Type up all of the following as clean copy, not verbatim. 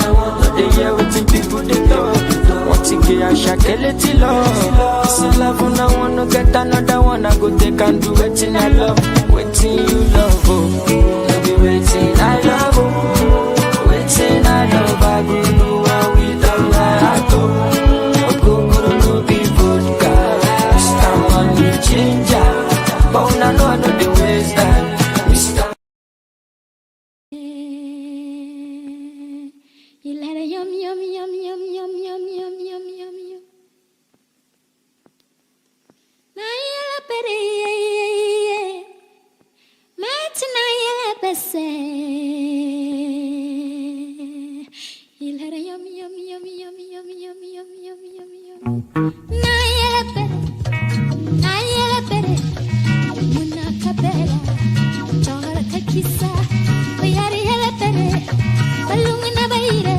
No, they hear what the people they talk. Want to get a shakeleti love. So love when I wanna get another one, I go take and do it in I love. Waiting you love, oh. No be waiting I love, oh. Waiting I love, I go know how we done that, oh. Go no be vodka. Mr. Money changer. But I know the ways that Mr. You let it yum yum yum yum yum yum yum yum yum yum. Naya pere, matinaya pese. You let it yum yum yum yum yum yum yum yum yum yum. Naya pere, muna kapela, chora kakisa, oyari hele pere, balungna baire.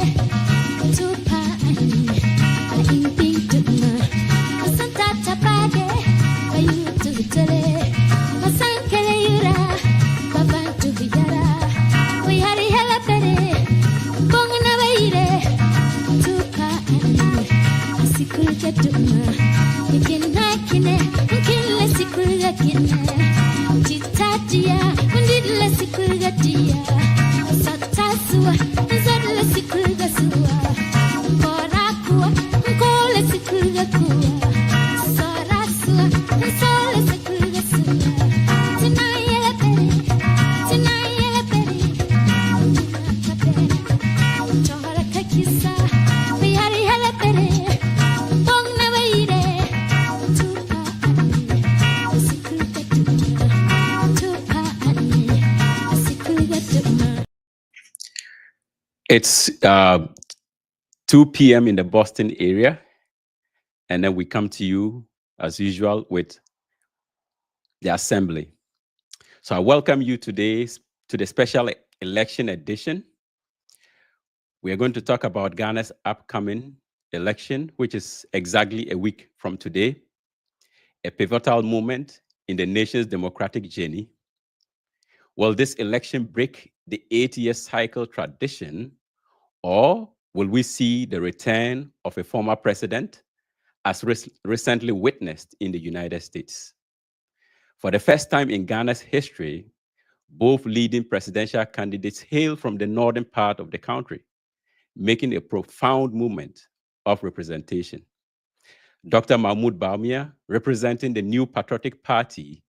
It's 2 p.m. in the Boston area, and then we come to you, as usual, with the Assembly. So I welcome you today to the special election edition. We are going to talk about Ghana's upcoming election, which is exactly a week from today, a pivotal moment in the nation's democratic journey. Will this election break the 8-year cycle tradition, or will we see the return of a former president, as recently witnessed in the United States? For the first time in Ghana's history, both leading presidential candidates hail from the northern part of the country, making a profound movement of representation. Dr. Mahmoud Bawumia, representing the New Patriotic Party,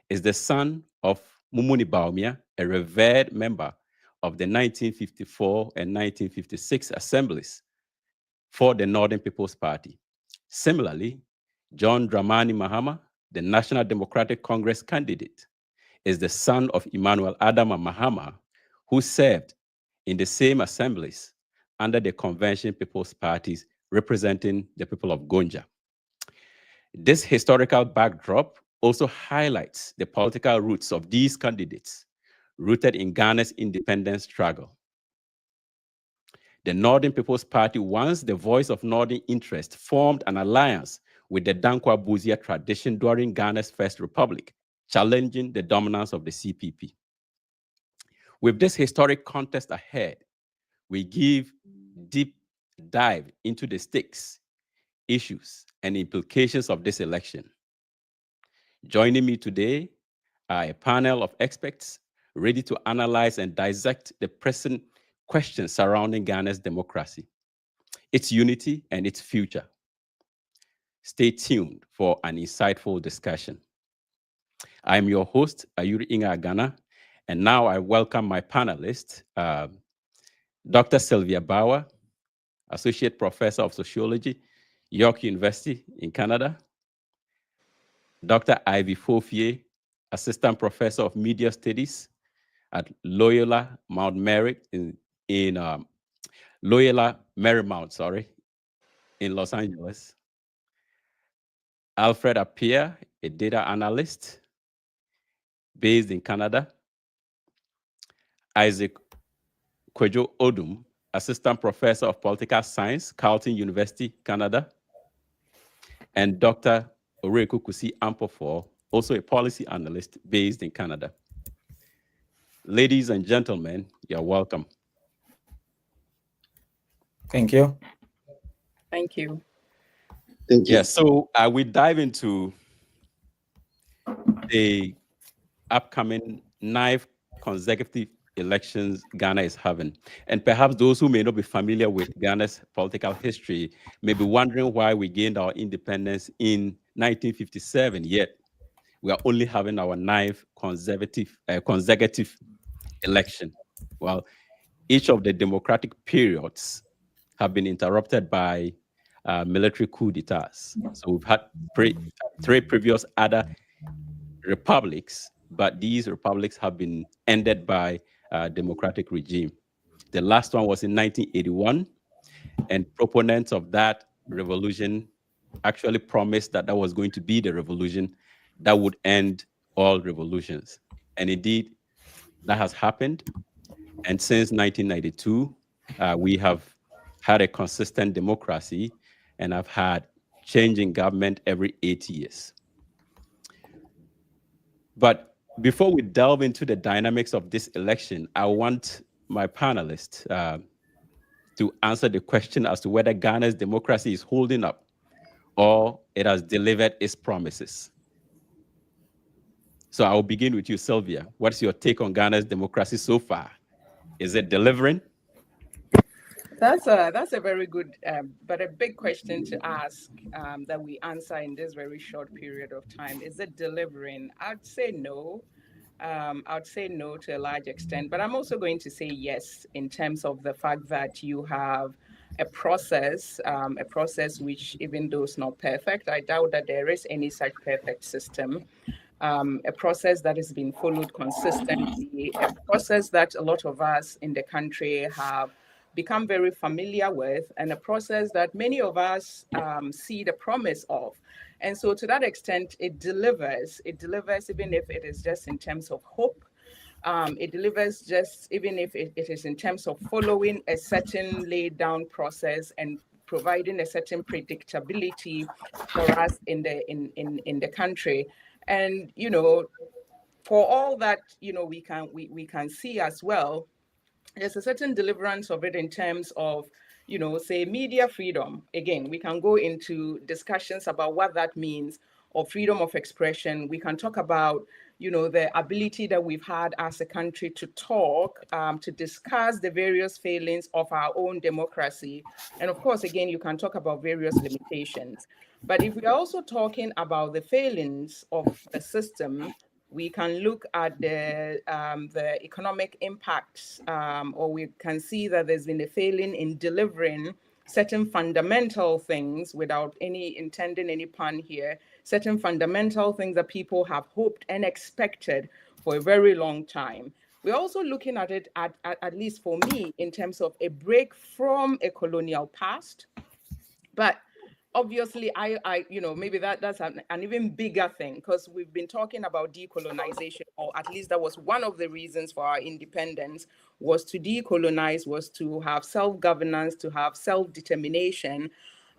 is the son of Mumuni Bawumia, a revered member of the 1954 and 1956 assemblies for the Northern People's Party. Similarly, John Dramani Mahama, the National Democratic Congress candidate, is the son of Emmanuel Adama Mahama, who served in the same assemblies under the Convention People's Parties representing the people of Gonja. This historical backdrop also highlights the political roots of these candidates, rooted in Ghana's independence struggle. The Northern People's Party, once the voice of Northern interest, formed an alliance with the Dankwa Buzia tradition during Ghana's First Republic, challenging the dominance of the CPP. With this historic context ahead, we give deep dive into the stakes, issues, and implications of this election. Joining me today are a panel of experts ready to analyze and dissect the present questions surrounding Ghana's democracy, its unity, and its future. Stay tuned for an insightful discussion. I'm your host, Ayuri Inga Ghana, and now I welcome my panelists, Dr. Sylvia Bauer, Associate Professor of Sociology, York University in Canada, Dr. Ivy Fofier, Assistant Professor of Media Studies at Loyola Mount Mary in Loyola Marymount, in Los Angeles. Alfred Appiah, a data analyst based in Canada. Isaac Kwejo Odum, Assistant Professor of Political Science, Carleton University, Canada. And Dr. Oreku Kusi Ampofor, also a policy analyst based in Canada. Ladies and gentlemen, you're welcome. Thank you. Thank you. Thank you. Yeah, so we dive into the upcoming 9th consecutive elections Ghana is having. And perhaps those who may not be familiar with Ghana's political history may be wondering why we gained our independence in 1957, yet we are only having our 9th consecutive election. Well, each of the democratic periods have been interrupted by military coup d'etats. So we've had three previous other republics, but these republics have been ended by a democratic regime. The last one was in 1981, and proponents of that revolution actually promised that that was going to be the revolution that would end all revolutions. And indeed, that has happened. And since 1992, we have had a consistent democracy and have had changing government every 8 years. But before we delve into the dynamics of this election, I want my panelists to answer the question as to whether Ghana's democracy is holding up or it has delivered its promises. So I'll begin with you, Sylvia. What's your take on Ghana's democracy so far? Is it delivering? That's a very good but a big question to ask that we answer in this very short period of time. Is it delivering? I'd say no. I'd say no to a large extent, but I'm also going to say yes in terms of the fact that you have a process which, even though it's not perfect, I doubt that there is any such perfect system. A process that has been followed consistently, a process that a lot of us in the country have become very familiar with, and a process that many of us see the promise of. And so to that extent, it delivers. It delivers even if it is just in terms of hope. It delivers just even if it is in terms of following a certain laid down process and providing a certain predictability for us in the country. And, you know, for all that, you know, we can see as well, there's a certain deliverance of it in terms of, you know, say media freedom. Again, we can go into discussions about what that means, or freedom of expression. We can talk about, you know, the ability that we've had as a country to talk, to discuss the various failings of our own democracy. And of course, again, you can talk about various limitations. But if we are also talking about the failings of the system, we can look at the economic impacts, or we can see that there's been a failing in delivering certain fundamental things, without any intending any pun here, certain fundamental things that people have hoped and expected for a very long time. We're also looking at it, at least for me, in terms of a break from a colonial past. But obviously, I you know, maybe that's an even bigger thing, because we've been talking about decolonization, or at least that was one of the reasons for our independence, was to decolonize, was to have self-governance, to have self-determination.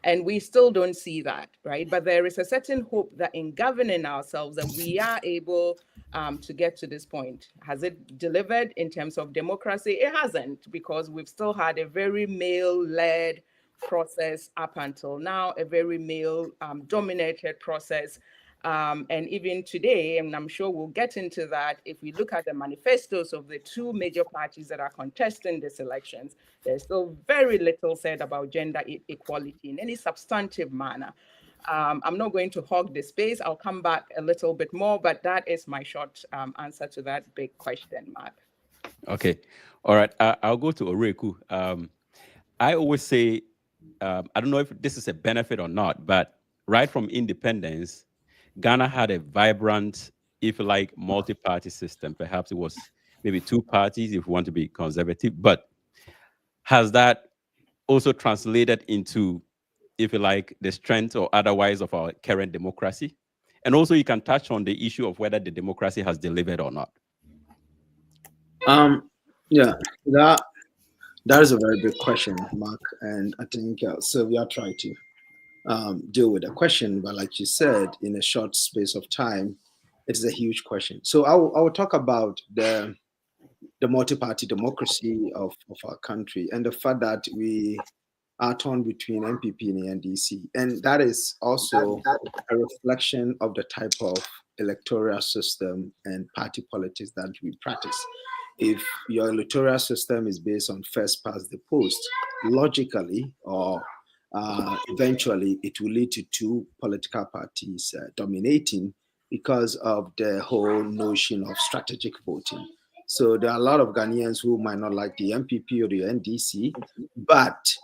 And we still don't see that, right? But there is a certain hope that in governing ourselves, that we are able to get to this point. Has it delivered in terms of democracy? It hasn't, because we've still had a very male-led process up until now, a very male dominated process. And even today, and I'm sure we'll get into that, if we look at the manifestos of the two major parties that are contesting these elections, there's still very little said about gender equality in any substantive manner. I'm not going to hog the space. I'll come back a little bit more, but that is my short answer to that big question, Mark. Okay. All right. I'll go to Oreku. I always say, I don't know if this is a benefit or not, but right from independence, Ghana had a vibrant, if you like, multi-party system. Perhaps it was maybe two parties if we want to be conservative, but has that also translated into, if you like, the strength or otherwise of our current democracy? And also you can touch on the issue of whether the democracy has delivered or not. Yeah, that is a very big question, Mark, and I think Sylvia tried to deal with the question, but like you said, in a short space of time, it is a huge question. So I will talk about the multi-party democracy of our country, and the fact that we are torn between NPP and NDC. And that is also a reflection of the type of electoral system and party politics that we practice. If your electoral system is based on first past the post, logically or eventually it will lead to two political parties dominating because of the whole notion of strategic voting. So there are a lot of Ghanaians who might not like the NPP or the NDC, but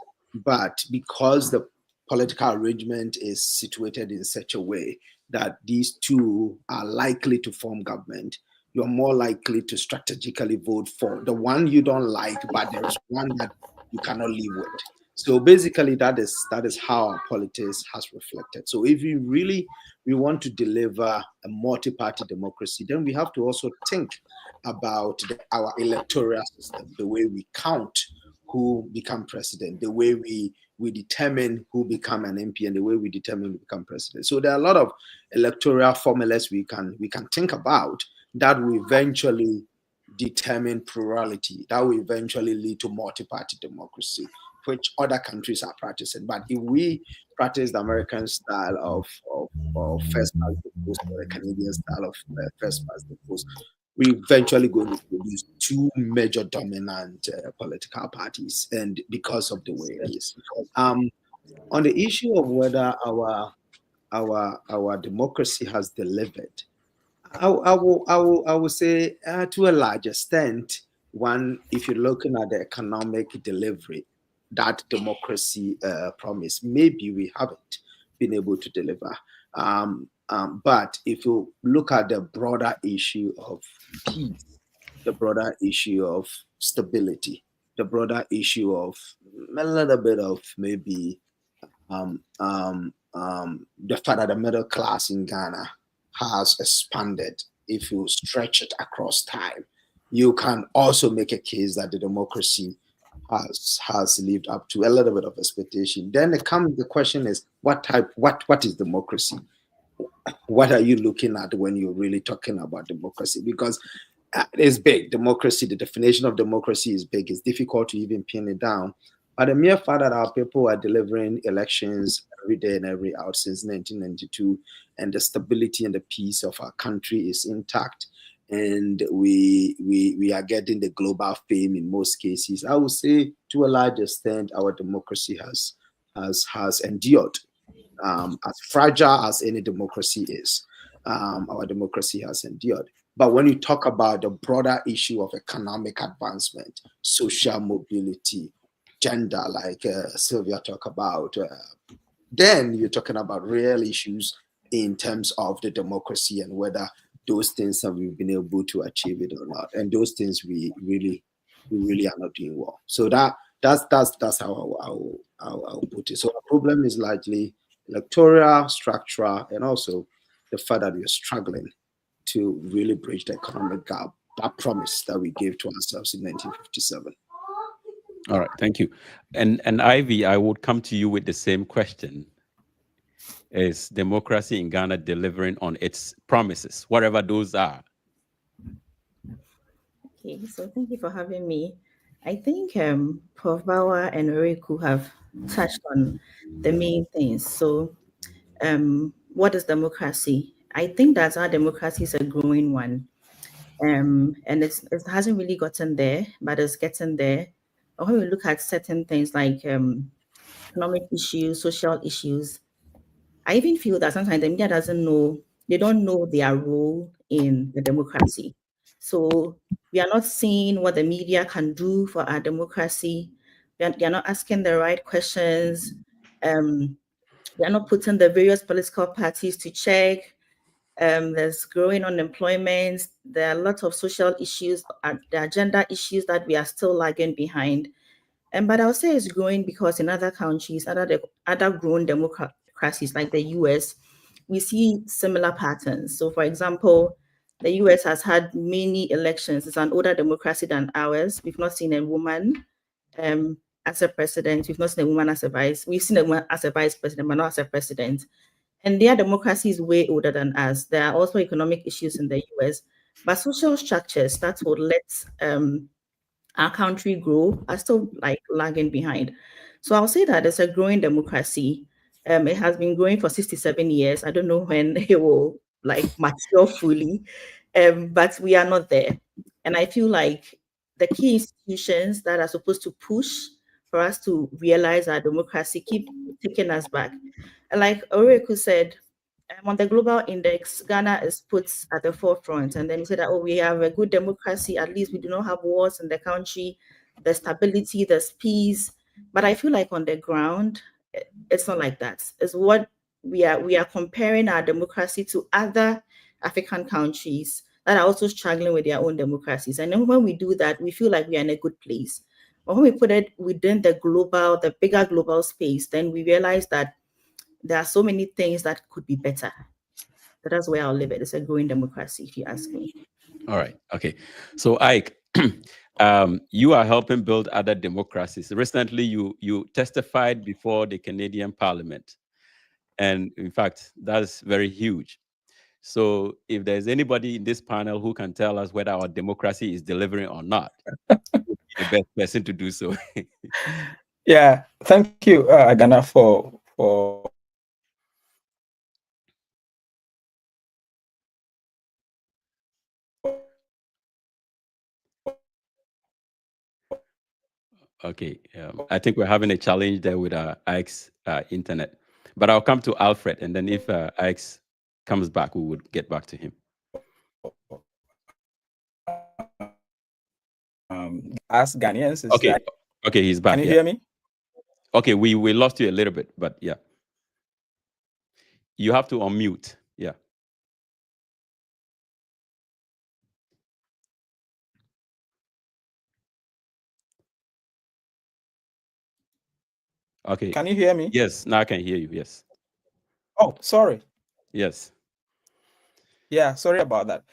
because the political arrangement is situated in such a way that these two are likely to form government, you're more likely to strategically vote for the one you don't like, but there's one that you cannot live with. So basically, that is how our politics has reflected. So if we want to deliver a multi-party democracy, then we have to also think about our electoral system, the way we count who become president, the way we determine who become an MP, and the way we determine who become president. So there are a lot of electoral formulas we can think about that will eventually determine plurality, that will eventually lead to multi-party democracy, which other countries are practicing. But if we practice the American style of first past the post, or the Canadian style of first past the post, we eventually going to produce two major dominant political parties, and because of the way it is. On the issue of whether our democracy has delivered, I will say to a large extent, one, if you're looking at the economic delivery, that democracy promise, maybe we haven't been able to deliver. But if you look at the broader issue of peace, the broader issue of stability, the broader issue of a little bit of maybe the fact that the middle class in Ghana has expanded, if you stretch it across time, you can also make a case that the democracy has lived up to a little bit of expectation. Then the question is, what is democracy? What are you looking at when you're really talking about democracy? Because it's big. Democracy, the definition of democracy is big. It's difficult to even pin it down. But the mere fact that our people are delivering elections every day and every hour since 1992, and the stability and the peace of our country is intact, and we are getting the global fame in most cases, I would say to a large extent our democracy has endured. As fragile as any democracy is, our democracy has endured. But when you talk about the broader issue of economic advancement, social mobility, gender, like Sylvia talked about, then you're talking about real issues in terms of the democracy and whether those things have we been able to achieve it or not. And those things we really are not doing well. So that's how I'll put it. So the problem is largely electoral, structural, and also the fact that we're struggling to really bridge the economic gap, that promise that we gave to ourselves in 1957. All right, thank you. And Ivy, I would come to you with the same question. Is democracy in Ghana delivering on its promises, whatever those are? Okay, so thank you for having me. I think Prof. Bauer and Oriku have touched on the main things. So what is democracy? I think that our democracy is a growing one. And it hasn't really gotten there, but it's getting there. But when we look at certain things like economic issues, social issues, I even feel that sometimes the media they don't know their role in the democracy. So we are not seeing what the media can do for our democracy. They are not asking the right questions. They are not putting the various political parties to check. There's growing unemployment. There are a lot of social issues, the agenda issues that we are still lagging behind. But I'll say it's growing because in other countries, other grown democracies like the US, we see similar patterns. So, for example, the US has had many elections. It's an older democracy than ours. We've not seen a woman as a president. We've not seen a woman as a vice. We've seen a woman as a vice president, but not as a president. And their democracy is way older than us. There are also economic issues in the US, but social structures that would let our country grow are still like lagging behind. So I'll say that it's a growing democracy. It has been growing for 67 years. I don't know when it will like mature fully, but we are not there. And I feel like the key institutions that are supposed to push for us to realize our democracy keep taking us back. And like Oreku said, on the global index, Ghana is put at the forefront. And then you say that, oh, we have a good democracy. At least we do not have wars in the country. There's stability, there's peace. But I feel like on the ground, it's not like that. It's what we are comparing our democracy to other African countries that are also struggling with their own democracies. And then when we do that, we feel like we are in a good place. But when we put it within the bigger global space, then we realize that there are so many things that could be better. So that's where I'll leave it. It's a growing democracy, if you ask me. All right. Okay. So Ike, you are helping build other democracies. Recently, you testified before the Canadian Parliament, and in fact, that's very huge. So, if there's anybody in this panel who can tell us whether our democracy is delivering or not, would be the best person to do so. Yeah, thank you, Agana, for Okay, I think we're having a challenge there with Ike's internet, but I'll come to Alfred, and then if Ike's comes back, we would get back to him. As Ghanaians. Is Okay, that, okay, he's back. can you yeah. hear me? Okay, we lost you a little bit, but yeah, you have to unmute. Yeah. Okay. Can you hear me? Yes, now I can hear you. Yes. Oh, sorry. Yes. Yeah, sorry about that.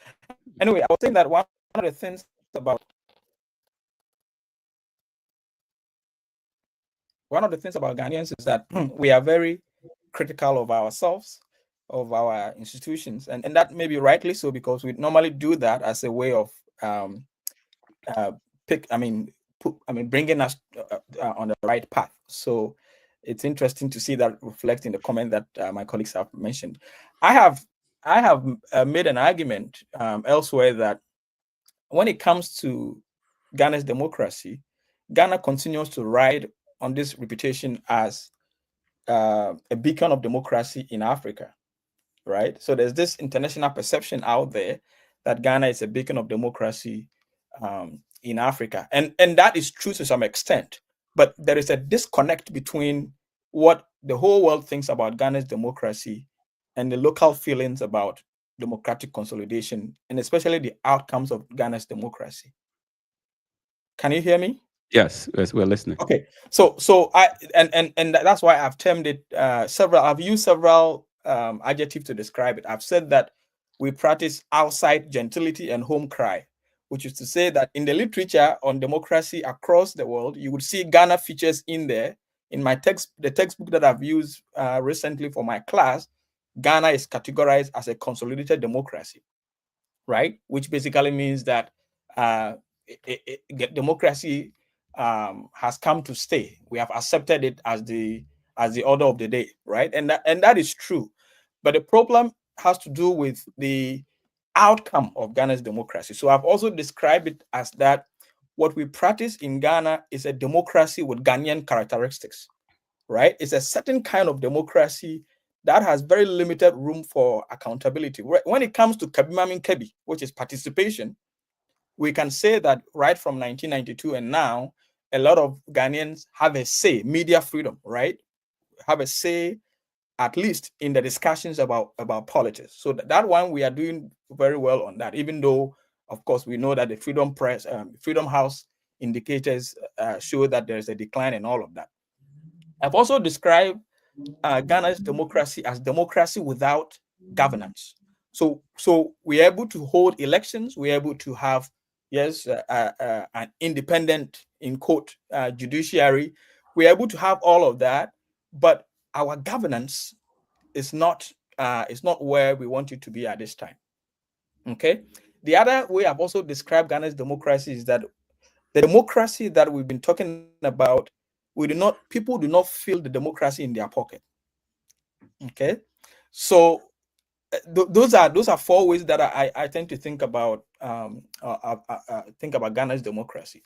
Anyway, I was saying that one of the things about Ghanaians is that we are very critical of ourselves, of our institutions, and that may be rightly so, because we normally do that as a way of bringing us on the right path. So it's interesting to see that reflect in the comment that my colleagues have mentioned. I have made an argument elsewhere that when it comes to Ghana's democracy, Ghana continues to ride on this reputation as a beacon of democracy in Africa, right? So there's this international perception out there that Ghana is a beacon of democracy in Africa, and that is true to some extent. But there is a disconnect between what the whole world thinks about Ghana's democracy and the local feelings about democratic consolidation, and especially the outcomes of Ghana's democracy. Can you hear me? Yes, we're listening. Okay, so I and that's why I've termed it several. I've used several adjectives to describe it. I've said that we practice outside gentility and home cry, which is to say that in the literature on democracy across the world, you would see Ghana features in there. In my the textbook that I've used recently for my class, Ghana is categorized as a consolidated democracy, right? Which basically means that democracy has come to stay. We have accepted it as the order of the day, right? And that is true. But the problem has to do with the outcome of Ghana's democracy. So I've also described it as that what we practice in Ghana is a democracy with Ghanaian characteristics, right? It's a certain kind of democracy that has very limited room for accountability. When it comes to Kabimamin Kebi, which is participation, we can say that right from 1992 and now, a lot of Ghanaians have a say, media freedom, right? Have a say, at least in the discussions about politics. So that one, we are doing very well on that, even though, of course, we know that the Freedom Press, Freedom House indicators show that there's a decline and all of that. I've also described Ghana's democracy as democracy without governance. So we're able to hold elections, we're able to have, yes, an independent, in quote, judiciary. We're able to have all of that, but our governance is not where we want it to be at this time. Okay. The other way I've also described Ghana's democracy is that the democracy that we've been talking about people do not feel the democracy in their pocket. Okay, so those are four ways that I tend to think about Ghana's democracy.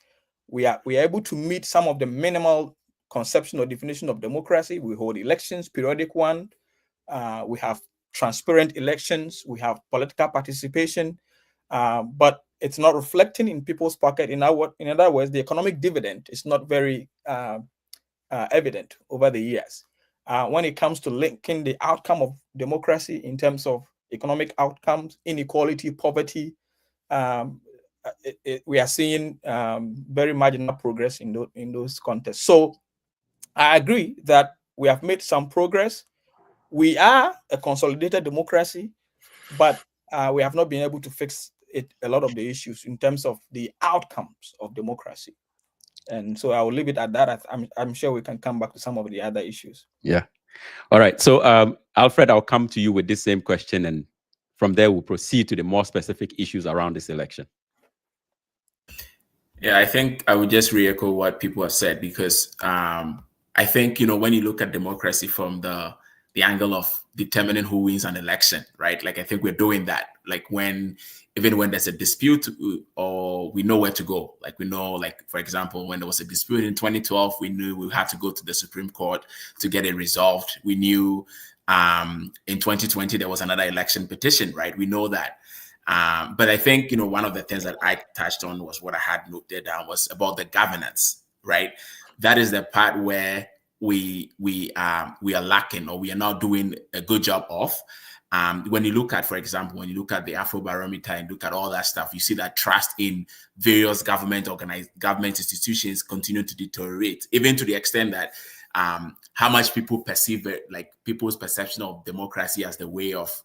We are able to meet some of the minimal conception or definition of democracy. We hold elections, periodic one. We have transparent elections. We have political participation, but it's not reflecting in people's pocket. In other words, the economic dividend is not very evident over the years. When it comes to linking the outcome of democracy in terms of economic outcomes, inequality, poverty, we are seeing very marginal progress in those contexts. So I agree that we have made some progress. We are a consolidated democracy, but we have not been able to fix a lot of the issues in terms of the outcomes of democracy. And so I will leave it at that. I'm sure we can come back to some of the other issues. Yeah. All right. So, Alfred, I'll come to you with this same question, and from there we'll proceed to the more specific issues around this election. Yeah, I think I would just re-echo what people have said, because I think, when you look at democracy from the angle of determining who wins an election, right? Like, I think we're doing that. Like, even when there's a dispute, or we know where to go. Like, we know, like, for example, when there was a dispute in 2012, we knew we had to go to the Supreme Court to get it resolved. We knew in 2020 there was another election petition, right? We know that. But I think, one of the things that I touched on was what I had noted down was about the governance, right? That is the part where we are lacking, or we are not doing a good job of. When you look at, for example, when you look at the Afrobarometer and look at all that stuff, you see that trust in various government institutions continue to deteriorate, even to the extent that how much people perceive it, like people's perception of democracy as the way of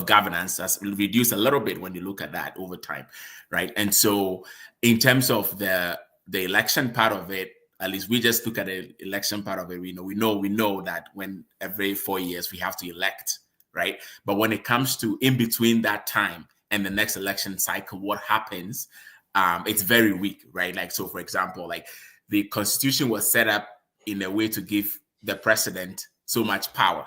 governance has reduced a little bit when you look at that over time, right? And so in terms of the election part of it, at least we just look at the election part of it. We know that when every 4 years we have to elect, right? But when it comes to in between that time and the next election cycle, what happens? It's very weak, right? Like, so for example, like the Constitution was set up in a way to give the president so much power,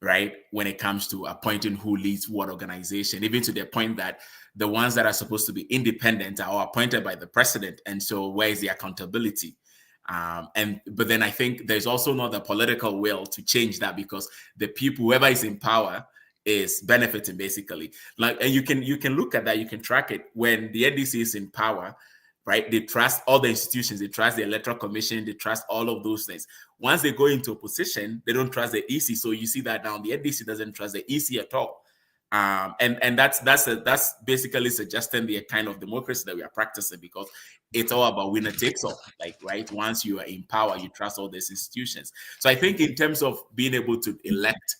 right? When it comes to appointing who leads what organization, even to the point that the ones that are supposed to be independent are appointed by the president. And so where is the accountability? But then I think there's also not the political will to change that, because the people, whoever is in power, is benefiting basically. Like, and you can look at that, you can track it. When the NDC is in power, right? They trust all the institutions, they trust the Electoral Commission, they trust all of those things. Once they go into opposition, they don't trust the EC. So you see that now the NDC doesn't trust the EC at all. And that's basically suggesting the kind of democracy that we are practicing, because it's all about winner takes all, like, right? Once you are in power, you trust all these institutions. So I think in terms of being able to elect,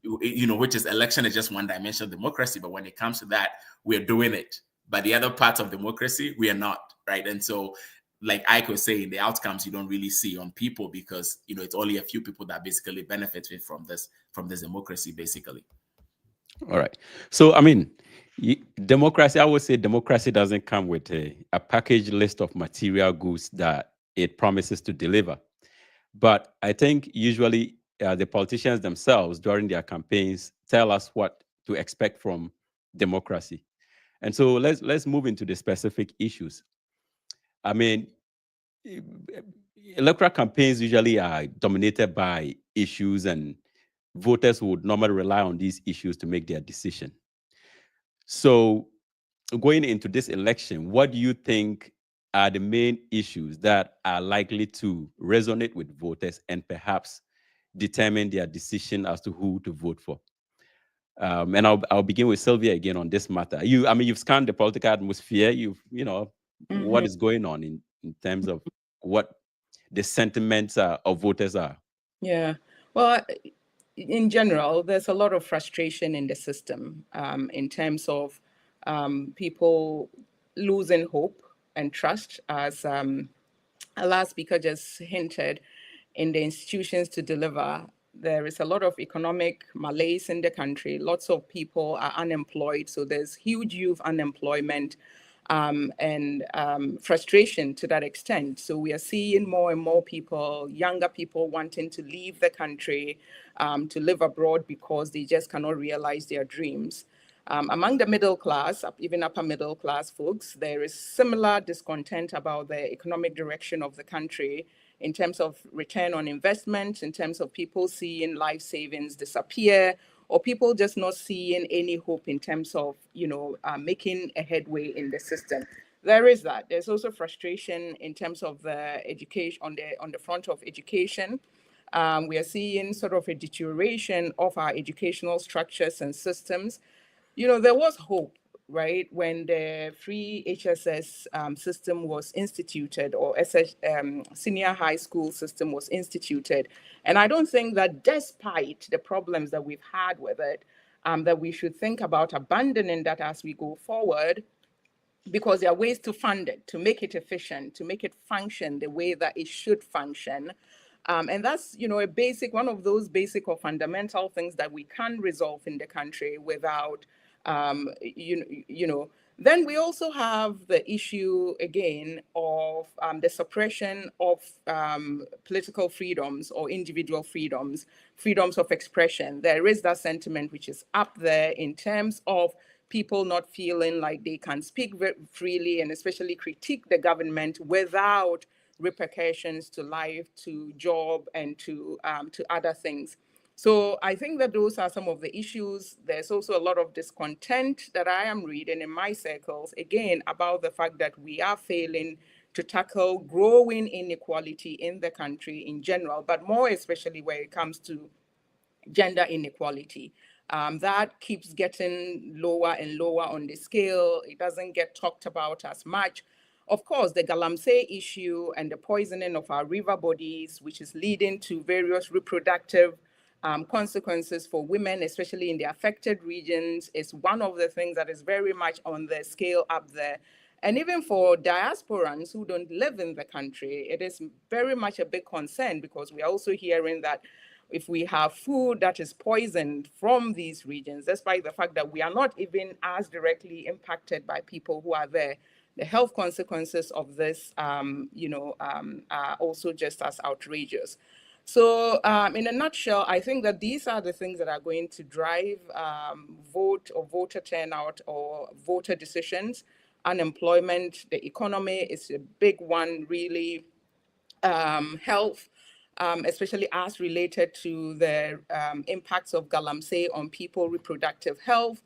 which is election is just one dimension of democracy, but when it comes to that, we're doing it. But the other parts of democracy, we are not, right? And so, like Ike was saying, the outcomes you don't really see on people, because it's only a few people that basically benefited from this democracy, basically. All right. So, I mean, democracy, I would say democracy doesn't come with a packaged list of material goods that it promises to deliver. But I think usually the politicians themselves during their campaigns tell us what to expect from democracy. And so let's move into the specific issues. I mean, electoral campaigns usually are dominated by issues, and voters would normally rely on these issues to make their decision. So going into this election, what do you think are the main issues that are likely to resonate with voters and perhaps determine their decision as to who to vote for? And I'll begin with Sylvia again on this matter. You've scanned the political atmosphere. What is going on in terms of what the sentiments of voters are. Yeah. Well, in general, there's a lot of frustration in the system in terms of people losing hope and trust, as our last speaker just hinted, in the institutions to deliver. There is a lot of economic malaise in the country. Lots of people are unemployed. So there's huge youth unemployment. and frustration to that extent. So we are seeing more and more people, younger people, wanting to leave the country to live abroad because they just cannot realize their dreams. Among the middle class, even upper middle class folks, there is similar discontent about the economic direction of the country in terms of return on investment, in terms of people seeing life savings disappear, or people just not seeing any hope in terms of, making a headway in the system. There is that. There's also frustration in terms of the education on the front of education. We are seeing sort of a deterioration of our educational structures and systems. There was hope, right, when the free HSS system was instituted, or senior high school system was instituted. And I don't think that despite the problems that we've had with it, that we should think about abandoning that as we go forward, because there are ways to fund it, to make it efficient, to make it function the way that it should function. And that's, one of those basic or fundamental things that we can resolve in the country without, Then we also have the issue, again, of the suppression of political freedoms or individual freedoms of expression. There is that sentiment which is up there in terms of people not feeling like they can speak freely and especially critique the government without repercussions to life, to job, and to other things. So I think that those are some of the issues. There's also a lot of discontent that I am reading in my circles, again, about the fact that we are failing to tackle growing inequality in the country in general, but more especially where it comes to gender inequality. That keeps getting lower and lower on the scale. It doesn't get talked about as much. Of course, the galamsey issue and the poisoning of our river bodies, which is leading to various reproductive consequences for women, especially in the affected regions, is one of the things that is very much on the scale up there. And even for diasporans who don't live in the country, it is very much a big concern, because we are also hearing that if we have food that is poisoned from these regions, despite the fact that we are not even as directly impacted by people who are there, the health consequences of this, are also just as outrageous. So in a nutshell, I think that these are the things that are going to drive vote or voter turnout or voter decisions. Unemployment, the economy is a big one, really. Health, especially as related to the impacts of galamsey on people reproductive health,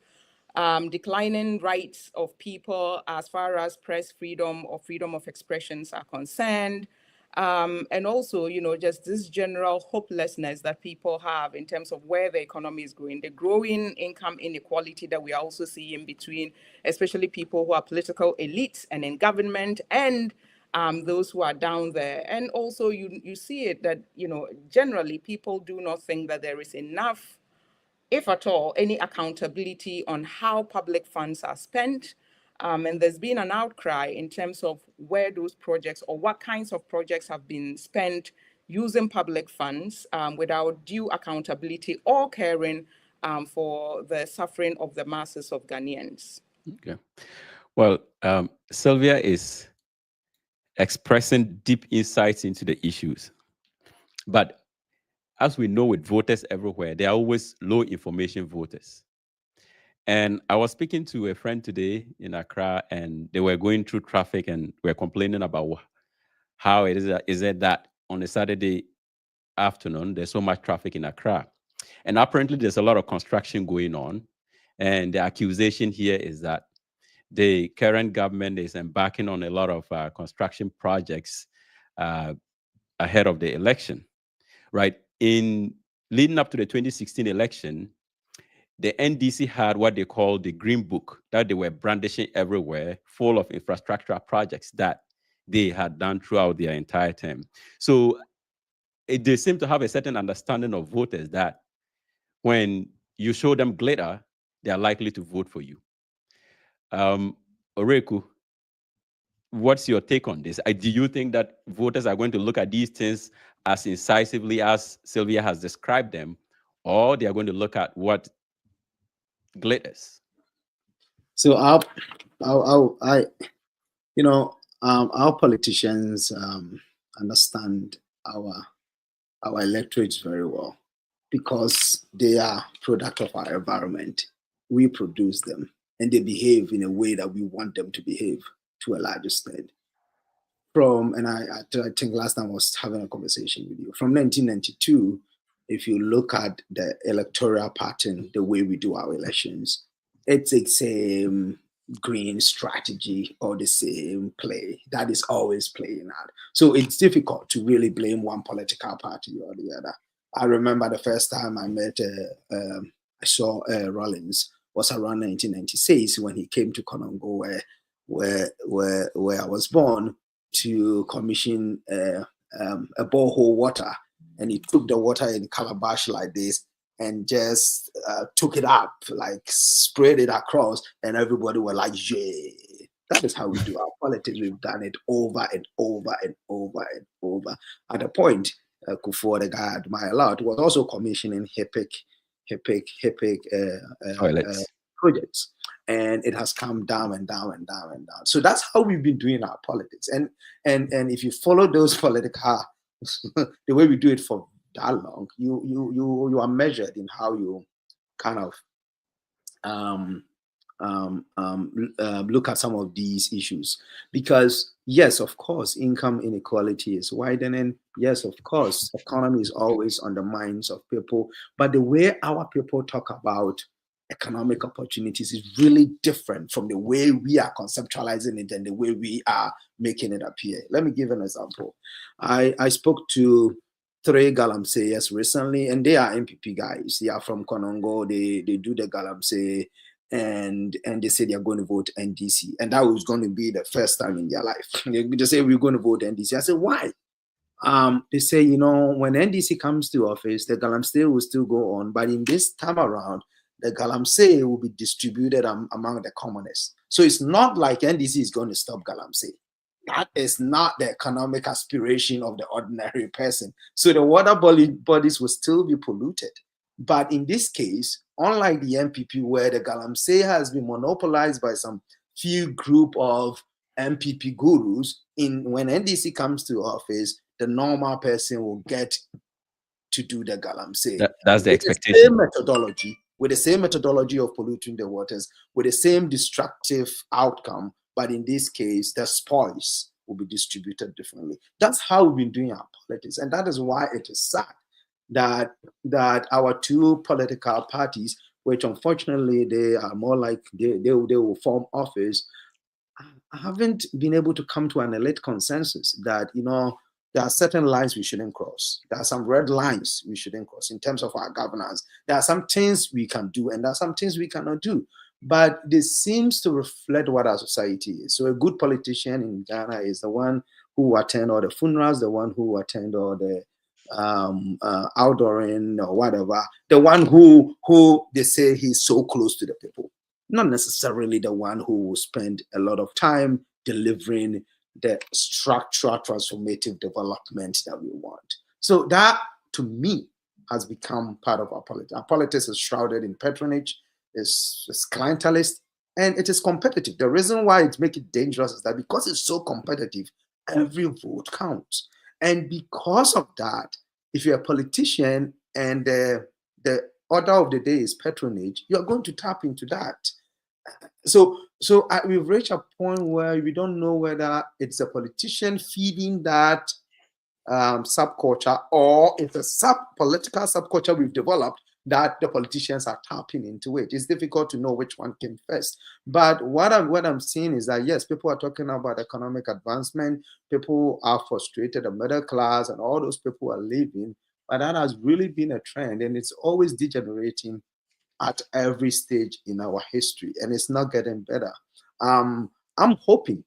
declining rights of people as far as press freedom or freedom of expressions are concerned. And also, just this general hopelessness that people have in terms of where the economy is going, the growing income inequality that we are also seeing between, especially people who are political elites and in government, and those who are down there. And also you see it that, generally people do not think that there is enough, if at all, any accountability on how public funds are spent. And there's been an outcry in terms of where those projects or what kinds of projects have been spent using public funds without due accountability or caring for the suffering of the masses of Ghanaians. Okay. Well, Sylvia is expressing deep insights into the issues. But as we know, with voters everywhere, there are always low information voters. And I was speaking to a friend today in Accra, and they were going through traffic and were complaining about how it is that on a Saturday afternoon, there's so much traffic in Accra. And apparently there's a lot of construction going on. And the accusation here is that the current government is embarking on a lot of construction projects ahead of the election, right? In leading up to the 2016 election, the NDC had what they call the Green Book that they were brandishing everywhere, full of infrastructural projects that they had done throughout their entire term. So they seem to have a certain understanding of voters that when you show them glitter, they are likely to vote for you. Oreku, what's your take on this? Do you think that voters are going to look at these things as incisively as Sylvia has described them, or they are going to look at what glitters? So our politicians understand our electorates very well because they are product of our environment. We produce them, and they behave in a way that we want them to behave to a large extent. I think last time I was having a conversation with you. From 1992, if you look at the electoral pattern, the way we do our elections, it's the same green strategy or the same play that is always playing out. So it's difficult to really blame one political party or the other. I remember the first time I saw Rollins was around 1996 when he came to Konongo, where I was born, to commission a borehole water, and he took the water in calabash like this and just took it up, like sprayed it across, and everybody were like, "Yeah." That is how we do our politics. We've done it over and over and over and over. At a point, Kufuor, the guy I admire a lot, was also commissioning HIPIC projects, and it has come down and down and down and down. So that's how we've been doing our politics. And if you follow those political the way we do it for that long, you are measured in how you kind of look at some of these issues. Because yes, of course, income inequality is widening. Yes, of course, economy is always on the minds of people. But the way our people talk about economic opportunities is really different from the way we are conceptualizing it and the way we are making it appear. Let me give an example. I spoke to 3 galamseyers recently, and they are NPP guys. They are from Konongo. They do the galamsey, and they say they are going to vote NDC, and that was going to be the first time in their life. They say we're going to vote NDC. I said, why? They say, when NDC comes to office, the galamsey will still go on, but in this time around, the galamsey will be distributed among the commoners. So it's not like NDC is going to stop galamsey. That is not the economic aspiration of the ordinary person. So the water bodies will still be polluted. But in this case, unlike the NPP, where the galamsey has been monopolized by some few group of NPP gurus, when NDC comes to office, the normal person will get to do the galamsey. That's the expectation. With the same methodology of polluting the waters, with the same destructive outcome, but in this case, the spoils will be distributed differently. That's how we've been doing our politics, and that is why it is sad that our 2 political parties, which unfortunately they are more like they will form office, haven't been able to come to an elite consensus that there are certain lines we shouldn't cross. There are some red lines we shouldn't cross in terms of our governance. There are some things we can do, and there are some things we cannot do. But this seems to reflect what our society is. So a good politician in Ghana is the one who attend all the funerals, the one who attend all the outdooring or whatever, the one who they say he's so close to the people. Not necessarily the one who will spend a lot of time delivering the structural transformative development that we want. So that, to me, has become part of our politics. Our politics is shrouded in patronage, is clientelist, and it is competitive. The reason why it makes it dangerous is that because it's so competitive, every vote counts. And because of that, if you're a politician and the order of the day is patronage, you're going to tap into that. So we've reached a point where we don't know whether it's a politician feeding that subculture, or it's a political subculture we've developed that the politicians are tapping into it. It's difficult to know which one came first. But what I'm seeing is that, yes, people are talking about economic advancement. People are frustrated, the middle class, and all those people are leaving. But that has really been a trend, and it's always degenerating at every stage in our history, and it's not getting better. I'm hoping.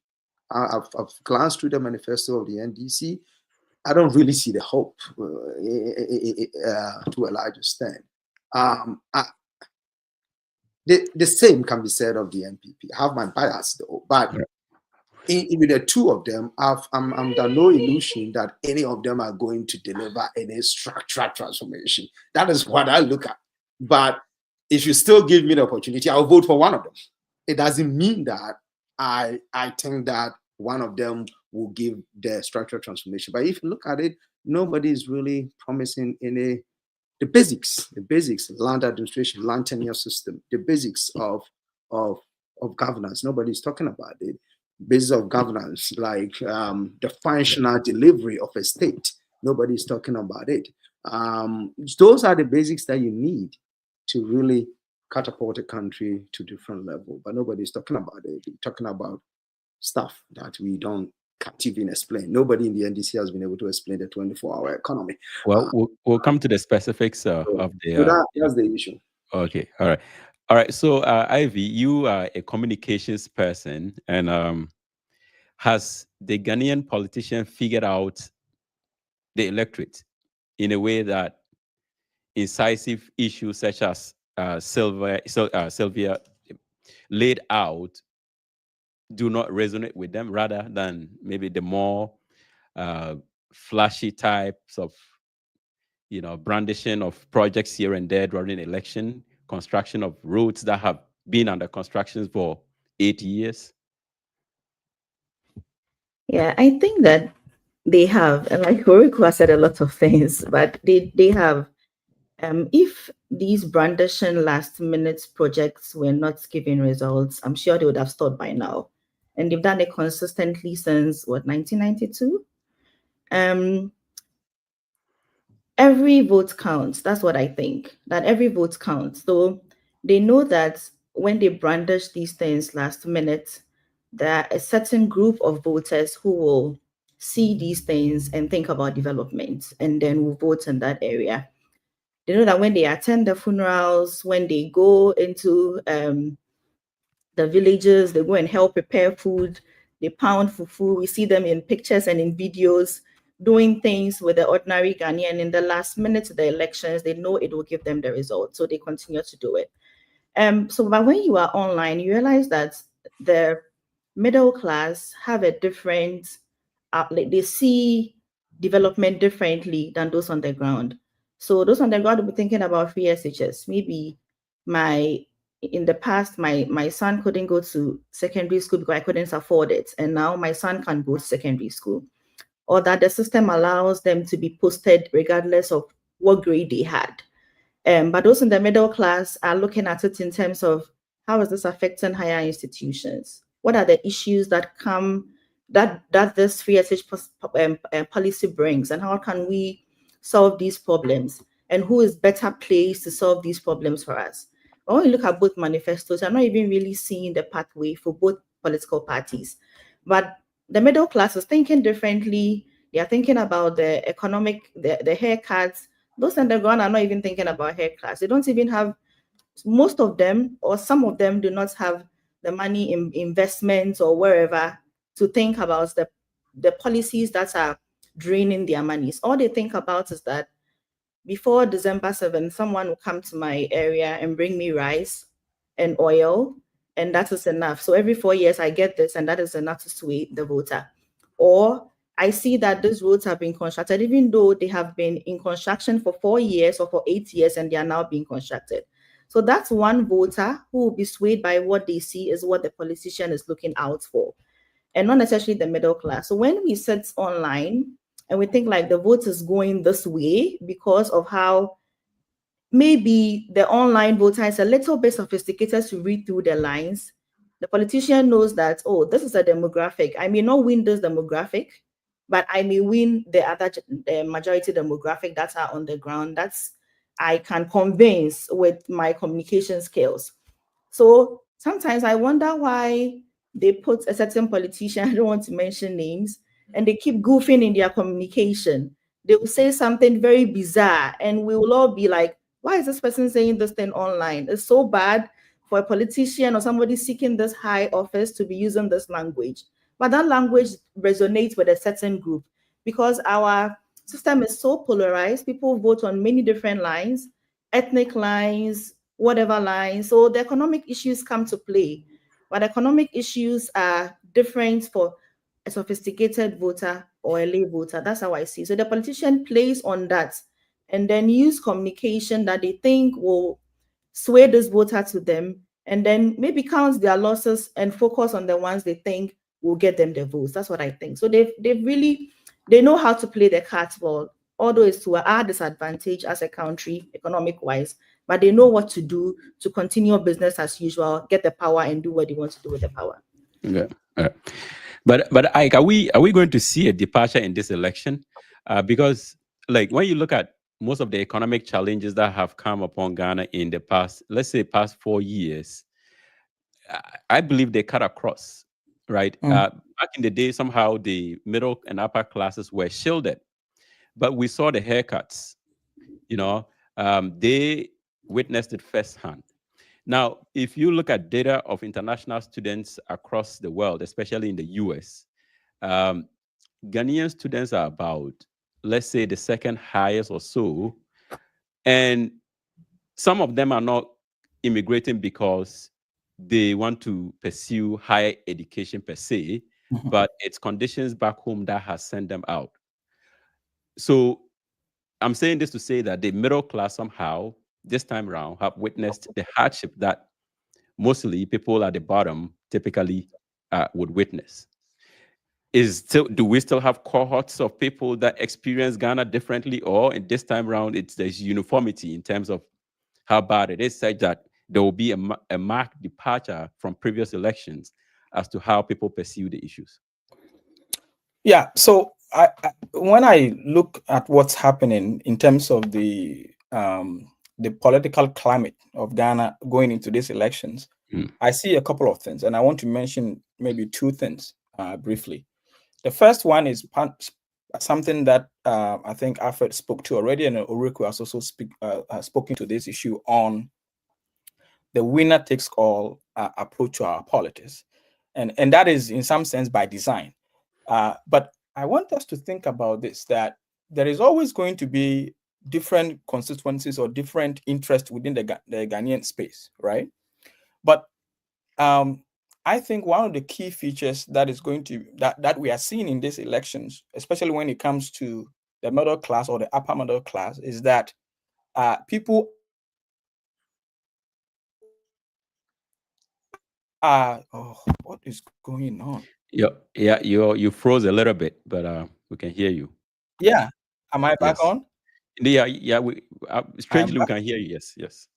I've glanced through the manifesto of the NDC. I don't really see the hope to a large extent. The same can be said of the NPP. I have my bias though, but with the 2 of them, I'm under no illusion that any of them are going to deliver any structural transformation. That is what I look at. But if you still give me the opportunity, I'll vote for one of them. it doesn't mean that I think that one of them will give the structural transformation. But if you look at it, nobody is really promising any the basics, land administration, land tenure system, the basics of governance. Nobody's talking about it. Basics of governance, like the functional delivery of a state. Nobody's talking about it. Those are the basics that you need to really catapult a country to different level. But nobody's talking about it. They're talking about stuff that we can't even explain. Nobody in the NDC has been able to explain the 24-hour economy. Well, we'll come to the specifics of the. That's the issue. Okay, all right. So, Ivy, you are a communications person, and has the Ghanaian politician figured out the electorate in a way that incisive issues such as Sylvia laid out do not resonate with them, rather than maybe the more flashy types of, brandishing of projects here and there during election, construction of roads that have been under construction for 8 years? Yeah, I think that they have, and like Horiko has said a lot of things, but they have. If these brandishing last minute projects were not giving results, I'm sure they would have stopped by now. And they've done it consistently since 1992. Every vote counts. That's what I think, that every vote counts. So they know that when they brandish these things last minute, there are a certain group of voters who will see these things and think about development and then will vote in that area. They know that when they attend the funerals, when they go into the villages, they go and help prepare food, they pound fufu. We see them in pictures and in videos doing things with the ordinary Ghanaian. In the last minute of the elections, they know it will give them the result, so they continue to do it. But when you are online, you realize that the middle class have a different outlet. They see development differently than those on the ground. So those on the ground will be thinking about free SHS. Maybe in the past, my son couldn't go to secondary school because I couldn't afford it. And now my son can go to secondary school. Or that the system allows them to be posted regardless of what grade they had. But those in the middle class are looking at it in terms of how is this affecting higher institutions? What are the issues that come that this free SH policy brings, and how can we solve these problems? And who is better placed to solve these problems for us? But when you look at both manifestos, I'm not even really seeing the pathway for both political parties. But the middle class is thinking differently. They are thinking about the economic, the haircuts. Those on the ground are not even thinking about haircuts. They don't even have, most of them, or some of them do not have the money in investments or wherever to think about the policies that are draining their monies. All they think about is that before December 7th, someone will come to my area and bring me rice and oil, and that is enough. So every 4 years I get this, and that is enough to sway the voter. Or I see that these roads have been constructed, even though they have been in construction for 4 years or for 8 years, and they are now being constructed. So that's one voter who will be swayed by what they see is what the politician is looking out for, and not necessarily the middle class. So when we sit online and we think like the vote is going this way because of how maybe the online voter is a little bit sophisticated to read through the lines, the politician knows that, oh, this is a demographic. I may not win this demographic, but I may win the majority demographic that are on the ground. That's I can convince with my communication skills. So sometimes I wonder why they put a certain politician, I don't want to mention names, and they keep goofing in their communication. They will say something very bizarre, and we will all be like, why is this person saying this thing online? It's so bad for a politician or somebody seeking this high office to be using this language. But that language resonates with a certain group because our system is so polarized. People vote on many different lines, ethnic lines, whatever lines. So the economic issues come to play. But economic issues are different for a sophisticated voter or a lay voter. That's how I see. So the politician plays on that and then use communication that they think will sway this voter to them and then maybe count their losses and focus on the ones they think will get them the votes. That's what I think. So they know how to play the cards well, although it's to our disadvantage as a country, economic wise, but they know what to do to continue business as usual, get the power and do what they want to do with the power. Yeah. But Ike, are we going to see a departure in this election? Because like when you look at most of the economic challenges that have come upon Ghana in the past, let's say past 4 years, I believe they cut across, right? Back in the day, somehow the middle and upper classes were shielded, but we saw the haircuts. They witnessed it firsthand. Now, if you look at data of international students across the world, especially in the US, Ghanaian students are about, let's say, the second highest or so. And some of them are not immigrating because they want to pursue higher education per se, but it's conditions back home that has sent them out. So I'm saying this to say that the middle class somehow this time around have witnessed the hardship that mostly people at the bottom typically would witness. Do we still have cohorts of people that experience Ghana differently, or in this time around there's uniformity in terms of how bad it is, such that there will be a marked departure from previous elections as to how people pursue the issues? Yeah, so when I look at what's happening in terms of the political climate of Ghana going into these elections, I see a couple of things, and I want to mention maybe two things briefly. The first one is something that I think Alfred spoke to already, and Oriku has also spoken to this issue on the winner takes all approach to our politics. And that is in some sense by design. But I want us to think about this, that there is always going to be different constituencies or different interests within the Ghanaian space, right? But I think one of the key features that is going to that we are seeing in these elections, especially when it comes to the middle class or the upper middle class, is that people are what is going on? Yeah, you froze a little bit, but we can hear you. Yeah, am I back on? Yeah. Strangely we can hear you. Yes.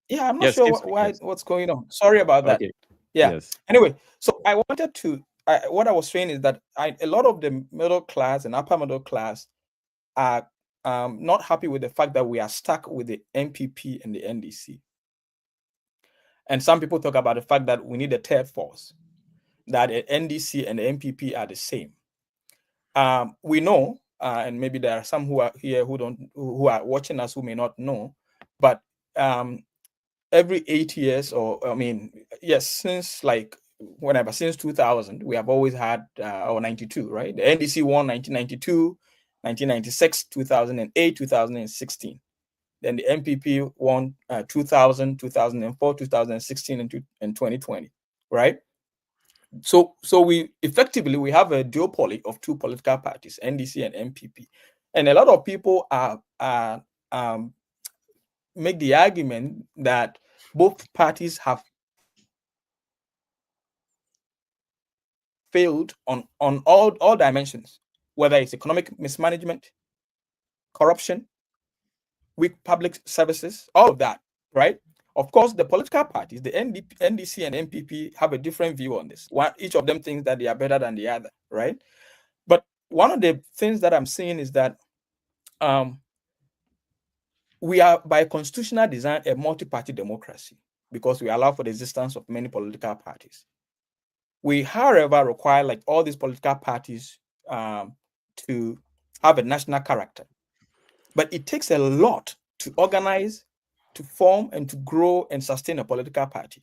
Yeah, I'm not sure what's going on. Sorry about that. Okay. Yeah. Yes. Anyway, so I wanted to. What I was saying is that a lot of the middle class and upper middle class are not happy with the fact that we are stuck with the NPP and the NDC. And some people talk about the fact that we need a third force, that the NDC and the NPP are the same. We know, and maybe there are some who are here who are watching us who may not know, but every 8 years, since since 2000, we have always had, or 92, right? The NDC won 1992, 1996, 2008, 2016. Then the NPP won 2000, 2004, 2016, and 2020, right? So we effectively have a duopoly of two political parties, NDC and NPP, and a lot of people make the argument that both parties have failed on all dimensions, whether it's economic mismanagement, corruption, weak public services, all of that, right? Of course, the political parties, the NDC and NPP, have a different view on this. Each of them thinks that they are better than the other, right? But one of the things that I'm seeing is that we are, by constitutional design, a multi-party democracy because we allow for the existence of many political parties. We, however, require, like all these political parties, to have a national character. But it takes a lot to organize, to form, and to grow and sustain a political party.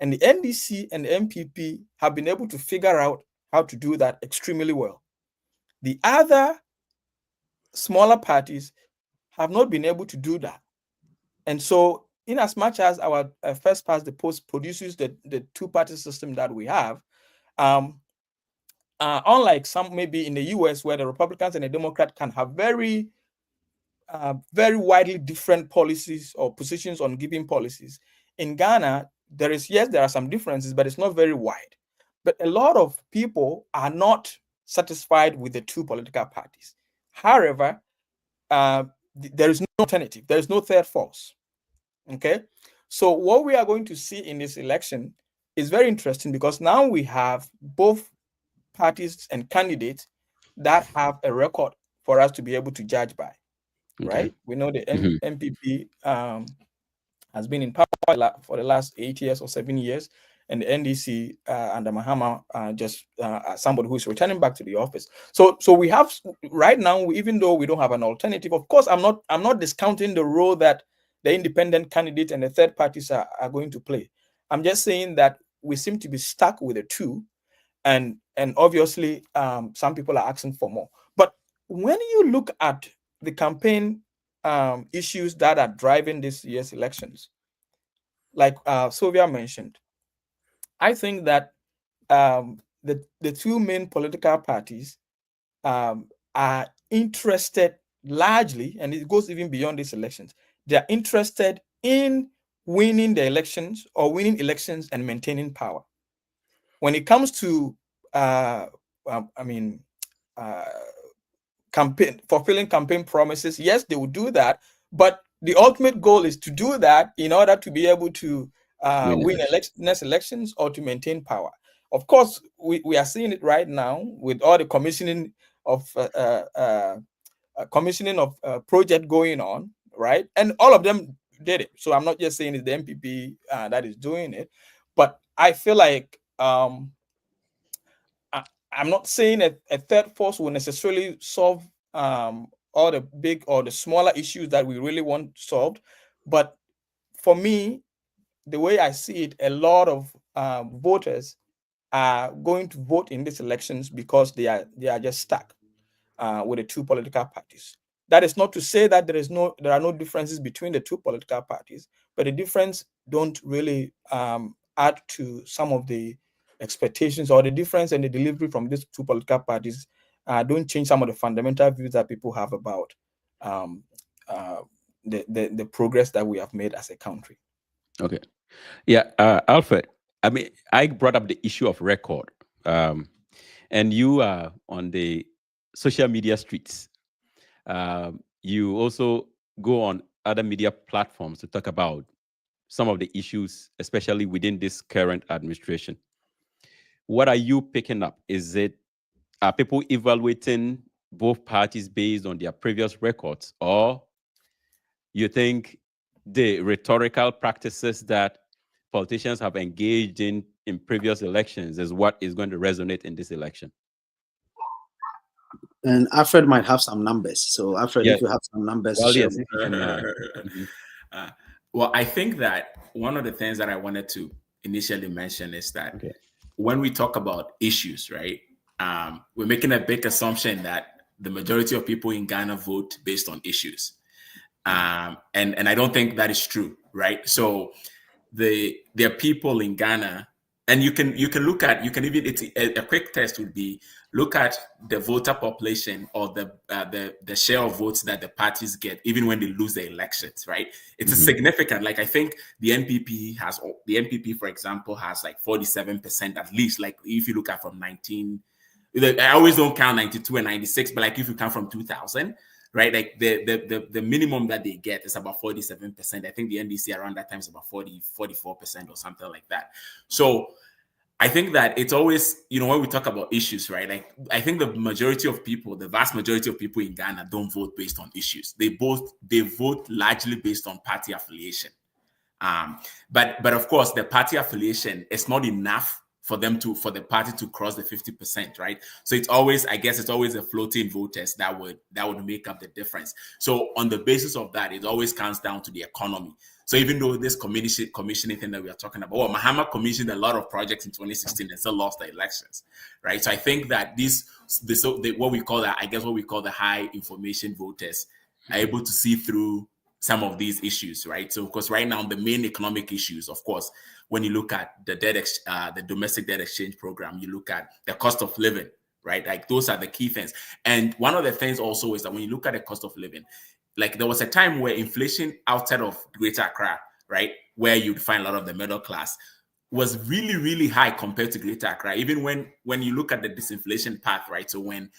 And the NDC and the NPP have been able to figure out how to do that extremely well. The other smaller parties have not been able to do that. And so, in as much as our first past the post produces the two-party system that we have, unlike some maybe in the US where the Republicans and the Democrats can have very widely different policies or positions on giving policies, in Ghana, there are some differences, but it's not very wide. But a lot of people are not satisfied with the two political parties. However, there is no alternative. There is no third force. Okay. So what we are going to see in this election is very interesting, because now we have both parties and candidates that have a record for us to be able to judge by. Okay. Right? We know the NPP has been in power for the last 8 years or 7 years, and the NDC under Mahama just somebody who is returning back to the office. So we have right now, even though we don't have an alternative, of course, I'm not discounting the role that the independent candidate and the third parties are going to play. I'm just saying that we seem to be stuck with the two, and obviously some people are asking for more. But when you look at the campaign issues that are driving this year's elections, like Sylvia mentioned, I think that the two main political parties are interested largely, and it goes even beyond these elections. They are interested in winning the elections, or winning elections and maintaining power. When it comes to, fulfilling campaign promises, yes, they will do that, but the ultimate goal is to do that in order to be able to win next elections or to maintain power. Of course, we are seeing it right now with all the commissioning of project going on, right? And all of them did it. So I'm not just saying it's the NPP that is doing it, but I feel like I'm not saying a third force will necessarily solve all the big or the smaller issues that we really want solved. But for me, the way I see it, a lot of voters are going to vote in these elections because they are just stuck with the two political parties. That is not to say that there are no differences between the two political parties, but the difference don't really add to some of the expectations, or the difference in the delivery from these two political parties don't change some of the fundamental views that people have about the progress that we have made as a country. Okay. Yeah, Alfred, I mean, I brought up the issue of record, and you are on the social media streets. You also go on other media platforms to talk about some of the issues, especially within this current administration. What are you picking up? Are people evaluating both parties based on their previous records, or you think the rhetorical practices that politicians have engaged in previous elections is what is going to resonate in this election? And Alfred might have some numbers. So Alfred, if you have some numbers, well, share. Yes, well, I think that one of the things that I wanted to initially mention is that when we talk about issues, right, we're making a big assumption that the majority of people in Ghana vote based on issues. And I don't think that is true, right? So there are people in Ghana, and you can look at, it's a quick test would be, look at the voter population or the share of votes that the parties get, even when they lose the elections, right? It's a significant, like I think the NPP, for example, has like 47% at least, like if you look at from I always don't count 92 and 96, but like if you count from 2000, right? Like the minimum that they get is about 47%. I think the NDC around that time is about 44% or something like that. So I think that it's always, when we talk about issues, right? Like I think the vast majority of people in Ghana don't vote based on issues. They vote largely based on party affiliation. But of course, the party affiliation is not enough for the party to cross the 50%, right? So it's always a floating voters that would make up the difference. So on the basis of that, it always comes down to the economy. So even though this commissioning thing that we are talking about, Mahama commissioned a lot of projects in 2016 and still lost the elections, right? So I think that what we call the high information voters are able to see through some of these issues, right? So, of course, right now, the main economic issues, of course, when you look at the domestic debt exchange program, you look at the cost of living, right? Like those are the key things. And one of the things also is that when you look at the cost of living, like there was a time where inflation outside of Greater Accra, right, where you'd find a lot of the middle class, was really, really high compared to Greater Accra. Even when you look at the disinflation path, right? So when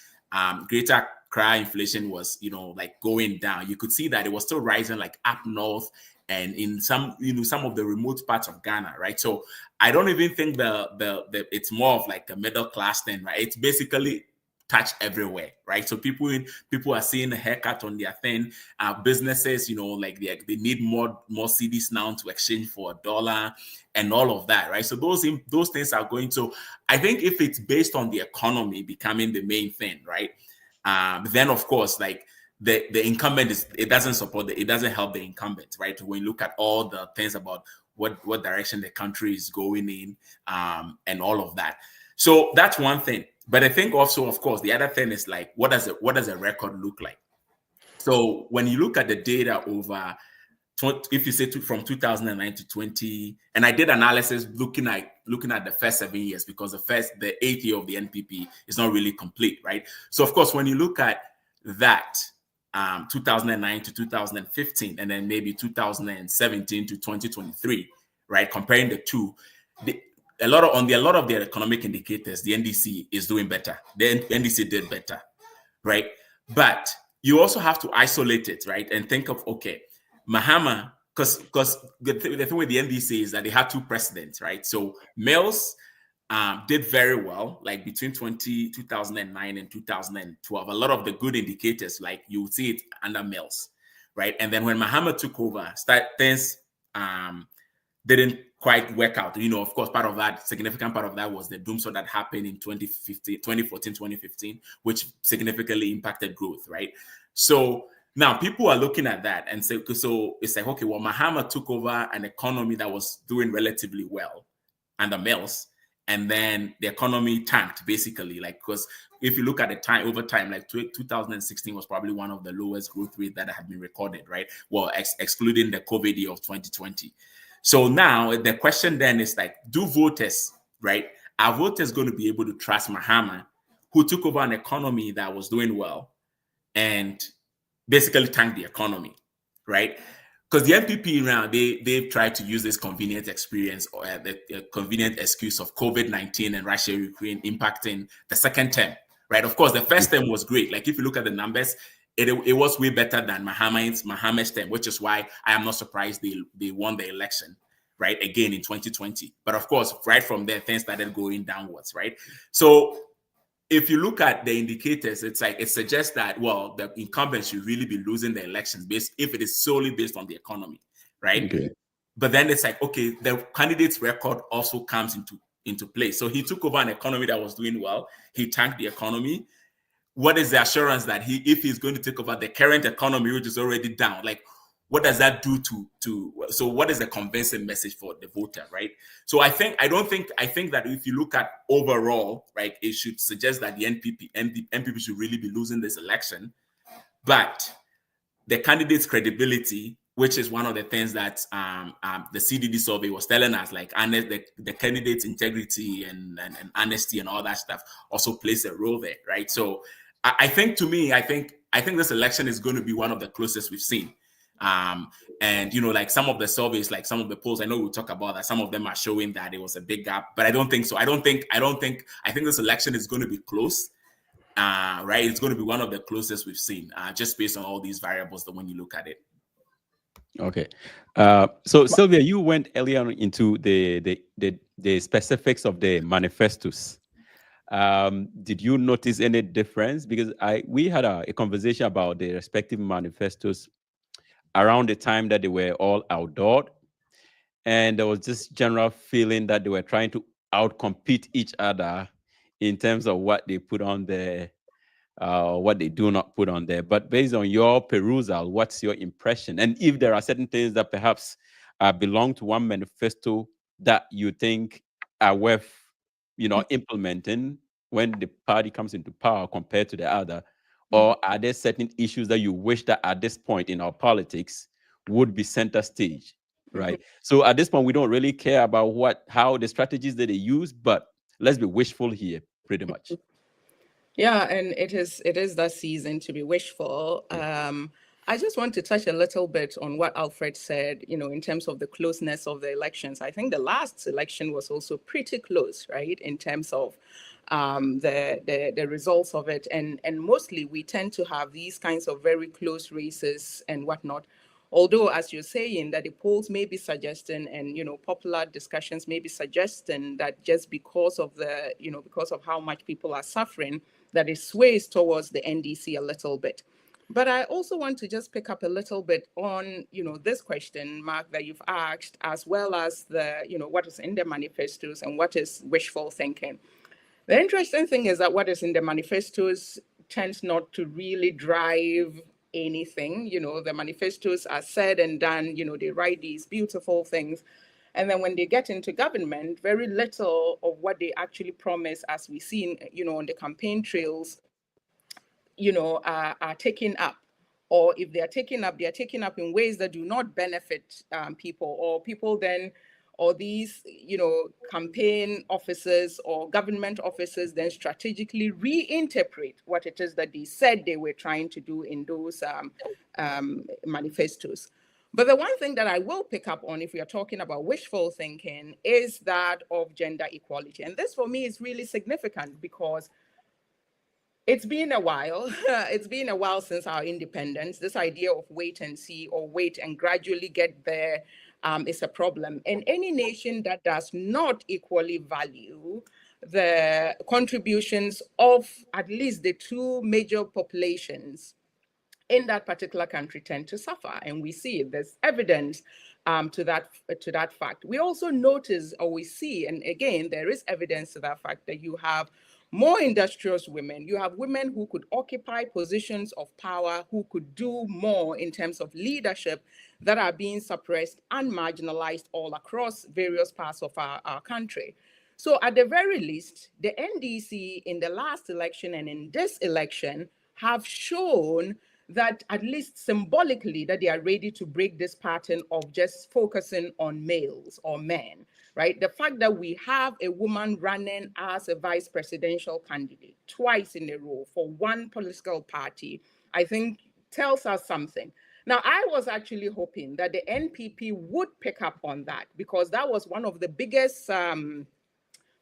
Greater Accra inflation was, like going down, you could see that it was still rising like up north and in some of the remote parts of Ghana, right? So I don't even think the it's more of like a middle class thing, right? It's basically touch everywhere, right? So people are seeing a haircut on their thing. Businesses, like they need more cedis now to exchange for $1 and all of that, right? So those things are going to. I think if it's based on the economy becoming the main thing, right? Then of course, like the incumbent it doesn't help the incumbent, right? When you look at all the things about what direction the country is going in, and all of that. So that's one thing. But I think also, of course, the other thing is like, what does a record look like? So when you look at the data over, if you say from 2009 to 20, and I did analysis looking at the first 7 years, because the 8th year of the NPP is not really complete, right? So of course, when you look at that, 2009 to 2015, and then maybe 2017 to 2023, right? Comparing the two, a lot of their economic indicators, the NDC is doing better. The NDC did better, right? But you also have to isolate it, right? And think of, okay, Mahama, because the thing with the NDC is that they had two presidents, right? So Mills did very well, like between 2009 and 2012. A lot of the good indicators, like you would see it under Mills, right? And then when Mahama took over, things didn't quite work out. Of course, significant part of that was the doomsday that happened in 2015, which significantly impacted growth, right? So now people are looking at that and say, so it's like, okay, well, Mahama took over an economy that was doing relatively well under Mills, and then the economy tanked, basically, like, because if you look at the over time, like 2016 was probably one of the lowest growth rates that had been recorded, right? Well, excluding the COVID year of 2020. So now the question then is like, do voters, right? Are voters going to be able to trust Mahama, who took over an economy that was doing well and basically tanked the economy, right? Because the NPP now, they've tried to use this convenient experience or the convenient excuse of COVID-19 and Russia-Ukraine impacting the second term, right? Of course, the first term was great. Like if you look at the numbers, it was way better than Mahama's term, which is why I am not surprised they won the election, right? Again in 2020. But of course, right from there, things started going downwards, right? So if you look at the indicators, it's like it suggests that, well, the incumbents should really be losing the elections if it is solely based on the economy, right? Okay. But then it's like, okay, the candidate's record also comes into play. So he took over an economy that was doing well. He tanked the economy. What is the assurance that if he's going to take over the current economy, which is already down, like what does that do so what is the convincing message for the voter, right? So I think that if you look at overall, right, it should suggest that the NPP should really be losing this election. But the candidate's credibility, which is one of the things that the CDD survey was telling us, like the candidate's integrity and honesty and all that stuff also plays a role there, right? So I think this election is going to be one of the closest we've seen. And like some of the surveys, like some of the polls, I know we'll talk about that. Some of them are showing that it was a big gap, but I don't think so. I think this election is going to be close, right? It's going to be one of the closest we've seen, just based on all these variables that when you look at it. Okay. So Sylvia, you went earlier on into the specifics of the manifestos. Did you notice any difference? Because we had a conversation about the respective manifestos around the time that they were all outdoored, and there was this general feeling that they were trying to outcompete each other in terms of what they put on there, what they do not put on there. But based on your perusal, what's your impression? And if there are certain things that perhaps belong to one manifesto that you think are worth, implementing when the party comes into power compared to the other, or are there certain issues that you wish that at this point in our politics would be center stage, right? So at this point, we don't really care about how the strategies that they use, but let's be wishful here, pretty much. Yeah, and it is that season to be wishful. I just want to touch a little bit on what Alfred said, in terms of the closeness of the elections. I think the last election was also pretty close, right, in terms of the results of it. And mostly we tend to have these kinds of very close races and whatnot. Although, as you're saying, that the polls may be suggesting, and popular discussions may be suggesting that just because of because of how much people are suffering, that it sways towards the NDC a little bit. But I also want to just pick up a little bit on, this question, Mark, that you've asked, as well as the, what is in the manifestos and what is wishful thinking. The interesting thing is that what is in the manifestos tends not to really drive anything. The manifestos are said and done, they write these beautiful things. And then when they get into government, very little of what they actually promise, as we see, on the campaign trails, are taken up. Or if they are taken up, they are taken up in ways that do not benefit people, or people then, or these, campaign officers or government officers then strategically reinterpret what it is that they said they were trying to do in those manifestos. But the one thing that I will pick up on, if we are talking about wishful thinking, is that of gender equality. And this for me is really significant because it's been a while. It's been a while since our independence. This idea of wait and see, or wait and gradually get there, is a problem. And any nation that does not equally value the contributions of at least the two major populations in that particular country tend to suffer. And we see it. There's evidence to that fact. We also notice, or we see, and again, there is evidence to that fact, that you have more industrious women. You have women who could occupy positions of power, who could do more in terms of leadership, that are being suppressed and marginalized all across various parts of our country. So at the very least, the NDC in the last election and in this election have shown that, at least symbolically, that they are ready to break this pattern of just focusing on males or men, right? The fact that we have a woman running as a vice presidential candidate twice in a row for one political party, I think tells us something. Now, I was actually hoping that the NPP would pick up on that, because that was one of the biggest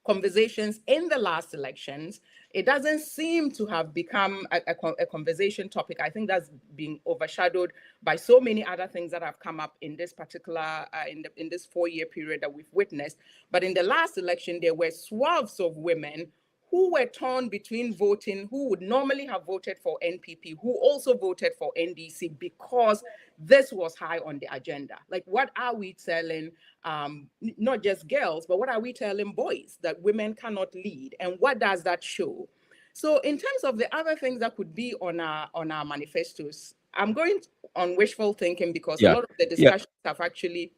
conversations in the last elections. It doesn't seem to have become a conversation topic. I think that's been overshadowed by so many other things that have come up in this particular, in this 4-year period that we've witnessed. But in the last election, there were swaths of women who were torn between voting, who would normally have voted for NPP, who also voted for NDC, because this was high on the agenda. Like, what are we telling, not just girls, but what are we telling boys? That women cannot lead, and what does that show? So in terms of the other things that could be on our manifestos, I'm going on wishful thinking, because a lot of the discussions have actually...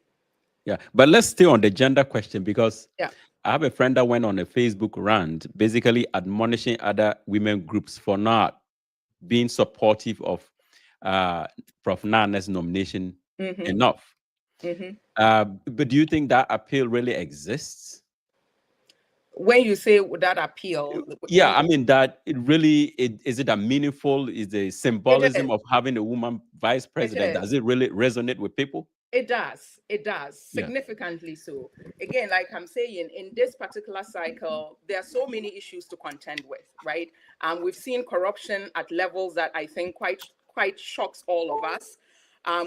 Yeah, but let's stay on the gender question, because I have a friend that went on a Facebook rant, basically admonishing other women groups for not being supportive of Prof. Nana's nomination enough. But do you think that appeal really exists? When you say that appeal... Yeah, I mean, that it really, is it a meaningful, is the symbolism of having a woman vice president, does it really resonate with people? It does, significantly so. Again, like I'm saying, in this particular cycle, there are so many issues to contend with, right? We've seen corruption at levels that I think quite shocks all of us.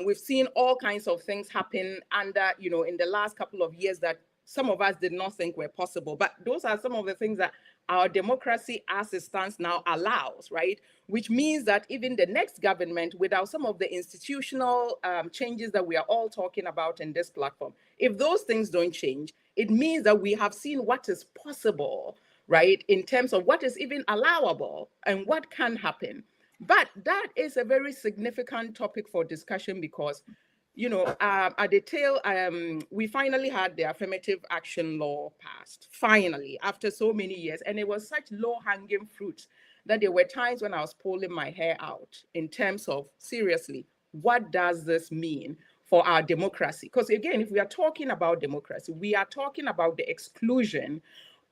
We've seen all kinds of things happen under, in the last couple of years that some of us did not think were possible. But those are some of the things that our democracy as it stands now allows, right? Which means that even the next government, without some of the institutional changes that we are all talking about in this platform, if those things don't change, it means that we have seen what is possible, right? In terms of what is even allowable and what can happen. But that is a very significant topic for discussion, because at the tail, we finally had the affirmative action law passed, finally, after so many years. And it was such low-hanging fruit that there were times when I was pulling my hair out in terms of, seriously, what does this mean for our democracy? Because again, if we are talking about democracy, we are talking about the exclusion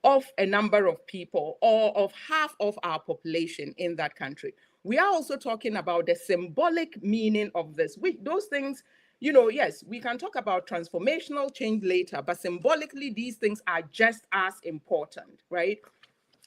of a number of people, or of half of our population in that country, we are also talking about the symbolic meaning of this. Those things, yes, we can talk about transformational change later, but symbolically, these things are just as important, right?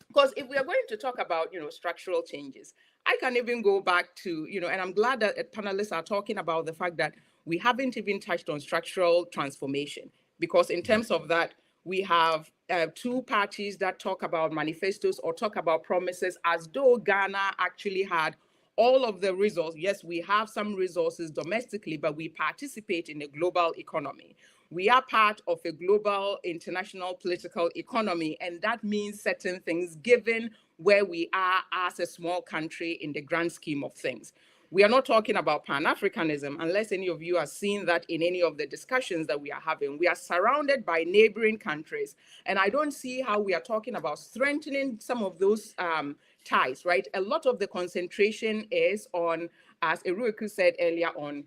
Because if we are going to talk about, structural changes, I can even go back to, and I'm glad that panelists are talking about the fact that we haven't even touched on structural transformation, because in terms of that, we have two parties that talk about manifestos or talk about promises as though Ghana actually had all of the resources. Yes, we have some resources domestically, but we participate in a global economy. We are part of a global international political economy, and that means certain things given where we are as a small country in the grand scheme of things. We are not talking about Pan-Africanism unless any of you are seeing that in any of the discussions that we are having. We are surrounded by neighboring countries, and I don't see how we are talking about strengthening some of those ties, right? A lot of the concentration is on, as Eruku said earlier, on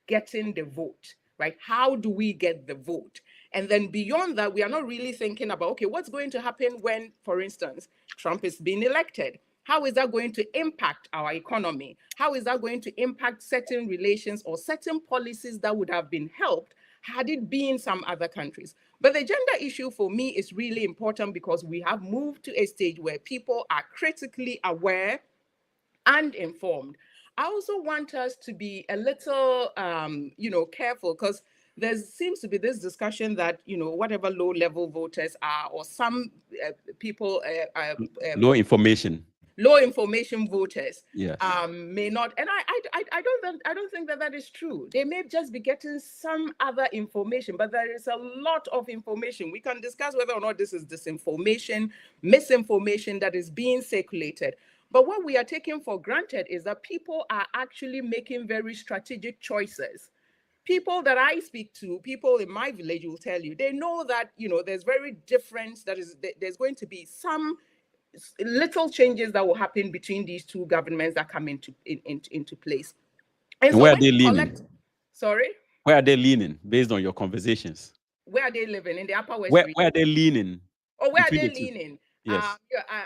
getting the vote, right? How do we get the vote? And then beyond that, we are not really thinking about, okay, what's going to happen when, for instance, Trump is being elected? How is that going to impact our economy? How is that going to impact certain relations or certain policies that would have been helped had it been some other countries? But the gender issue for me is really important because we have moved to a stage where people are critically aware and informed. I also want us to be a little, careful, because there seems to be this discussion that, whatever low-level voters are, or some people, low information voters, yes may not, and I don't think that is true. They may just be getting some other information, but there is a lot of information. We can discuss whether or not this is disinformation, misinformation that is being circulated. But what we are taking for granted is that people are actually making very strategic choices. People that I speak to, people in my village will tell you, they know that, there's very different, there's going to be some little changes that will happen between these two governments that come into place. And so where are they leaning? Sorry? Where are they leaning based on your conversations? Where are they living? In the Upper West Where region? Where are they leaning? Oh, where are they leaning? Yes.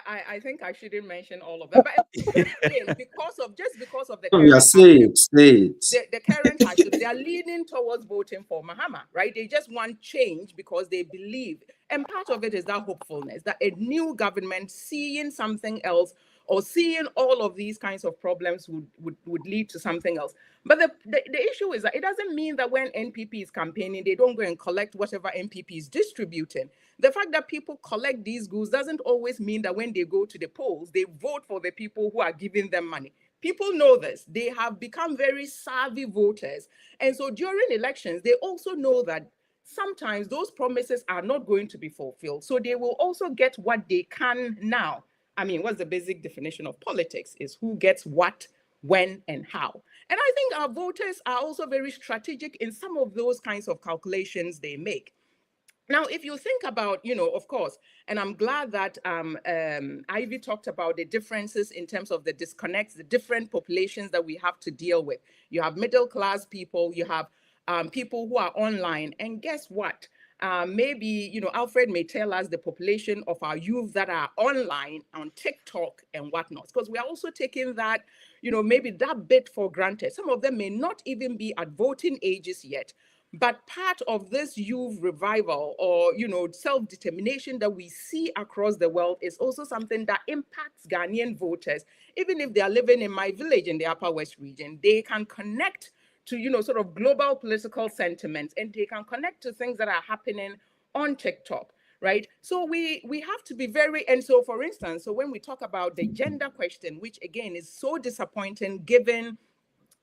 I think I shouldn't mention all of that. But again, because of the So we are saying it. the current hardship, they are leaning towards voting for Mahama, right? They just want change because they believe, and part of it is that hopefulness that a new government seeing something else or seeing all of these kinds of problems would lead to something else. But the issue is that it doesn't mean that when NPP is campaigning, they don't go and collect whatever NPP is distributing. The fact that people collect these goods doesn't always mean that when they go to the polls, they vote for the people who are giving them money. People know this. They have become very savvy voters. And so during elections, they also know that sometimes those promises are not going to be fulfilled. So they will also get what they can now. I mean, what's the basic definition of politics? Is who gets what, when, and how. And I think our voters are also very strategic in some of those kinds of calculations they make. Now, if you think about, of course, and I'm glad that Ivy talked about the differences in terms of the disconnects, the different populations that we have to deal with. You have middle-class people, you have people who are online, and guess what? Maybe, Alfred may tell us the population of our youth that are online on TikTok and whatnot, because we are also taking that, maybe that bit for granted. Some of them may not even be at voting ages yet. But part of this youth revival or, self-determination that we see across the world is also something that impacts Ghanaian voters. Even if they are living in my village in the Upper West region, they can connect to, sort of global political sentiments, and they can connect to things that are happening on TikTok, right? So we have to be very, and so for instance, so when we talk about the gender question, which again is so disappointing given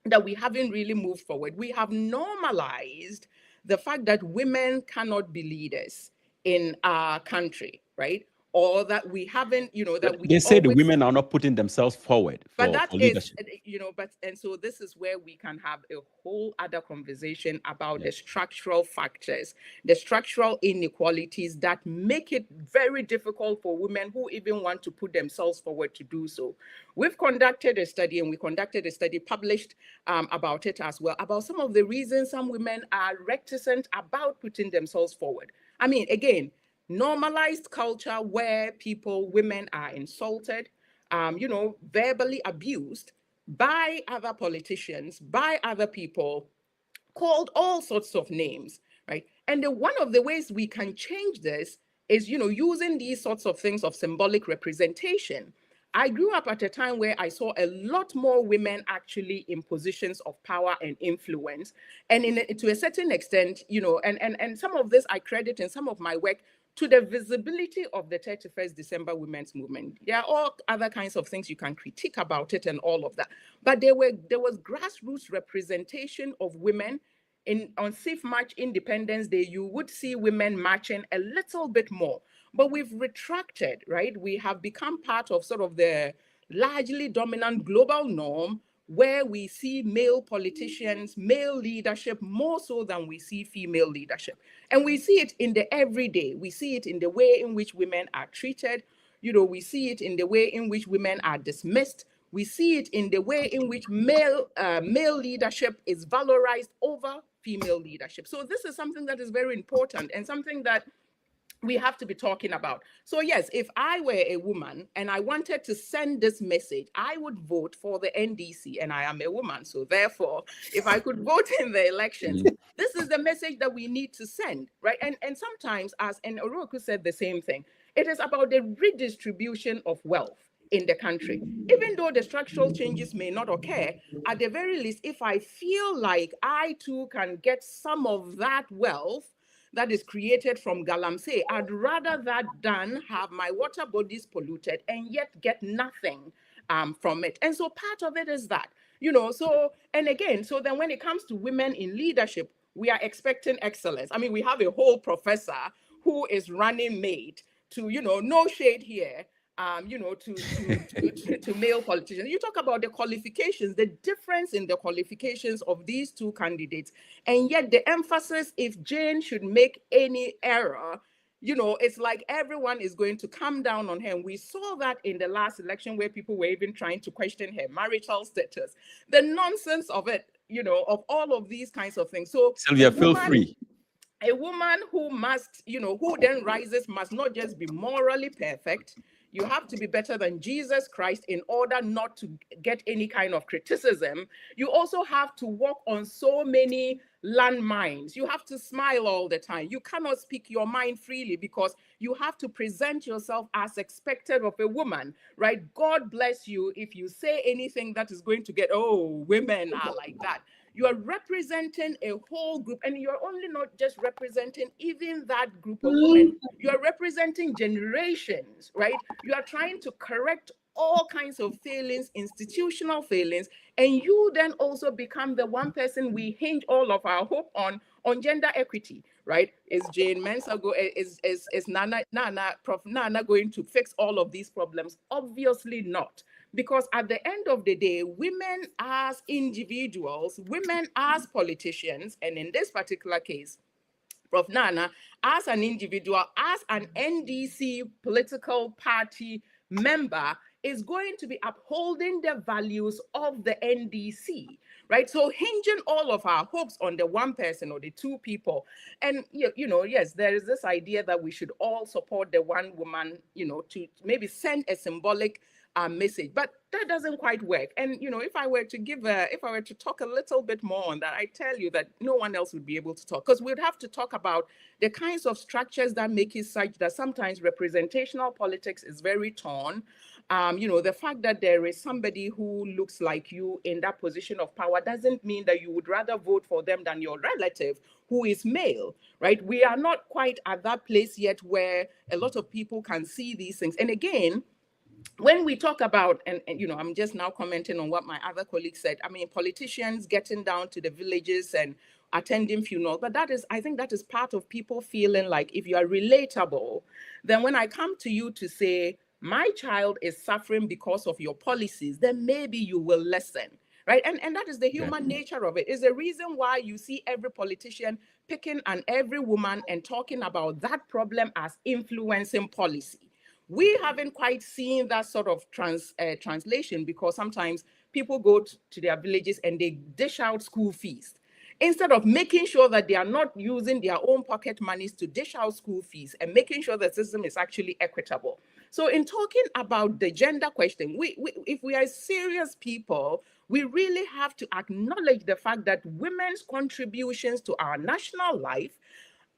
that we haven't really moved forward. We have normalized the fact that women cannot be leaders in our country, right? Or that we haven't, that we they say the women are not putting themselves forward for leadership. And so this is where we can have a whole other conversation about the structural factors, the structural inequalities that make it very difficult for women who even want to put themselves forward to do so. We've conducted a study, and we conducted a study published about it as well, about some of the reasons some women are reticent about putting themselves forward. I mean, again, normalized culture where women are insulted, verbally abused, by other politicians, by other people, called all sorts of names, right? And one of the ways we can change this is, using these sorts of things of symbolic representation. I grew up at a time where I saw a lot more women actually in positions of power and influence. And to a certain extent, and some of this I credit in some of my work to the visibility of the 31st December Women's Movement. There are all other kinds of things you can critique about it and all of that. But there was grassroots representation of women. On Safe March Independence Day, you would see women marching a little bit more. But we've retracted, right? We have become part of sort of the largely dominant global norm where we see male politicians, male leadership more so than we see female leadership. And we see it in the everyday. We see it in the way in which women are treated. We see it in the way in which women are dismissed. We see it in the way in which male leadership is valorized over female leadership. So this is something that is very important and something that we have to be talking about. So yes, if I were a woman and I wanted to send this message, I would vote for the NDC, and I am a woman. So therefore, if I could vote in the elections, this is the message that we need to send, right? And sometimes, and Oroku said the same thing, it is about the redistribution of wealth in the country. Even though the structural changes may not occur, at the very least, if I feel like I too can get some of that wealth that is created from galamsey, I'd rather that than have my water bodies polluted and yet get nothing from it. And so part of it is that, so then when it comes to women in leadership, we are expecting excellence. I mean, we have a whole professor who is running mate to, no shade here, to male politicians. You talk about the qualifications, the difference in the qualifications of these two candidates, and yet the emphasis, if Jane should make any error, it's like everyone is going to come down on her. And we saw that in the last election where people were even trying to question her marital status, the nonsense of it, of all of these kinds of things. So Sylvia, feel free. A woman who must, who then rises must not just be morally perfect. You have to be better than Jesus Christ in order not to get any kind of criticism. You also have to walk on so many landmines. You have to smile all the time. You cannot speak your mind freely because you have to present yourself as expected of a woman, right? God bless you if you say anything that is going to get, oh, women are like that. You are representing a whole group, and you're only not just representing even that group of women. You are representing generations, right? You are trying to correct all kinds of failings, institutional failings, and you then also become the one person we hinge all of our hope on gender equity, right? Is Jane Mensah is Prof. Nana going to fix all of these problems? Obviously not. Because at the end of the day, women as individuals, women as politicians, and in this particular case, Prof. Nana, as an individual, as an NDC political party member, is going to be upholding the values of the NDC, right? So hinging all of our hopes on the one person or the two people. And, yes, there is this idea that we should all support the one woman, to maybe send a symbolic message, but that doesn't quite work. And if I were to talk a little bit more on that, I tell you that no one else would be able to talk, because we'd have to talk about the kinds of structures that make it such that sometimes representational politics is very torn. The fact that there is somebody who looks like you in that position of power doesn't mean that you would rather vote for them than your relative who is male, right? We are not quite at that place yet where a lot of people can see these things. And again, when we talk about, and I'm just now commenting on what my other colleagues said, I mean, politicians getting down to the villages and attending funerals, but I think that is part of people feeling like if you are relatable, then when I come to you to say, my child is suffering because of your policies, then maybe you will listen, right? And that is the human nature of it. It's the reason why you see every politician picking on every woman and talking about that problem as influencing policy. We haven't quite seen that sort of translation, because sometimes people go to their villages and they dish out school fees instead of making sure that they are not using their own pocket monies to dish out school fees and making sure the system is actually equitable. So in talking about the gender question, if we are serious people, we really have to acknowledge the fact that women's contributions to our national life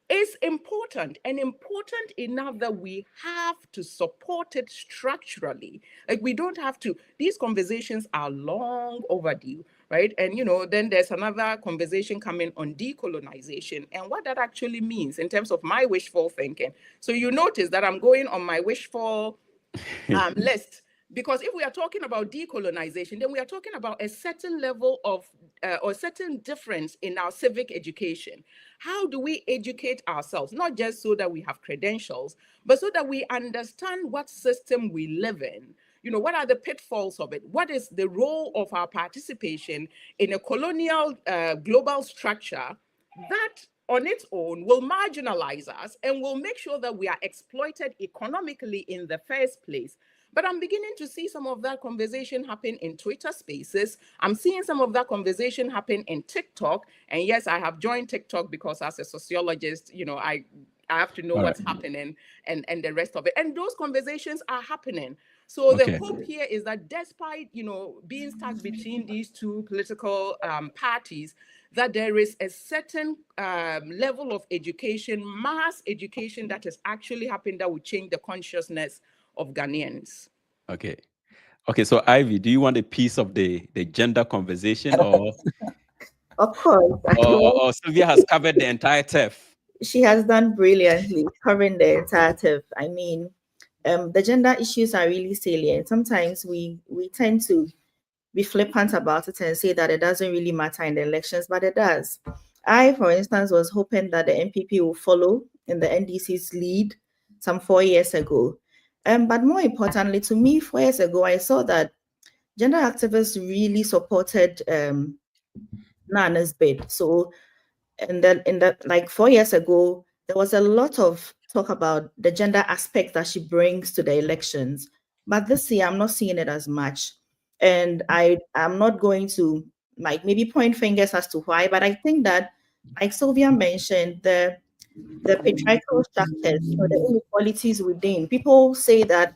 is important, and important enough that we have to support it structurally. Like, we don't have to, these conversations are long overdue, right? And, then there's another conversation coming on decolonization and what that actually means in terms of my wishful thinking. So you notice that I'm going on my wishful list. Because if we are talking about decolonization, then we are talking about a certain level of or certain difference in our civic education. How do we educate ourselves? Not just so that we have credentials, but so that we understand what system we live in. What are the pitfalls of it? What is the role of our participation in a colonial global structure that on its own will marginalize us and will make sure that we are exploited economically in the first place? But I'm beginning to see some of that conversation happen in Twitter spaces. I'm seeing some of that conversation happen in TikTok. And yes, I have joined TikTok because as a sociologist, I have to know what's happening and the rest of it. And those conversations are happening. So the hope here is that despite, being stuck between these two political parties, that there is a certain level of education, mass education that has actually happened that will change the consciousness of Ghanaians. Okay. So Ivy, do you want a piece of the gender conversation, or Of course. or Sylvia has covered the entire turf? She has done brilliantly covering the entire turf. I mean, the gender issues are really salient. Sometimes we tend to be flippant about it and say that it doesn't really matter in the elections, but it does. I, for instance, was hoping that the NPP will follow in the NDC's lead some 4 years ago. But more importantly, to me, 4 years ago, I saw that gender activists really supported Nana's bid. So in that like 4 years ago, there was a lot of talk about the gender aspect that she brings to the elections. But this year, I'm not seeing it as much. And I'm not going to maybe point fingers as to why, but I think that, like Sylvia mentioned, the patriarchal structures, the inequalities within. People say that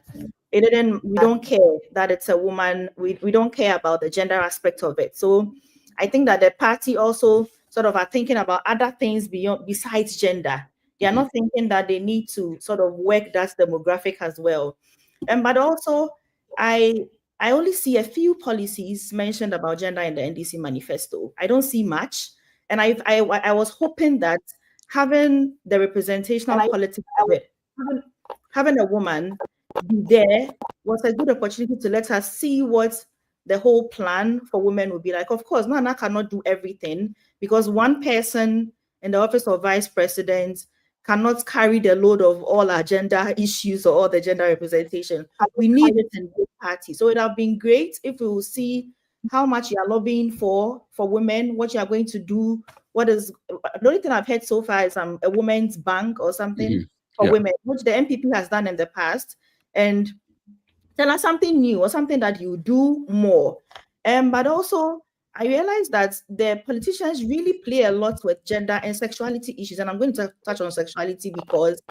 we don't care that it's a woman. We don't care about the gender aspect of it. So I think that the party also sort of are thinking about other things besides gender. They are not thinking that they need to sort of work that demographic as well. But also, I only see a few policies mentioned about gender in the NDC manifesto. I don't see much. And I was hoping that having the representational politics of it, having a woman be there was a good opportunity to let us see what the whole plan for women would be like. Of course, Nana cannot do everything because one person in the office of vice president cannot carry the load of all our gender issues or all the gender representation. We need it in both parties. So it would have been great if we will see how much you are lobbying for women, what you are going to do. The only thing I've heard so far is a women's bank or something for women, which the NPP has done in the past. And tell us something new or something that you do more. But also, I realized that the politicians really play a lot with gender and sexuality issues. And I'm going to touch on sexuality because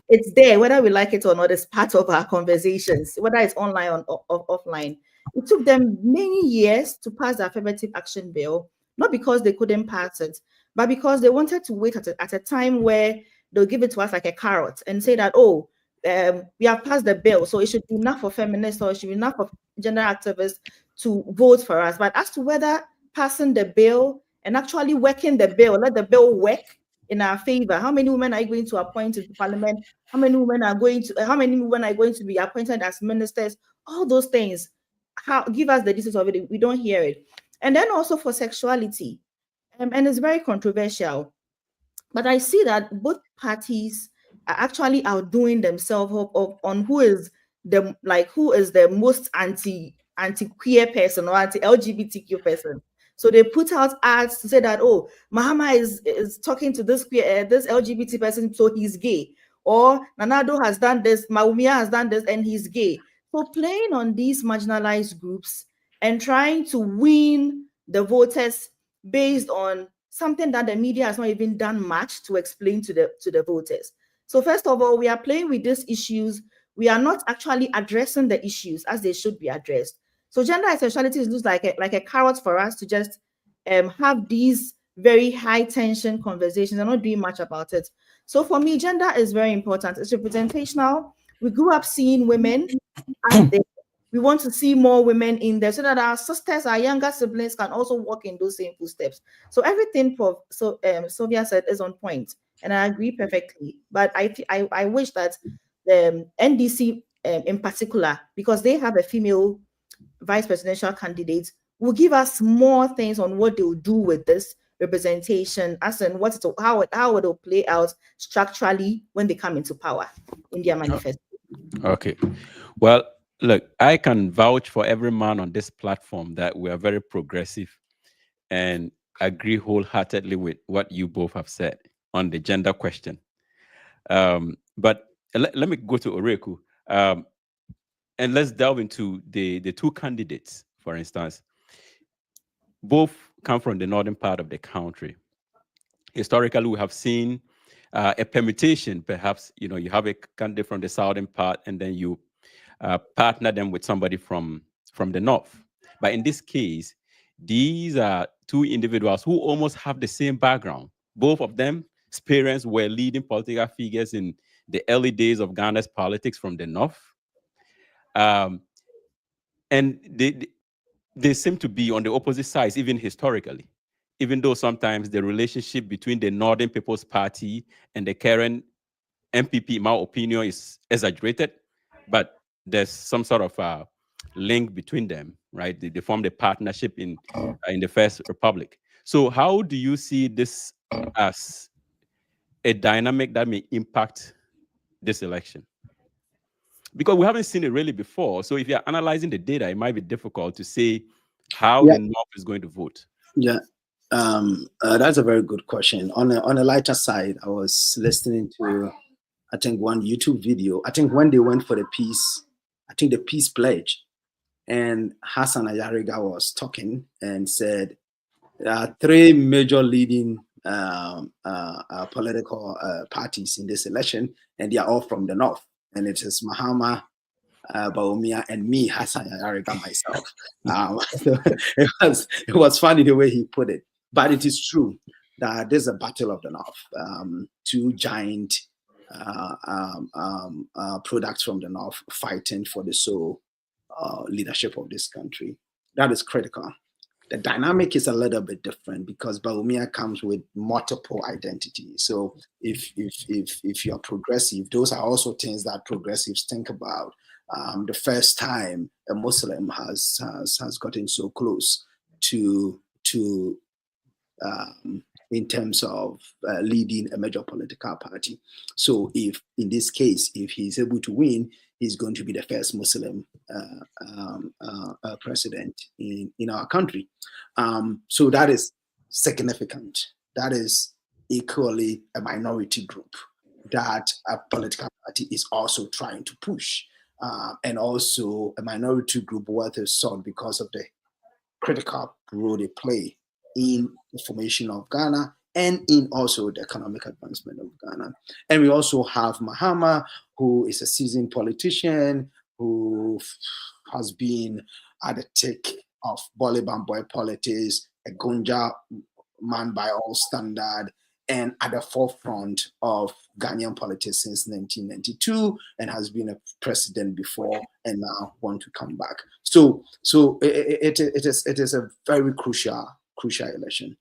it's there, whether we like it or not, it's part of our conversations, whether it's online or offline. It took them many years to pass the affirmative action bill, not because they couldn't pass it, but because they wanted to wait at a time where they'll give it to us like a carrot and say that, we have passed the bill, so it should be enough for feminists or it should be enough for gender activists to vote for us. But as to whether passing the bill and actually working the bill, let the bill work in our favor, how many women are you going to appoint to parliament? How many women are going to be appointed as ministers? All those things. Give us the details of it. We don't hear it. And then also for sexuality, and it's very controversial. But I see that both parties are actually outdoing themselves on who is the most anti-queer person or anti-LGBTQ person. So they put out ads to say that, Mahama is talking to this LGBT person, so he's gay. Or Nanado has done this, Maumia has done this, and he's gay. So playing on these marginalized groups and trying to win the voters based on something that the media has not even done much to explain to the voters. So first of all, we are playing with these issues. We are not actually addressing the issues as they should be addressed. So gender and sexuality looks like a carrot for us to just have these very high tension conversations and not doing much about it. So for me, gender is very important. It's representational. We grew up seeing women as they, we want to see more women in there so that our sisters, our younger siblings can also walk in those same footsteps. So everything Sylvia said is on point, and I agree perfectly. But I wish that the NDC in particular, because they have a female vice presidential candidate, will give us more things on what they will do with this representation, as in how it will play out structurally when they come into power in their manifesto. Okay. Well, look, I can vouch for every man on this platform that we are very progressive and agree wholeheartedly with what you both have said on the gender question. But let me go to Oreku, and let's delve into the two candidates, for instance. Both come from the northern part of the country. Historically, we have seen a permutation. Perhaps you have a candidate from the southern part, and then you partner them with somebody from the north. But in this case, these are two individuals who almost have the same background. Both of them parents were leading political figures in the early days of Ghana's politics from the north. And they seem to be on the opposite sides, even historically, even though sometimes the relationship between the Northern People's Party and the current NPP, in my opinion, is exaggerated, but there's some sort of link between them, right? They formed a partnership in the First Republic. So how do you see this as a dynamic that may impact this election? Because we haven't seen it really before. So if you're analyzing the data, it might be difficult to say how the North is going to vote. Yeah, that's a very good question. On a lighter side, I was listening to, I think, one YouTube video. I think when they went for the peace, I think the peace pledge, and Hassan Ayariga was talking and said there are three major leading political parties in this election, and they are all from the North. And it is Mahama, Baumia, and me, Hassan Ayariga, myself. So it was funny the way he put it. But it is true that there's a battle of the North. Two giant products from the North fighting for the sole leadership of this country. That is critical. The dynamic is a little bit different because Baumia comes with multiple identities. So if you're progressive, those are also things that progressives think about. The first time a Muslim has gotten so close to in terms of leading a major political party. So if in this case, if he's able to win, he's going to be the first Muslim president in our country. So that is significant. That is equally a minority group that a political party is also trying to push. And also a minority group worth a salt because of the critical role they play in the formation of Ghana and in also the economic advancement of Ghana. And we also have Mahama, who is a seasoned politician who has been at the thick of Boliban boy politics, a Gonja man by all standard, and at the forefront of Ghanaian politics since 1992, and has been a president before, and now want to come back. So it is a very crucial election.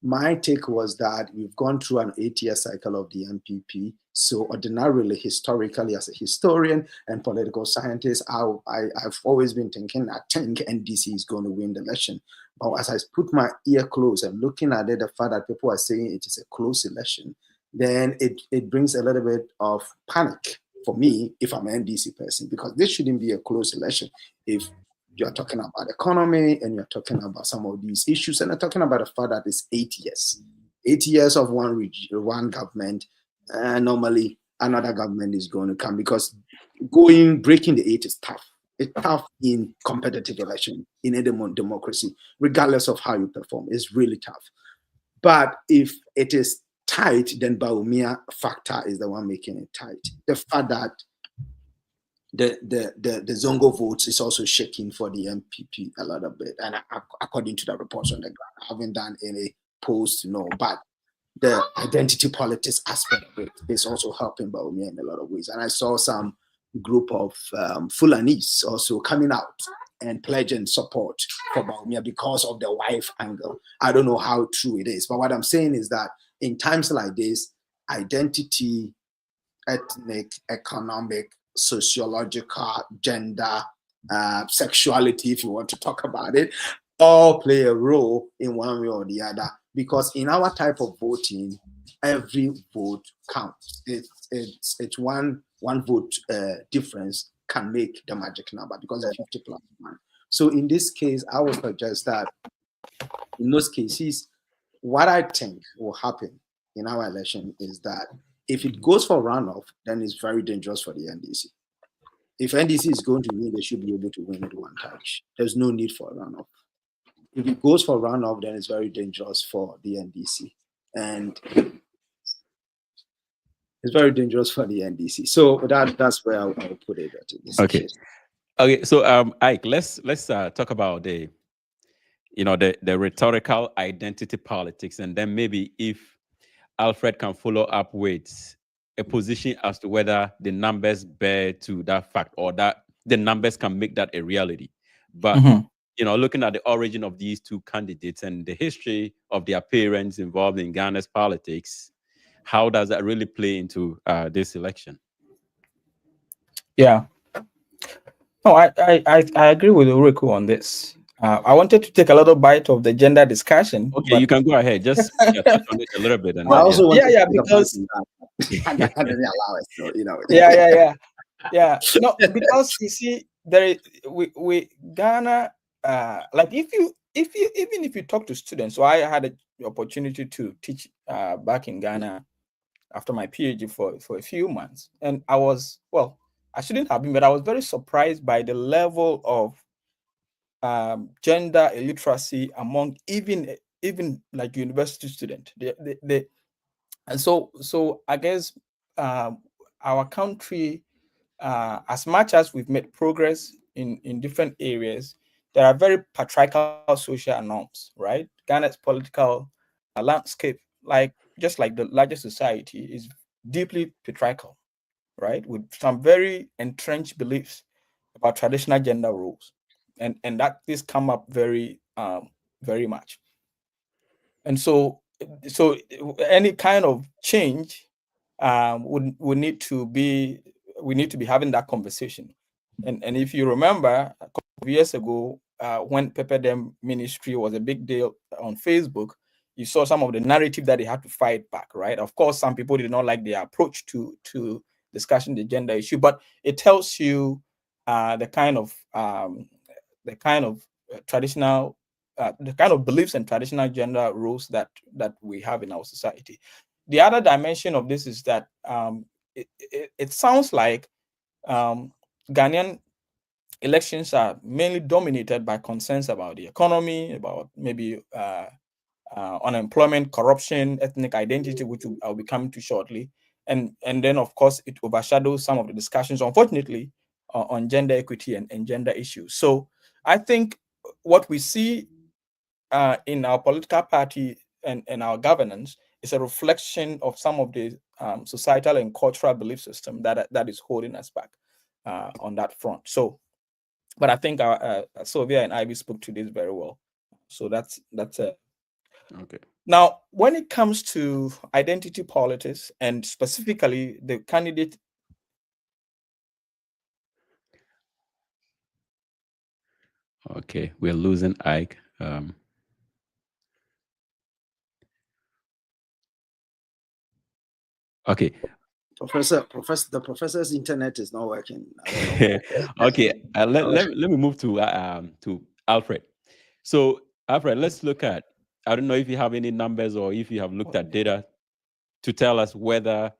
My take was that we've gone through an 8-year cycle of the NPP. So ordinarily, historically, as a historian and political scientist, I've always been thinking, I think NDC is going to win the election. But as I put my ear close and looking at it, the fact that people are saying it is a close election, then it brings a little bit of panic for me if I'm an NDC person, because this shouldn't be a close election. If you're talking about economy and you're talking about some of these issues, and you're talking about the fact that it's 8 years. 8 years of one government, normally another government is going to come, because breaking the 8 is tough. It's tough in competitive election, in any democracy, regardless of how you perform. It's really tough. But if it is tight, then Baumia factor is the one making it tight. The fact that the Zongo votes is also shaking for the NPP a little bit, and according to the reports on the ground, I haven't done any polls to know, but the identity politics aspect of it is also helping Bawumia in a lot of ways. And I saw some group of Fulanis also coming out and pledging support for Bawumia because of the wife angle. I don't know how true it is, but what I'm saying is that in times like this, identity, ethnic, economic, sociological, gender, sexuality, if you want to talk about it, all play a role in one way or the other. Because in our type of voting, every vote counts. It's one vote difference can make the magic number because it's 50 plus 1. So in this case, I would suggest that in those cases, what I think will happen in our election is that if it goes for runoff, then it's very dangerous for the NDC. If NDC is going to win, they should be able to win it one touch. There's no need for a runoff. If it goes for runoff, then it's very dangerous for the NDC. And it's very dangerous for the NDC. So that's where I'll put it. Okay. Case. Okay. So Ike, let's talk about the rhetorical identity politics, and then maybe if Alfred can follow up with a position as to whether the numbers bear to that fact or that the numbers can make that a reality. But looking at the origin of these two candidates and the history of their parents involved in Ghana's politics, how does that really play into this election? Yeah. No, I agree with Ulriku on this. I wanted to take a little bite of the gender discussion. Okay, you can go ahead. Just touch on it a little bit. And I also want because I didn't allow it. So, Yeah. No, because you see, we Ghana. Like if you talk to students, so I had the opportunity to teach back in Ghana after my PhD for a few months, and I shouldn't have been, but I was very surprised by the level of gender illiteracy among even like university students. And so I guess our country, as much as we've made progress in different areas, there are very patriarchal social norms, right? Ghana's political landscape, just like the larger society, is deeply patriarchal, right? With some very entrenched beliefs about traditional gender roles, and that this come up very much. And so any kind of change we need to be having that conversation. And if you remember, a couple of years ago, when Pepperdam Ministry was a big deal on Facebook, you saw some of the narrative that they had to fight back, right? Of course, some people did not like their approach to discussing the gender issue, but it tells you the kind of traditional, the kind of beliefs and traditional gender roles that we have in our society. The other dimension of this is that it sounds like Ghanaian elections are mainly dominated by concerns about the economy, about maybe unemployment, corruption, ethnic identity, which I'll be coming to shortly. And then, of course, it overshadows some of the discussions, unfortunately, on gender equity and gender issues. So I think what we see in our political party and our governance is a reflection of some of the societal and cultural belief system that is holding us back on that front. So, but I think Sylvia and Ivy spoke to this very well. So that's it. Okay. Now, when it comes to identity politics and specifically the candidate. Okay, we're losing Ike. Okay. The professor's internet is not working. Okay, let me move to Alfred. So Alfred, let's look at, I don't know if you have any numbers or if you have looked at data to tell us whether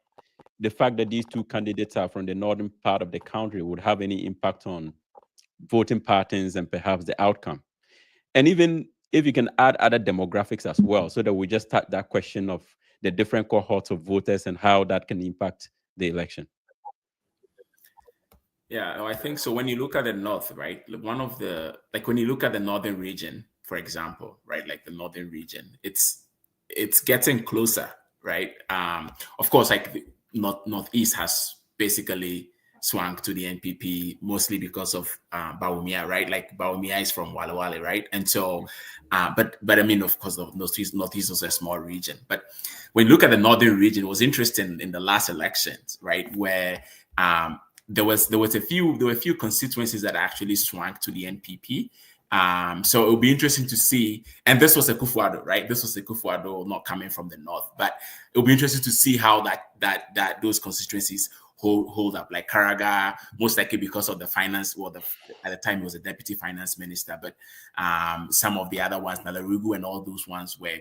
the fact that these two candidates are from the northern part of the country would have any impact on voting patterns and perhaps the outcome. And even if you can add other demographics as well, so that we just start that question of the different cohorts of voters and how that can impact the election. Yeah, I think so. When you look at the north, right, one of the, like when you look at the northern region, for example, right, like the northern region, it's getting closer, right? Of course, like the northeast has basically swung to the NPP mostly because of Bawumia, right? Like Bawumia is from Wale Wale, right? And so, but I mean, of course, the northeast is a small region. But when you look at the northern region, it was interesting in the last elections, right, where there were a few constituencies that actually swung to the NPP. So it will be interesting to see. And this was a Kufuado, right? This was a Kufuado not coming from the north, but it will be interesting to see how that those constituencies hold up. Like Karaga, most likely because of the finance, at the time he was a deputy finance minister, but some of the other ones, Nalarugu and all those ones were,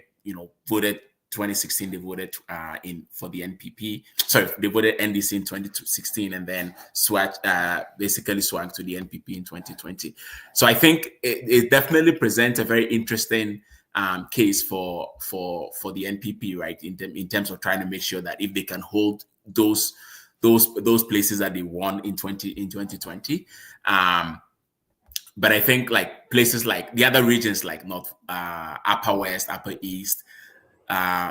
voted 2016, they voted in for the NPP. Sorry, they voted NDC in 2016 and then basically swung to the NPP in 2020. So I think it definitely presents a very interesting case for the NPP, right? In terms of trying to make sure that if they can hold those places that they won in 2020. But I think like places like the other regions like North, Upper West, Upper East,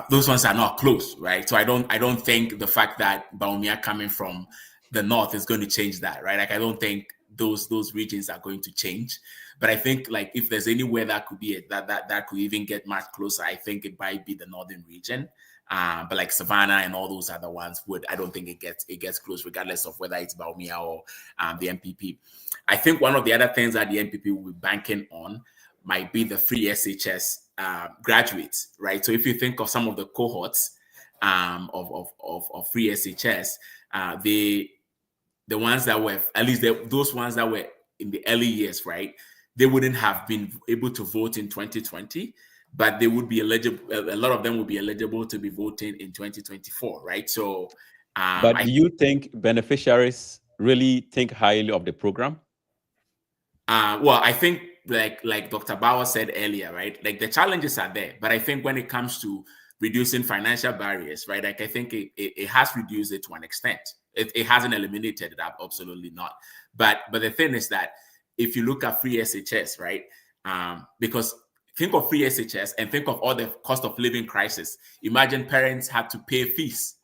those ones are not close, right? So I don't think the fact that Bawumia coming from the north is going to change that, right? Like I don't think those regions are going to change. But I think like if there's anywhere that could be that could even get much closer, I think it might be the northern region. But like Savannah and all those other ones I don't think it gets close, regardless of whether it's Bawumia or the NPP. I think one of the other things that the NPP will be banking on might be the free SHS graduates, right? So if you think of some of the cohorts of free SHS, the ones that were, at least those ones that were in the early years, right? They wouldn't have been able to vote in 2020, but they would be eligible. A lot of them would be eligible to be voting in 2024, right? So, but do you think beneficiaries really think highly of the program? Well, I think like Dr. Bauer said earlier, right? Like the challenges are there, but I think when it comes to reducing financial barriers, right? Like I think it has reduced it to an extent. It hasn't eliminated that, absolutely not. But the thing is that if you look at free SHS, right? Because think of free SHS and think of all the cost of living crisis. Imagine parents had to pay fees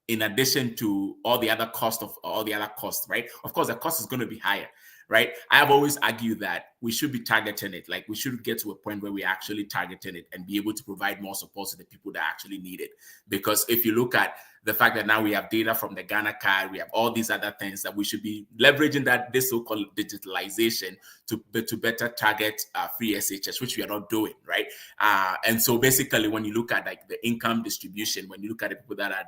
in addition to all the other costs, right? Of course, the cost is going to be higher, right? I have always argued that we should be targeting it. Like we should get to a point where we actually targeting it and be able to provide more support to the people that actually need it. Because if you look at the fact that now we have data from the Ghana card, we have all these other things that we should be leveraging this so-called digitalization to better target free SHS, which we are not doing, right? And so basically, when you look at like the income distribution, when you look at the people that are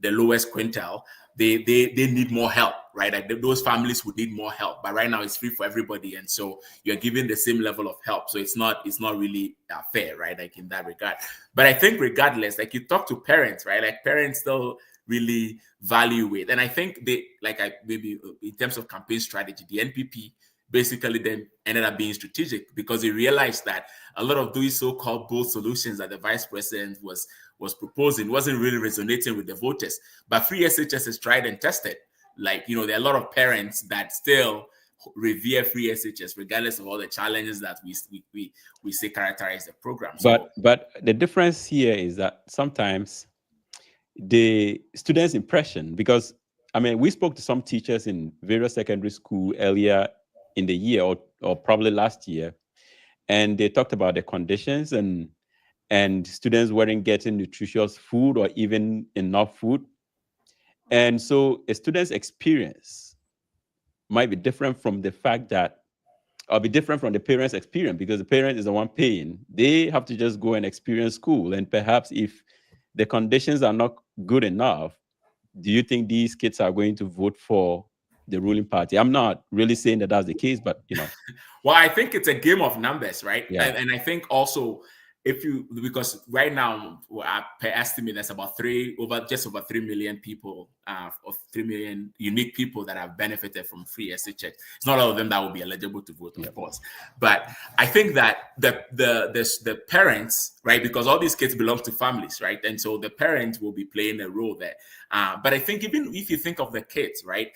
the lowest quintile, they need more help, right? Like those families would need more help, but right now it's free for everybody, and so you're giving the same level of help. So it's not really fair, right? Like in that regard. But I think regardless, like you talk to parents, right? Like parents still really value it, and I think maybe in terms of campaign strategy, the NPP basically then ended up being strategic because they realized that a lot of these so-called bold solutions that the vice president was proposing wasn't really resonating with the voters. But free SHS is tried and tested. Like, there are a lot of parents that still revere free SHS regardless of all the challenges that we say characterize the program. So, but the difference here is that sometimes the students' impression, because I mean, we spoke to some teachers in various secondary school earlier in the year or probably last year, and they talked about the conditions and students weren't getting nutritious food or even enough food. And so a student's experience might be different from the fact that, or be different from the parents' experience, because the parent is the one paying. They have to just go and experience school. And perhaps if the conditions are not good enough, do you think these kids are going to vote for the ruling party? I'm not really saying that that's the case, but Well, I think it's a game of numbers, right? Yeah. And I think also because right now per estimate there's about just over 3 million people or 3 million unique people that have benefited from free SHS. It's not all of them that will be eligible to vote, of course, but I think that the parents, right, because all these kids belong to families, right, and so the parents will be playing a role there. But I think even if you think of the kids, right,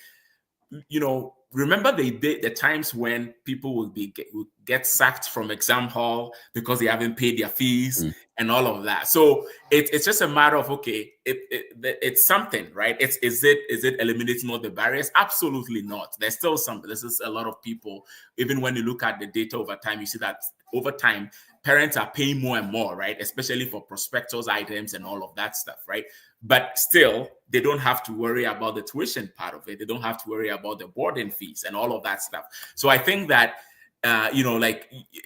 remember the times when people would get sacked from exam hall because they haven't paid their fees and all of that. So it's just a matter of, okay, it's something, right? Is it eliminating all the barriers? Absolutely not. There's still this is a lot of people. Even when you look at the data over time, you see that over time, parents are paying more and more, right? Especially for prospectus items and all of that stuff, right? But still, they don't have to worry about the tuition part of it. They don't have to worry about the boarding fees and all of that stuff. So I think that,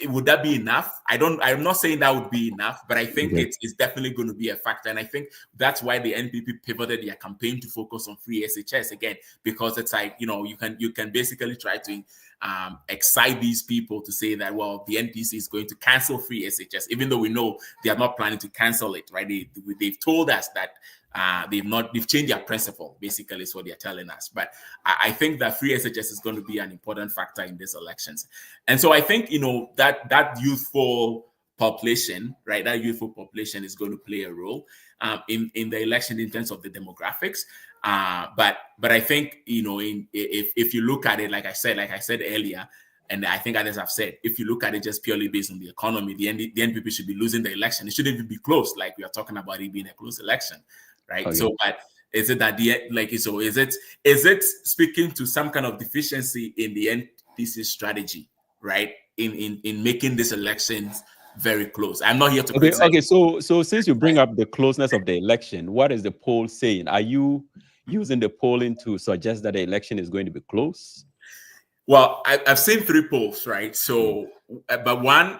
would that be enough? I'm not saying that would be enough, but I think it's definitely going to be a factor. And I think that's why the NPP pivoted their campaign to focus on free SHS again, because it's like, you can basically try to excite these people to say that, well, the NDC is going to cancel free SHS, even though we know they are not planning to cancel it, right? They've told us that they've changed their principle, basically, is what they're telling us. But I think that free SHS is going to be an important factor in these elections. And so I think, that youthful population, right? That youthful population is going to play a role in the election in terms of the demographics. But I think, if you look at it, like I said earlier, and I think others have said, if you look at it just purely based on the economy, the NPP should be losing the election. It shouldn't even be close, like we are talking about it being a close election, right? Okay. So, but is it that is it speaking to some kind of deficiency in the NDC strategy, right? In making these elections very close. I'm not here to criticize. Okay. So since you bring up the closeness of the election, what is the poll saying? Are you using the polling to suggest that the election is going to be close? Well, I've seen 3 polls, right? So, but one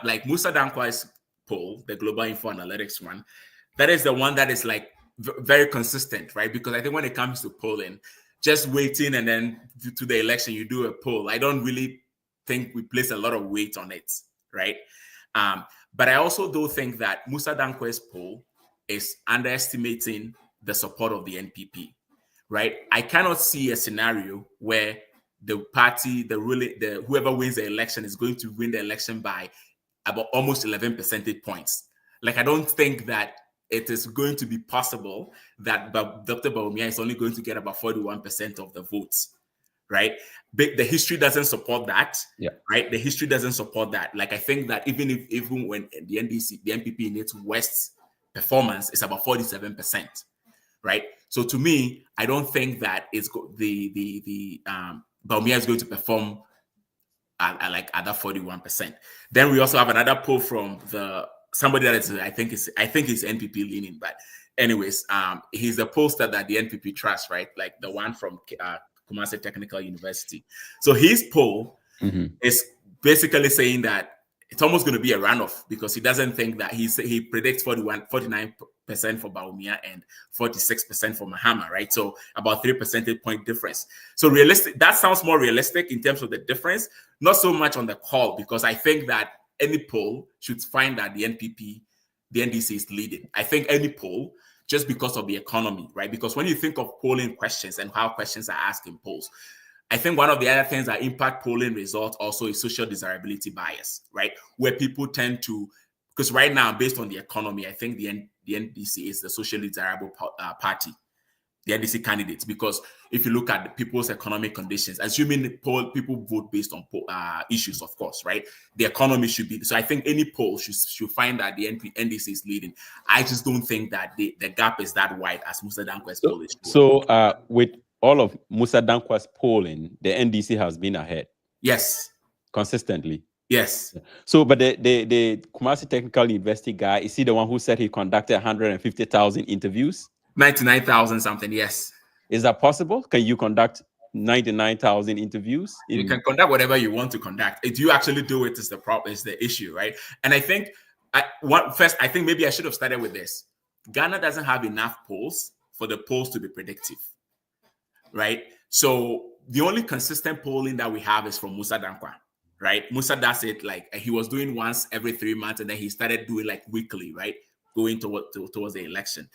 like Musa Dankwa's poll, the Global Info Analytics one, that is the one that is like very consistent, right? Because I think when it comes to polling, just waiting and then to the election, you do a poll. I don't really think we place a lot of weight on it, right? But I also do think that Musa Dankwa's poll is underestimating the support of the NPP, right? I cannot see a scenario where the party, whoever wins the election is going to win the election by about almost 11 percentage points. Like, I don't think that it is going to be possible that Dr. Bawumia is only going to get about 41% of the votes, right? But the history doesn't support that, right? The history doesn't support that. Like, I think that even when the NPP in its West performance is about 47%, right? So to me, I don't think that it's Bawumia is going to perform at that 41%. Then we also have another poll from somebody that is I think is NPP leaning, but anyways, he's the pollster that the NPP trusts, right? Like the one from Kumasi Technical University. So his poll is basically saying that it's almost going to be a runoff because he doesn't think that he predicts 49% for Bawumia and 46% for Mahama, right? So about 3 percentage point difference. So realistic, that sounds more realistic in terms of the difference, not so much on the call, because I think that any poll should find that the NDC is leading. I think any poll, just because of the economy, right? Because when you think of polling questions and how questions are asked in polls, I think one of the other things that impact polling results also is social desirability bias, right? Where people tend to, because right now, based on the economy, I think the NDC is the socially desirable party, the NDC candidates, because if you look at the people's economic conditions, assuming people vote based on issues, of course, right? The economy should be, so I think any poll should find that the NDC is leading. I just don't think that the gap is that wide as Musa Dankwa's poll is. So with all of Musa Dankwa's polling, the NDC has been ahead. Yes. Consistently. Yes. So, but the Kumasi Technical University guy, is he the one who said he conducted 150,000 interviews? 99,000 something, yes. Is that possible? Can you conduct 99,000 interviews? You can conduct whatever you want to conduct. If you actually do it, is the problem, is the issue, right? And I think, I think maybe I should have started with this. Ghana doesn't have enough polls for the polls to be predictive, right? So the only consistent polling that we have is from Musa Dankwa, right? Musa does it like he was doing once every 3 months, and then he started doing like weekly, right? Going towards the election.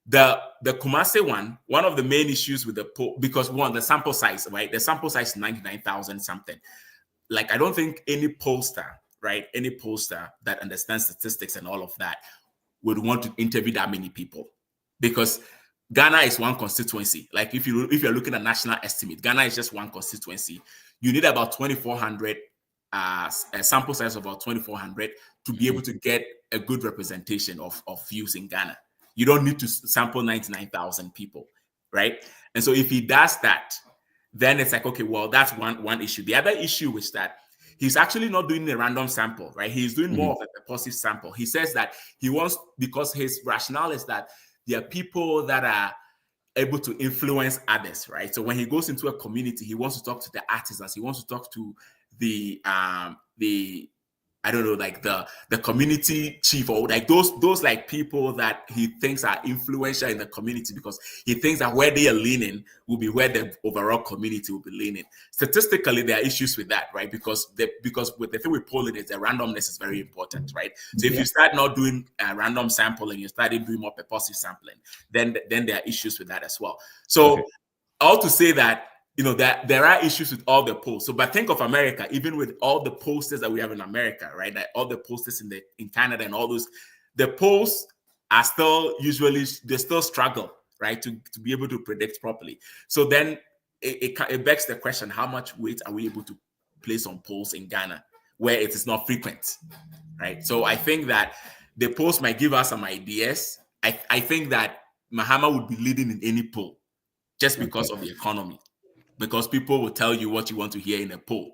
The Kumasi one of the main issues with the poll, because the sample size, right? The sample size is 99,000 something. Like, I don't think any pollster, right? Any pollster that understands statistics and all of that would want to interview that many people, because Ghana is one constituency. Like if you're looking at national estimate, Ghana is just one constituency. You need about 2,400 a sample size of about 2,400 to be able to get a good representation of views in Ghana. You don't need to sample 99,000 people, right? And so if he does that, then it's like, okay, well, that's one issue. The other issue is that he's actually not doing a random sample, right? He's doing more of a purposive sample. He says that he wants, because his rationale is that there are people that are able to influence others, right? So when he goes into a community, he wants to talk to the artisans. He wants to talk to the I don't know, like the community chief, or like those like people that he thinks are influential in the community, because he thinks that where they are leaning will be where the overall community will be leaning. Statistically, there are issues with that, right? Because with the thing with polling is the randomness is very important, right? So if you start not doing random sampling, you started doing more purposive sampling, then there are issues with that as well. So all to say that, you know, that there are issues with all the polls. So, but think of America, even with all the posters that we have in America, right? Like all the posters in Canada and all those, the polls are still usually, they still struggle, right? To be able to predict properly. So then it begs the question, how much weight are we able to place on polls in Ghana where it is not frequent, right? So I think that the polls might give us some ideas. I think that Mahama would be leading in any poll just because of the economy. Because people will tell you what you want to hear in a poll.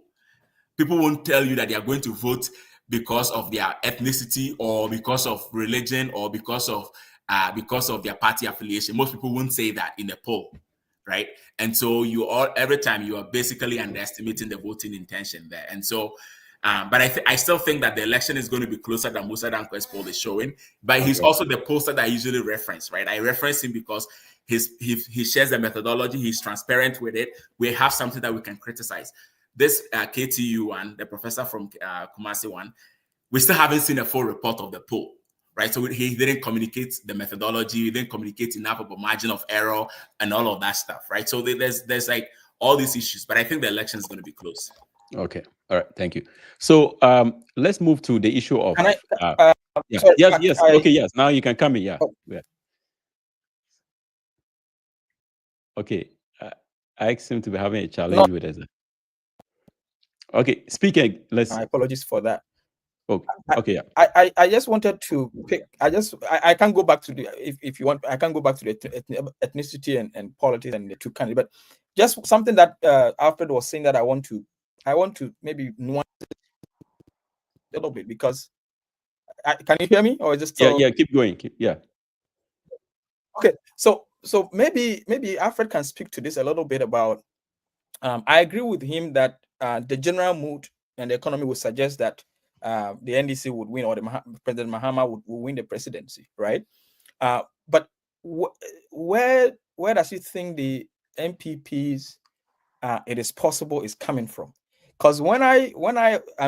People won't tell you that they are going to vote because of their ethnicity or because of religion or because of their party affiliation. Most people won't say that in a poll, right? And so every time you are basically underestimating the voting intention there. And so, but I still think that the election is going to be closer than Musa Danko's poll is showing. But he's also the pollster that I usually reference, right? I reference him because he shares the methodology. He's transparent with it. We have something that we can criticize. This KTU one, the professor from Kumasi one, we still haven't seen a full report of the poll, right? So he didn't communicate the methodology. He didn't communicate enough about margin of error and all of that stuff, right? So there's like all these issues, but I think the election is going to be close. Okay. All right. Thank you. So let's move to the issue of. Sorry, yes. Okay. Yes. Now you can come in. Yeah. Okay. I seem to be having a challenge with it. Okay. Speaking. Let's. My apologies for that. Oh, okay. Yeah. I just wanted to pick. I can go back to the if you want. I can go back to the ethnicity and politics and the two candidates. But just something that Alfred was saying that I want to maybe nuance a little bit, because can you hear me, or is it still... Yeah, keep going. Okay, so maybe Alfred can speak to this a little bit about. I agree with him that the general mood and the economy would suggest that the NDC would win, or President Mahama would win the presidency, right? But where does he think the NPP's it is possible is coming from? Because when I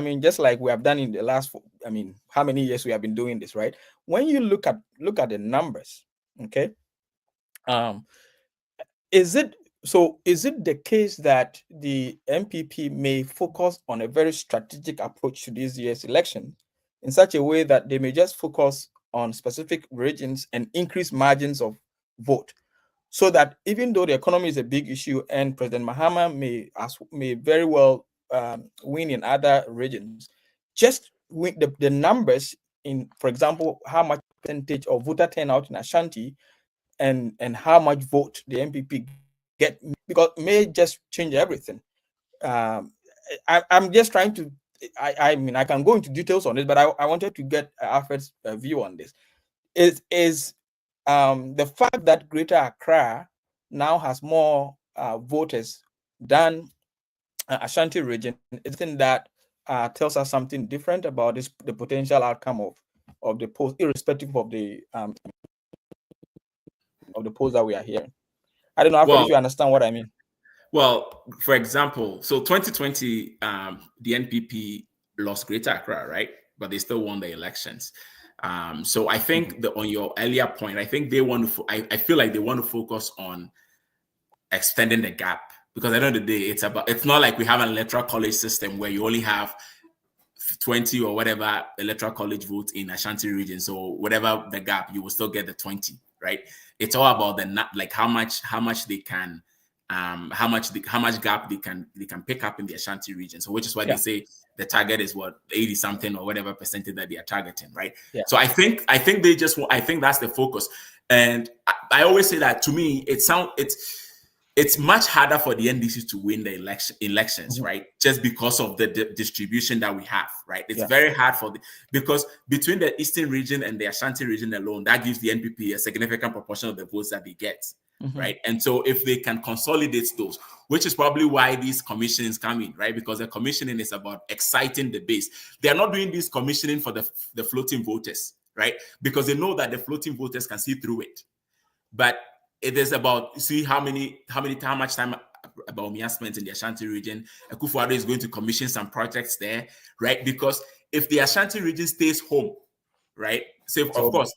mean, just like we have done in the last, I mean, how many years we have been doing this, right? When you look at the numbers, okay, is it the case that the NPP may focus on a very strategic approach to this year's election in such a way that they may just focus on specific regions and increase margins of vote, so that even though the economy is a big issue and President Mahama may very well win in other regions, just with the numbers in, for example, how much percentage of voter turnout in Ashanti and how much vote the NPP get, because it may just change everything. I'm just trying to, I mean, I can go into details on this, but I wanted to get Alfred's view on this. Is the fact that Greater Accra now has more voters than Ashanti region, is something that tells us something different about the potential outcome of the polls, irrespective of the polls that we are hearing? I don't know, Alfred, if you understand what I mean. Well, for example, so 2020, the NPP lost Greater Accra, right? But they still won the elections. So I think on your earlier point, I think they want to. I feel like they want to focus on extending the gap, because at the end of the day, it's not like we have an electoral college system where you only have 20 or whatever electoral college votes in Ashanti region. So whatever the gap, you will still get the 20, right? It's all about like how much they can, how much gap they can pick up in the Ashanti region. So which is why they say the target is what 80 something or whatever percentage that they are targeting, right? Yeah. So I think they just I think that's the focus. And I always say that to me, it's much harder for the NDC to win the elections, right? Just because of the distribution that we have, right? It's very hard because between the Eastern region and the Ashanti region alone, that gives the NPP a significant proportion of the votes that they get, right? And so if they can consolidate those, which is probably why these commissionings come in, right? Because the commissioning is about exciting the base. They are not doing this commissioning for the floating voters, right? Because they know that the floating voters can see through it. But it is about see how much time Bawumia spent in the Ashanti region. Akufo-Addo is going to commission some projects there, right? Because if the Ashanti region stays home, right? So of course,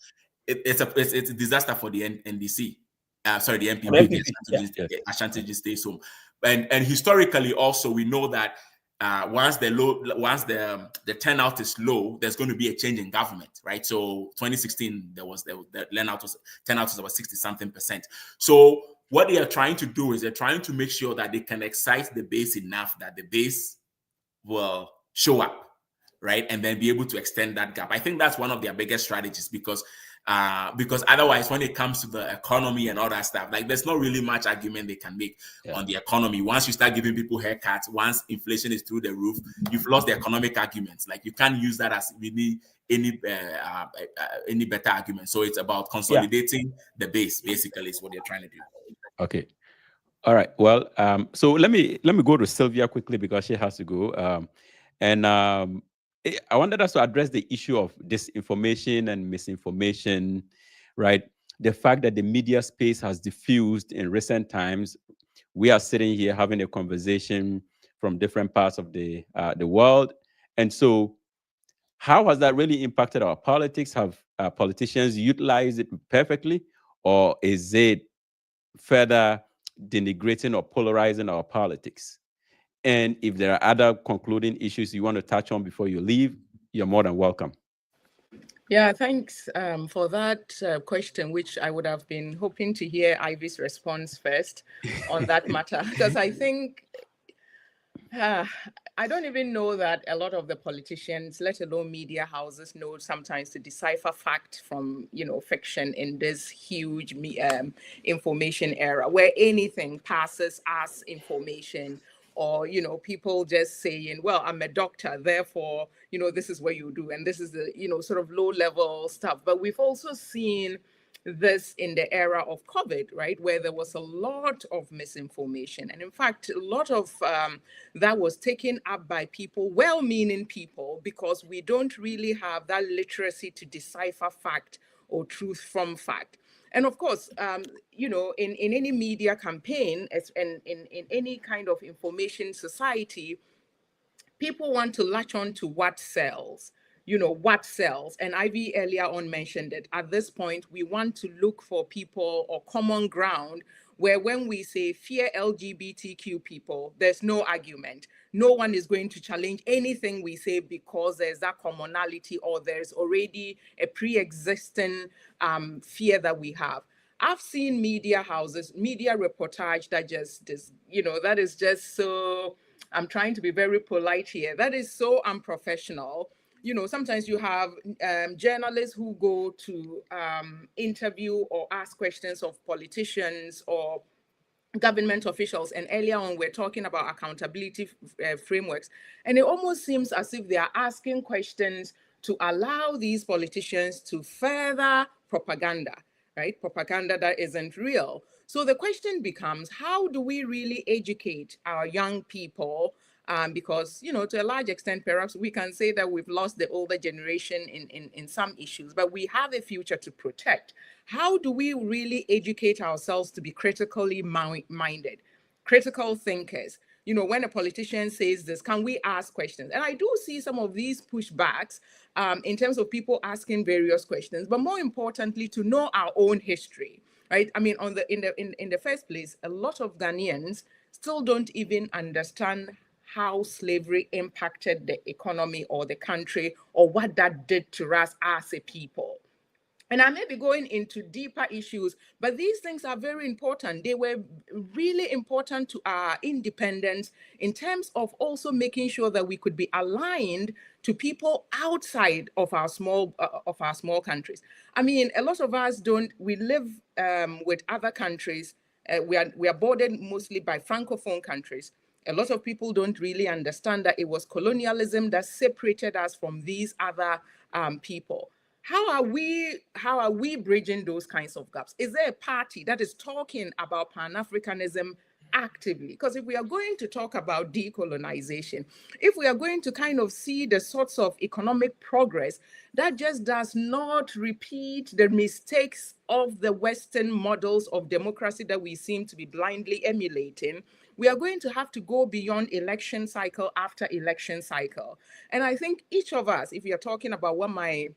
it's a disaster for the NDC. Sorry, the NPP. The Ashanti region stays home, and historically also we know that once the turnout is low, there's going to be a change in government, right? So 2016, the turnout was about 60-something%. So what they are trying to do is they're trying to make sure that they can excite the base enough that the base will show up, right? And then be able to extend that gap. I think that's one of their biggest strategies because otherwise when it comes to the economy and all that stuff, like there's not really much argument they can make on the economy. Once you start giving people haircuts, once inflation is through the roof, you've lost the economic arguments. Like you can't use that as really any better argument. So it's about consolidating the base, basically, is what they're trying to do. Okay. All right. Well, so let me go to Sylvia quickly because she has to go. I wanted us to address the issue of disinformation and misinformation, right? The fact that the media space has diffused in recent times. We are sitting here having a conversation from different parts of the world. And so how has that really impacted our politics? Have politicians utilized it perfectly? Or is it further denigrating or polarizing our politics? And if there are other concluding issues you want to touch on before you leave, you're more than welcome. Yeah, thanks for that question, which I would have been hoping to hear Ivy's response first on that matter, because I think I don't even know that a lot of the politicians, let alone media houses, know sometimes to decipher fact from, fiction in this huge information era where anything passes as information. Or, people just saying, well, I'm a doctor, therefore, this is what you do. And this is the, sort of low level stuff. But we've also seen this in the era of COVID, right, where there was a lot of misinformation. And in fact, a lot of that was taken up by people, well-meaning people, because we don't really have that literacy to decipher fact or truth from fact. And of course, in any media campaign and in any kind of information society, people want to latch on to what sells. What sells. And Ivy earlier on mentioned it. At this point, we want to look for people or common ground where when we say fear LGBTQ people, there's no argument. No one is going to challenge anything we say because there's that commonality or there's already a pre-existing fear that we have. I've seen media houses, media reportage that that is just so, I'm trying to be very polite here, that is so unprofessional. Sometimes you have journalists who go to interview or ask questions of politicians or government officials. And earlier on, we're talking about accountability frameworks. And it almost seems as if they are asking questions to allow these politicians to further propaganda, right? Propaganda that isn't real. So the question becomes, how do we really educate our young people? Because, to a large extent, perhaps we can say that we've lost the older generation in some issues, but we have a future to protect. How do we really educate ourselves to be critically minded, critical thinkers? When a politician says this, can we ask questions? And I do see some of these pushbacks in terms of people asking various questions, but more importantly, to know our own history, right? I mean, in the first place, a lot of Ghanaians still don't even understand how slavery impacted the economy or the country or what that did to us as a people. And I may be going into deeper issues, but these things are very important. They were really important to our independence in terms of also making sure that we could be aligned to people outside of our small countries. I mean, a lot of us don't. We live with other countries. We are bordered mostly by francophone countries. A lot of people don't really understand that it was colonialism that separated us from these other people. How are we bridging those kinds of gaps? Is there a party that is talking about Pan-Africanism actively? Because if we are going to talk about decolonization, if we are going to kind of see the sorts of economic progress that just does not repeat the mistakes of the Western models of democracy that we seem to be blindly emulating, we are going to have to go beyond election cycle after election cycle. And I think each of us, if you're talking about what my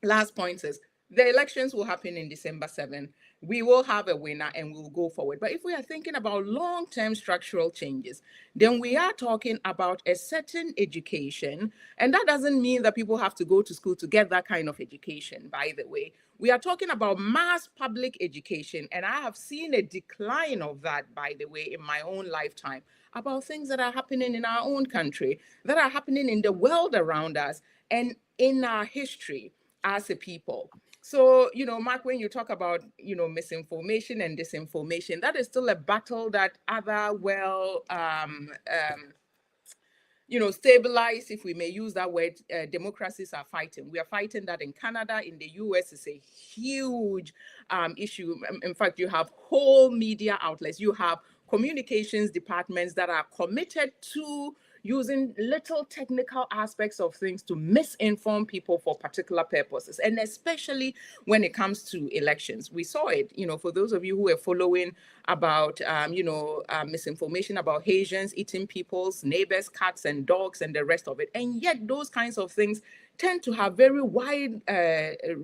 last point is, the elections will happen in December 7. We will have a winner and we'll go forward. But if we are thinking about long-term structural changes, then we are talking about a certain education. And that doesn't mean that people have to go to school to get that kind of education, by the way. We are talking about mass public education. And I have seen a decline of that, by the way, in my own lifetime, about things that are happening in our own country, that are happening in the world around us, and in our history as a people. So, Mark, when you talk about, misinformation and disinformation, that is still a battle that other stabilized, if we may use that word, democracies are fighting. We are fighting that in Canada. In the US, it's a huge issue. In fact, you have whole media outlets. You have communications departments that are committed to using little technical aspects of things to misinform people for particular purposes, and especially when it comes to elections. We saw it, for those of you who are following about, misinformation about Haitians eating people's neighbors' cats and dogs and the rest of it. And yet those kinds of things tend to have very wide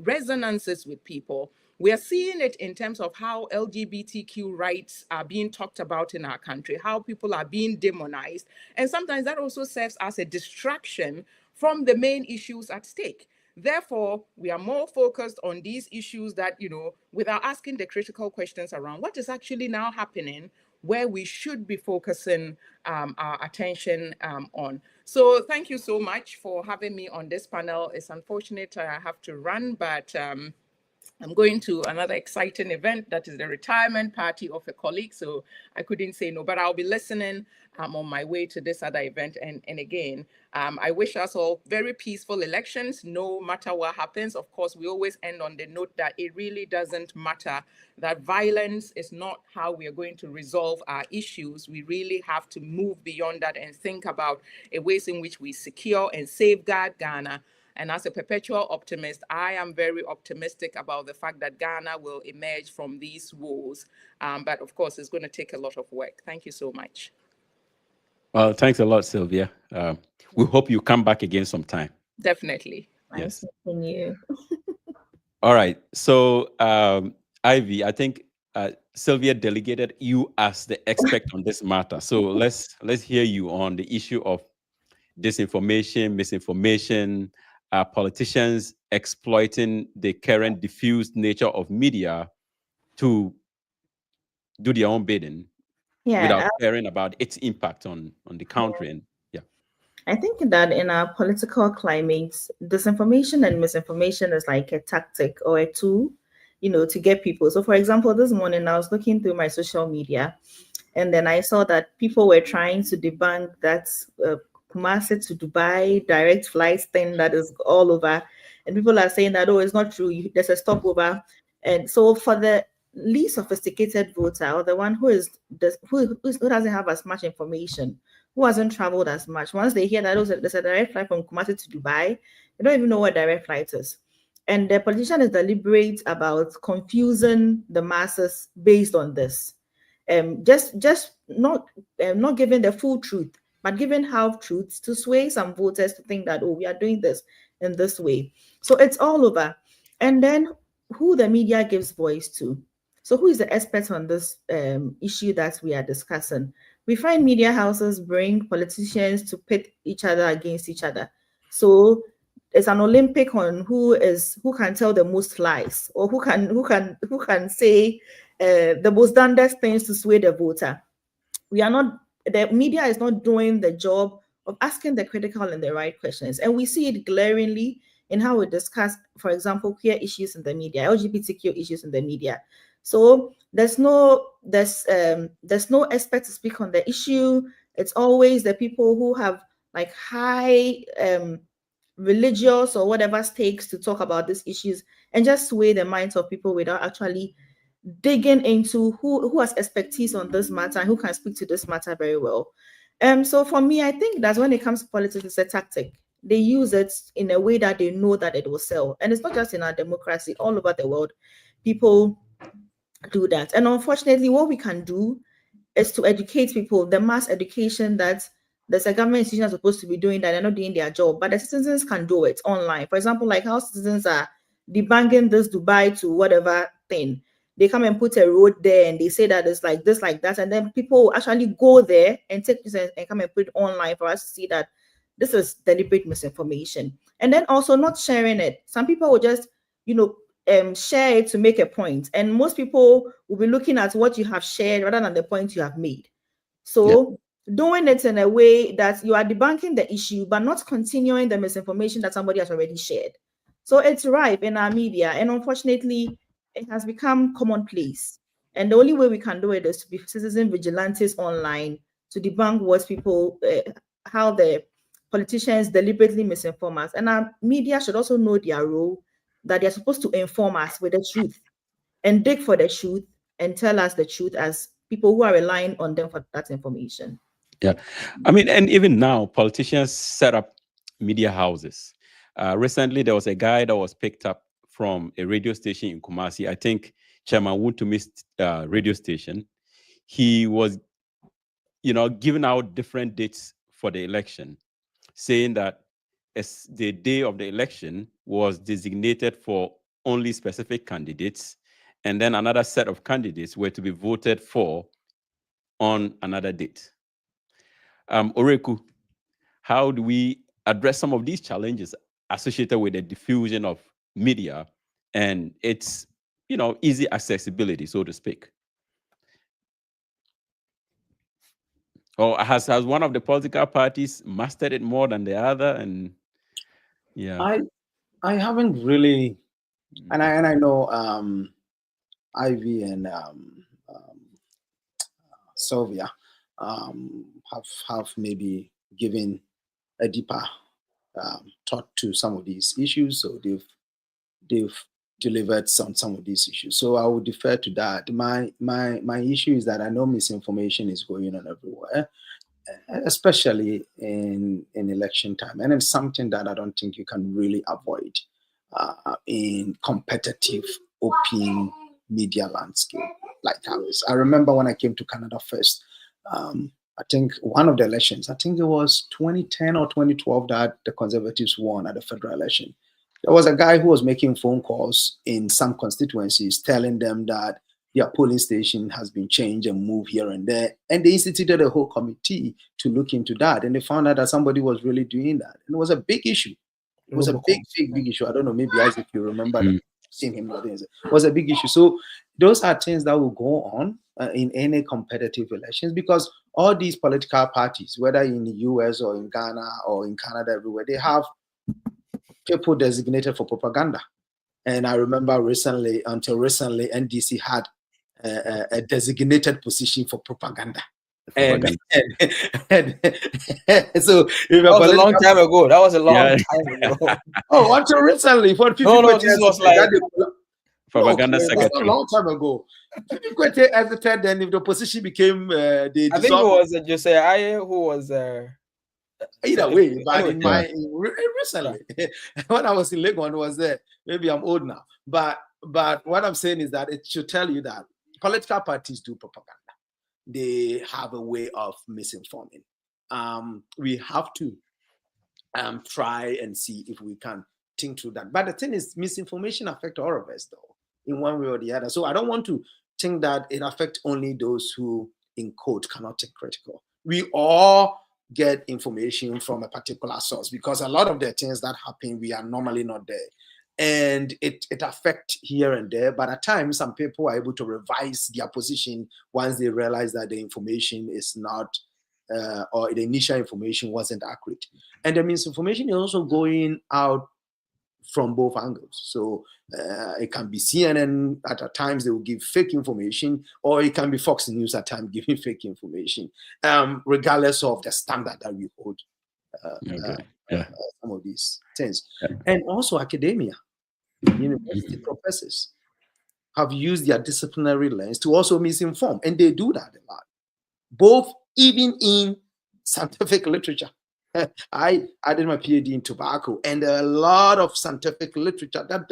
resonances with people. We are seeing it in terms of how LGBTQ rights are being talked about in our country, how people are being demonized. And sometimes that also serves as a distraction from the main issues at stake. Therefore, we are more focused on these issues that, without asking the critical questions around what is actually now happening, where we should be focusing our attention on. So thank you so much for having me on this panel. It's unfortunate I have to run, but I'm going to another exciting event that is the retirement party of a colleague, so I couldn't say no, but I'll be listening on my way to this other event. And again, I wish us all very peaceful elections, no matter what happens. Of course, we always end on the note that it really doesn't matter, that violence is not how we are going to resolve our issues. We really have to move beyond that and think about ways in which we secure and safeguard Ghana. And as a perpetual optimist, I am very optimistic about the fact that Ghana will emerge from these woes. But of course, it's going to take a lot of work. Thank you so much. Well, thanks a lot, Sylvia. We hope you come back again sometime. Definitely. Yes. Thank you. All right. So, Ivy, I think Sylvia delegated you as the expert on this matter. So let's hear you on the issue of disinformation, misinformation, politicians exploiting the current diffused nature of media to do their own bidding without caring about its impact on the country. And I think that in our political climates, disinformation and misinformation is like a tactic or a tool, to get people. So for example, this morning I was looking through my social media, and then I saw that people were trying to debunk that Kumasi to Dubai direct flights thing that is all over, and people are saying that, oh, it's not true, there's a stopover. And so for the least sophisticated voter, or the one who doesn't have as much information, who hasn't traveled as much, once they hear that there's a direct flight from Kumasi to Dubai, they don't even know what direct flight is. And the politician is deliberate about confusing the masses based on this. Just not giving the full truth, but giving half truths to sway some voters to think that, oh, we are doing this in this way. So it's all over. And then who the media gives voice to. So who is the expert on this issue that we are discussing? We find media houses bring politicians to pit each other against each other. So it's an Olympic on who can tell the most lies, or who can say the most damnedest things to sway the voter. The media is not doing the job of asking the critical and the right questions. And we see it glaringly in how we discuss, for example, queer issues in the media, LGBTQ issues in the media. So there's no expert to speak on the issue. It's always the people who have like high religious or whatever stakes to talk about these issues and just sway the minds of people without actually digging into who has expertise on this matter and who can speak to this matter very well. So for me, I think that when it comes to politics, it's a tactic. They use it in a way that they know that it will sell. And it's not just in our democracy, all over the world, people do that. And unfortunately, what we can do is to educate people, the mass education that there's a government institution supposed to be doing that, they're not doing their job, but the citizens can do it online. For example, like how citizens are debunking this Dubai to whatever thing. They come and put a road there and they say that it's like this, like that. And then people actually go there and take this and come and put it online for us to see that this is deliberate misinformation. And then also not sharing it. Some people will just, share it to make a point. And most people will be looking at what you have shared rather than the point you have made. So doing it in a way that you are debunking the issue, but not continuing the misinformation that somebody has already shared. So it's rife in our media. And unfortunately, it has become commonplace. And the only way we can do it is to be citizen vigilantes online to debunk what people, how the politicians deliberately misinform us. And our media should also know their role, that they're supposed to inform us with the truth and dig for the truth and tell us the truth as people who are relying on them for that information. Yeah. I mean, and even now, politicians set up media houses. Recently, there was a guy that was picked up from a radio station in Kumasi, I think Chairman Wuntumi's radio station. He was, giving out different dates for the election, saying that as the day of the election was designated for only specific candidates, and then another set of candidates were to be voted for on another date. Oreku, how do we address some of these challenges associated with the diffusion of media and its, easy accessibility, so to speak? Or has one of the political parties mastered it more than the other? And yeah, I haven't really, and I know Ivy and Sylvia have maybe given a deeper thought to some of these issues, so they've delivered some of these issues. So I would defer to that. My issue is that I know misinformation is going on everywhere, especially in election time, and it's something that I don't think you can really avoid in competitive, open media landscape like ours. I remember when I came to Canada first, I think one of the elections, I think it was 2010 or 2012 that the Conservatives won at the federal election. There was a guy who was making phone calls in some constituencies telling them that their polling station has been changed and moved here and there. And they instituted a whole committee to look into that. And they found out that somebody was really doing that. And it was a big issue. It was a big issue. I don't know, maybe Isaac, you remember that. Seen him. It was a big issue. So those are things that will go on in any competitive elections, because all these political parties, whether in the US or in Ghana or in Canada, everywhere, they have people designated for propaganda. And I remember until recently, NDC had a designated position for propaganda. And so that was a long time ago. That was a long time ago. Oh, until recently, for people this was like propaganda secretary. A long time ago. People hesitated, then if the position became I think it was Jose Aye who was either way, but anyway, recently when I was in Lagos, I was there. Maybe I'm old now, but what I'm saying is that it should tell you that political parties do propaganda. They have a way of misinforming. We have to try and see if we can think through that. But the thing is, misinformation affects all of us, though, in one way or the other. So I don't want to think that it affects only those who, in quote, cannot think critical. We all get information from a particular source, because a lot of the things that happen, we are normally not there. And it affects here and there, but at times some people are able to revise their position once they realize that the information is not, or the initial information wasn't accurate. And the misinformation is also going out from both angles. So it can be CNN at times, they will give fake information, or it can be Fox News at times giving fake information, regardless of the standard that we hold some of these things. And also academia, university professors have used their disciplinary lens to also misinform, and they do that a lot, both even in scientific literature. I did my PhD in tobacco, and there are a lot of scientific literature that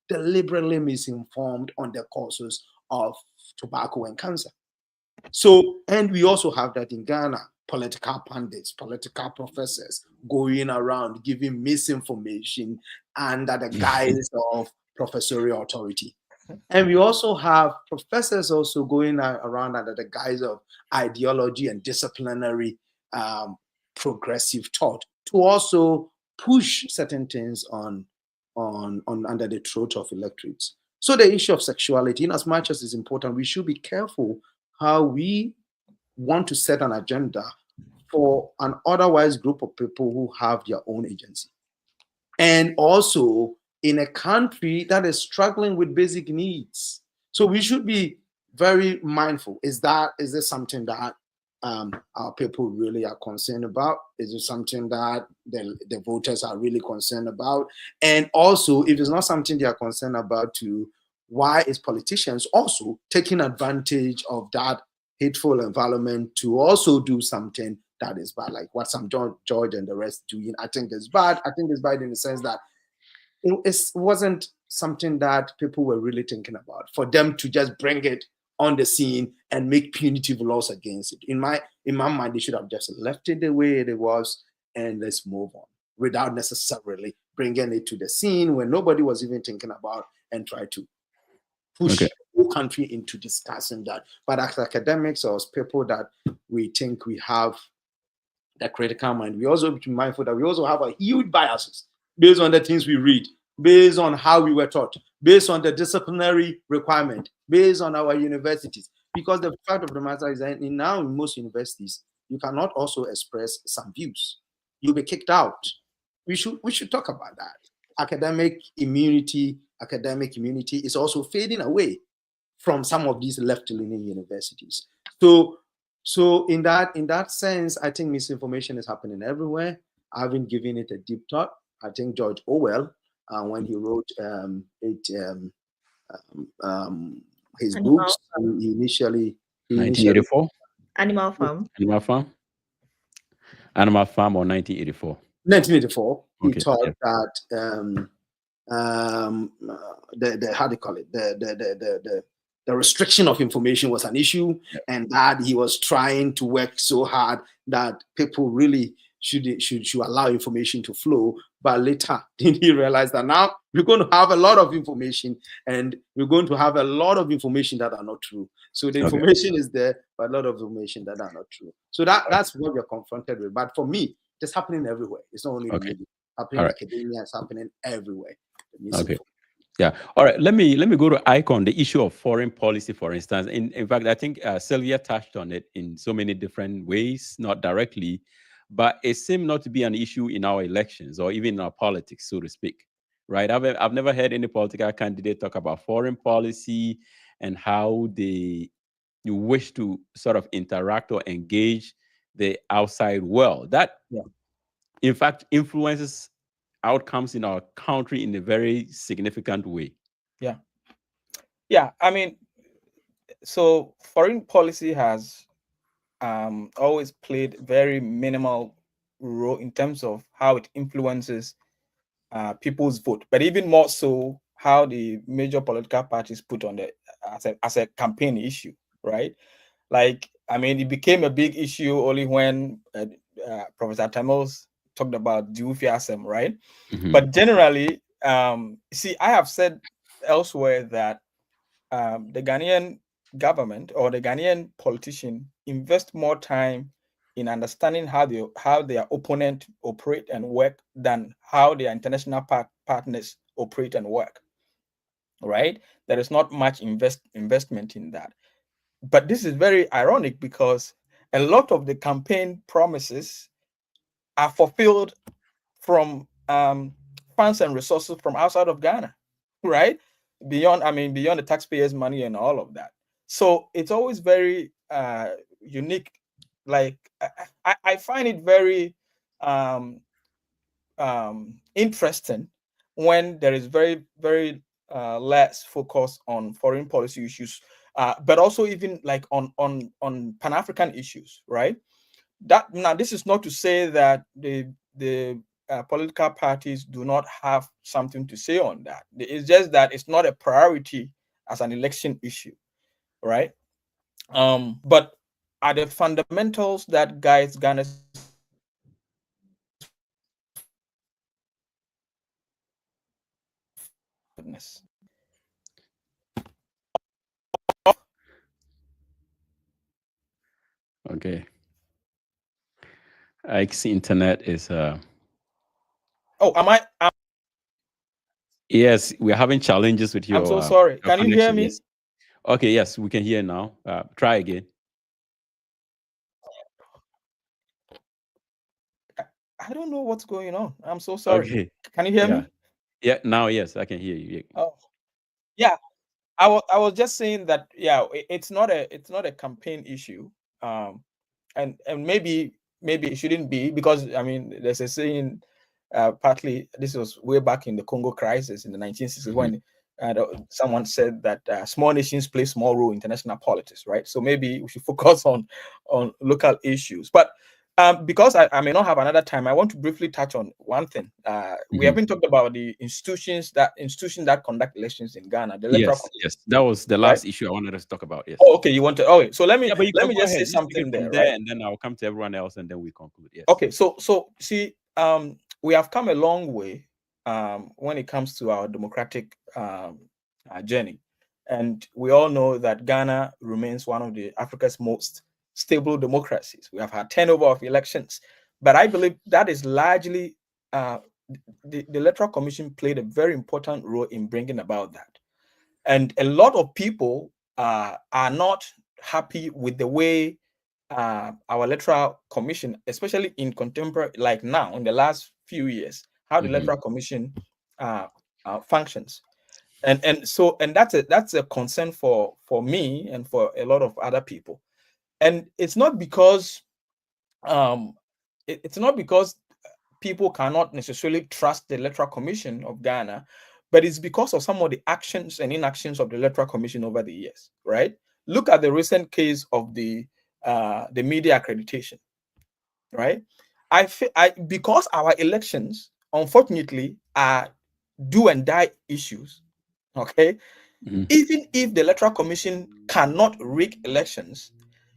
deliberately misinformed on the causes of tobacco and cancer. So, and we also have that in Ghana, political pundits, political professors going around giving misinformation under the guise of professorial authority. And we also have professors also going around under the guise of ideology and disciplinary progressive thought to also push certain things on under the throat of electorates. So the issue of sexuality, in as much as it's important, we should be careful how we want to set an agenda for an otherwise group of people who have their own agency. And also in a country that is struggling with basic needs. So we should be very mindful. Is this something that our people really are concerned about? Is it something that the voters are really concerned about? And also, if it's not something they are concerned about, why is politicians also taking advantage of that hateful environment to also do something that is bad, like what some George and the rest doing? I think it's bad. I think it's bad in the sense that it wasn't something that people were really thinking about, for them to just bring it on the scene and make punitive laws against it. In my mind, they should have just left it the way it was and let's move on, without necessarily bringing it to the scene when nobody was even thinking about, and try to push the whole country into discussing that. But as academics or as people that we think we have the critical mind, we also have to be mindful that we also have a huge biases based on the things we read, based on how we were taught, based on the disciplinary requirement, based on our universities. Because the fact of the matter is that now in most universities, you cannot also express some views. You'll be kicked out. We should talk about that. Academic immunity is also fading away from some of these left-leaning universities. So in that sense, I think misinformation is happening everywhere. I haven't given it a deep thought. I think George Orwell, when he wrote his books, he initially 1984. Animal Farm. Animal Farm or 1984. 1984. Okay, He thought that the how do you call it, the restriction of information was an issue, and that he was trying to work so hard that people really should allow information to flow. But later, did he realize that now we're going to have a lot of information, and we're going to have a lot of information that are not true. So the information is there, but a lot of information that are not true. So that's what we're confronted with. But for me, it's happening everywhere. It's not only in media. Happening in academia, it's happening everywhere. Okay. Yeah. All right. Let me go to Icon, the issue of foreign policy, for instance. In fact, I think Sylvia touched on it in so many different ways, not directly, but it seemed not to be an issue in our elections or even in our politics, so to speak. Right? I've never heard any political candidate talk about foreign policy and how you wish to sort of interact or engage the outside world. That, in fact, influences outcomes in our country in a very significant way. Yeah. I mean, so foreign policy has always played very minimal role in terms of how it influences people's vote, but even more so how the major political parties put on the as a campaign issue, right? Like, I mean, it became a big issue only when Professor Tamils talked about Dufiasem, right? But generally, see, I have said elsewhere that the Ghanaian government or the Ghanaian politician invest more time in understanding how their opponent operate and work than how their international partners operate and work. Right? There is not much investment in that. But this is very ironic because a lot of the campaign promises are fulfilled from funds and resources from outside of Ghana, right? Beyond the taxpayers' money and all of that. So it's always very unique. Like I find it very interesting when there is very, very less focus on foreign policy issues, but also even like on Pan-African issues, right? That now, this is not to say that the political parties do not have something to say on that. It's just that it's not a priority as an election issue, right? But are the fundamentals that guides Ghana's Okay. Ike's internet is Oh, am I? yes, we're having challenges with I'm so your sorry. your Can you hear connection. me? Yes. Okay, yes, we can hear now. Try again. I don't know what's going on. I'm so sorry. Okay. Can you hear Yeah. me? Yeah, now yes, I can hear you. Oh, yeah. I was just saying that it's not a campaign issue. And maybe it shouldn't be, because I mean there's a saying, partly this was way back in the Congo crisis in the 1960s, when someone said that small nations play small role in international politics, right? So maybe we should focus on local issues. But because I may not have another time, I want to briefly touch on one thing. We haven't talked about the institutions that conduct elections in Ghana, the electoral Yes, commission, yes. That was the right? last issue I wanted us to talk about. Yes. Oh, okay. You want to? Okay. So let me Yeah, but you can go just say ahead. Just take it something from there, there, right? and then I'll come to everyone else, and then we conclude. Yes. Okay. So see, we have come a long way when it comes to our democratic journey, and we all know that Ghana remains one of the Africa's most stable democracies. We have had turnover of elections, but I believe that is largely the Electoral Commission played a very important role in bringing about that. And a lot of people are not happy with the way our Electoral Commission, especially in contemporary, like now in the last few years, how the Electoral Commission functions. And so that's a concern for me and for a lot of other people. And it's not because it's not because people cannot necessarily trust the Electoral Commission of Ghana, but it's because of some of the actions and inactions of the Electoral Commission over the years, right? Look at the recent case of the media accreditation, right? Because our elections, unfortunately, are do and die issues, okay? Even if the Electoral Commission cannot rig elections,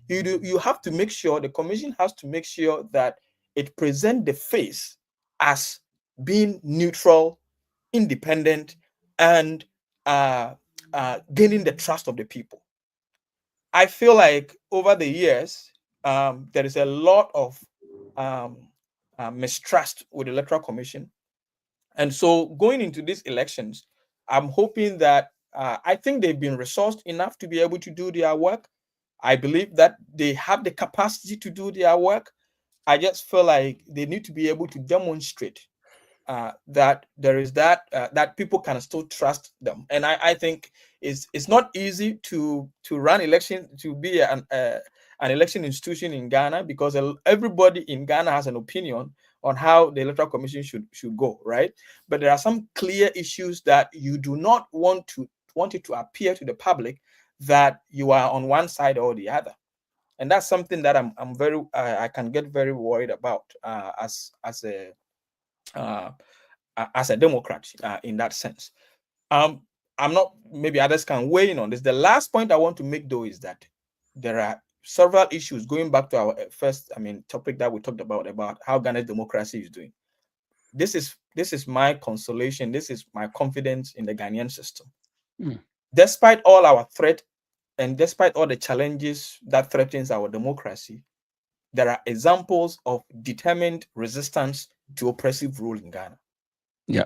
you have to make sure, the commission has to make sure that it present the face as being neutral, independent, and gaining the trust of the people. I feel like over the years, there is a lot of mistrust with the Electoral Commission. And so going into these elections, I'm hoping that I think they've been resourced enough to be able to do their work. I believe that they have the capacity to do their work. I just feel like they need to be able to demonstrate that there is that people can still trust them. And I think it's not easy to run election, to be an election institution in Ghana, because everybody in Ghana has an opinion on how the Electoral Commission should go, right? But there are some clear issues that you do not want it to appear to the public that you are on one side or the other. And that's something that I'm very I can get very worried about as a Democrat in that sense. I'm not, maybe others can weigh in on this. The last point I want to make, though, is that there are several issues going back to our first, topic that we talked about how Ghana's democracy is doing. This is my consolation. This is my confidence in the Ghanaian system. Despite all our threat and despite all the challenges that threatens our democracy, there are examples of determined resistance to oppressive rule in Ghana. Yeah.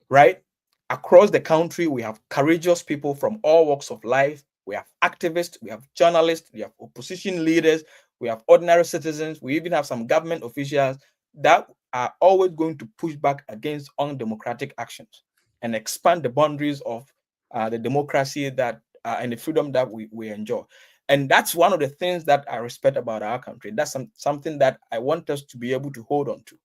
Right? Across the country, we have courageous people from all walks of life. We have activists, we have journalists, we have opposition leaders, we have ordinary citizens, we even have some government officials that are always going to push back against undemocratic actions and expand the boundaries of the democracy that and the freedom that we enjoy. And that's one of the things that I respect about our country. That's something that I want us to be able to hold on to,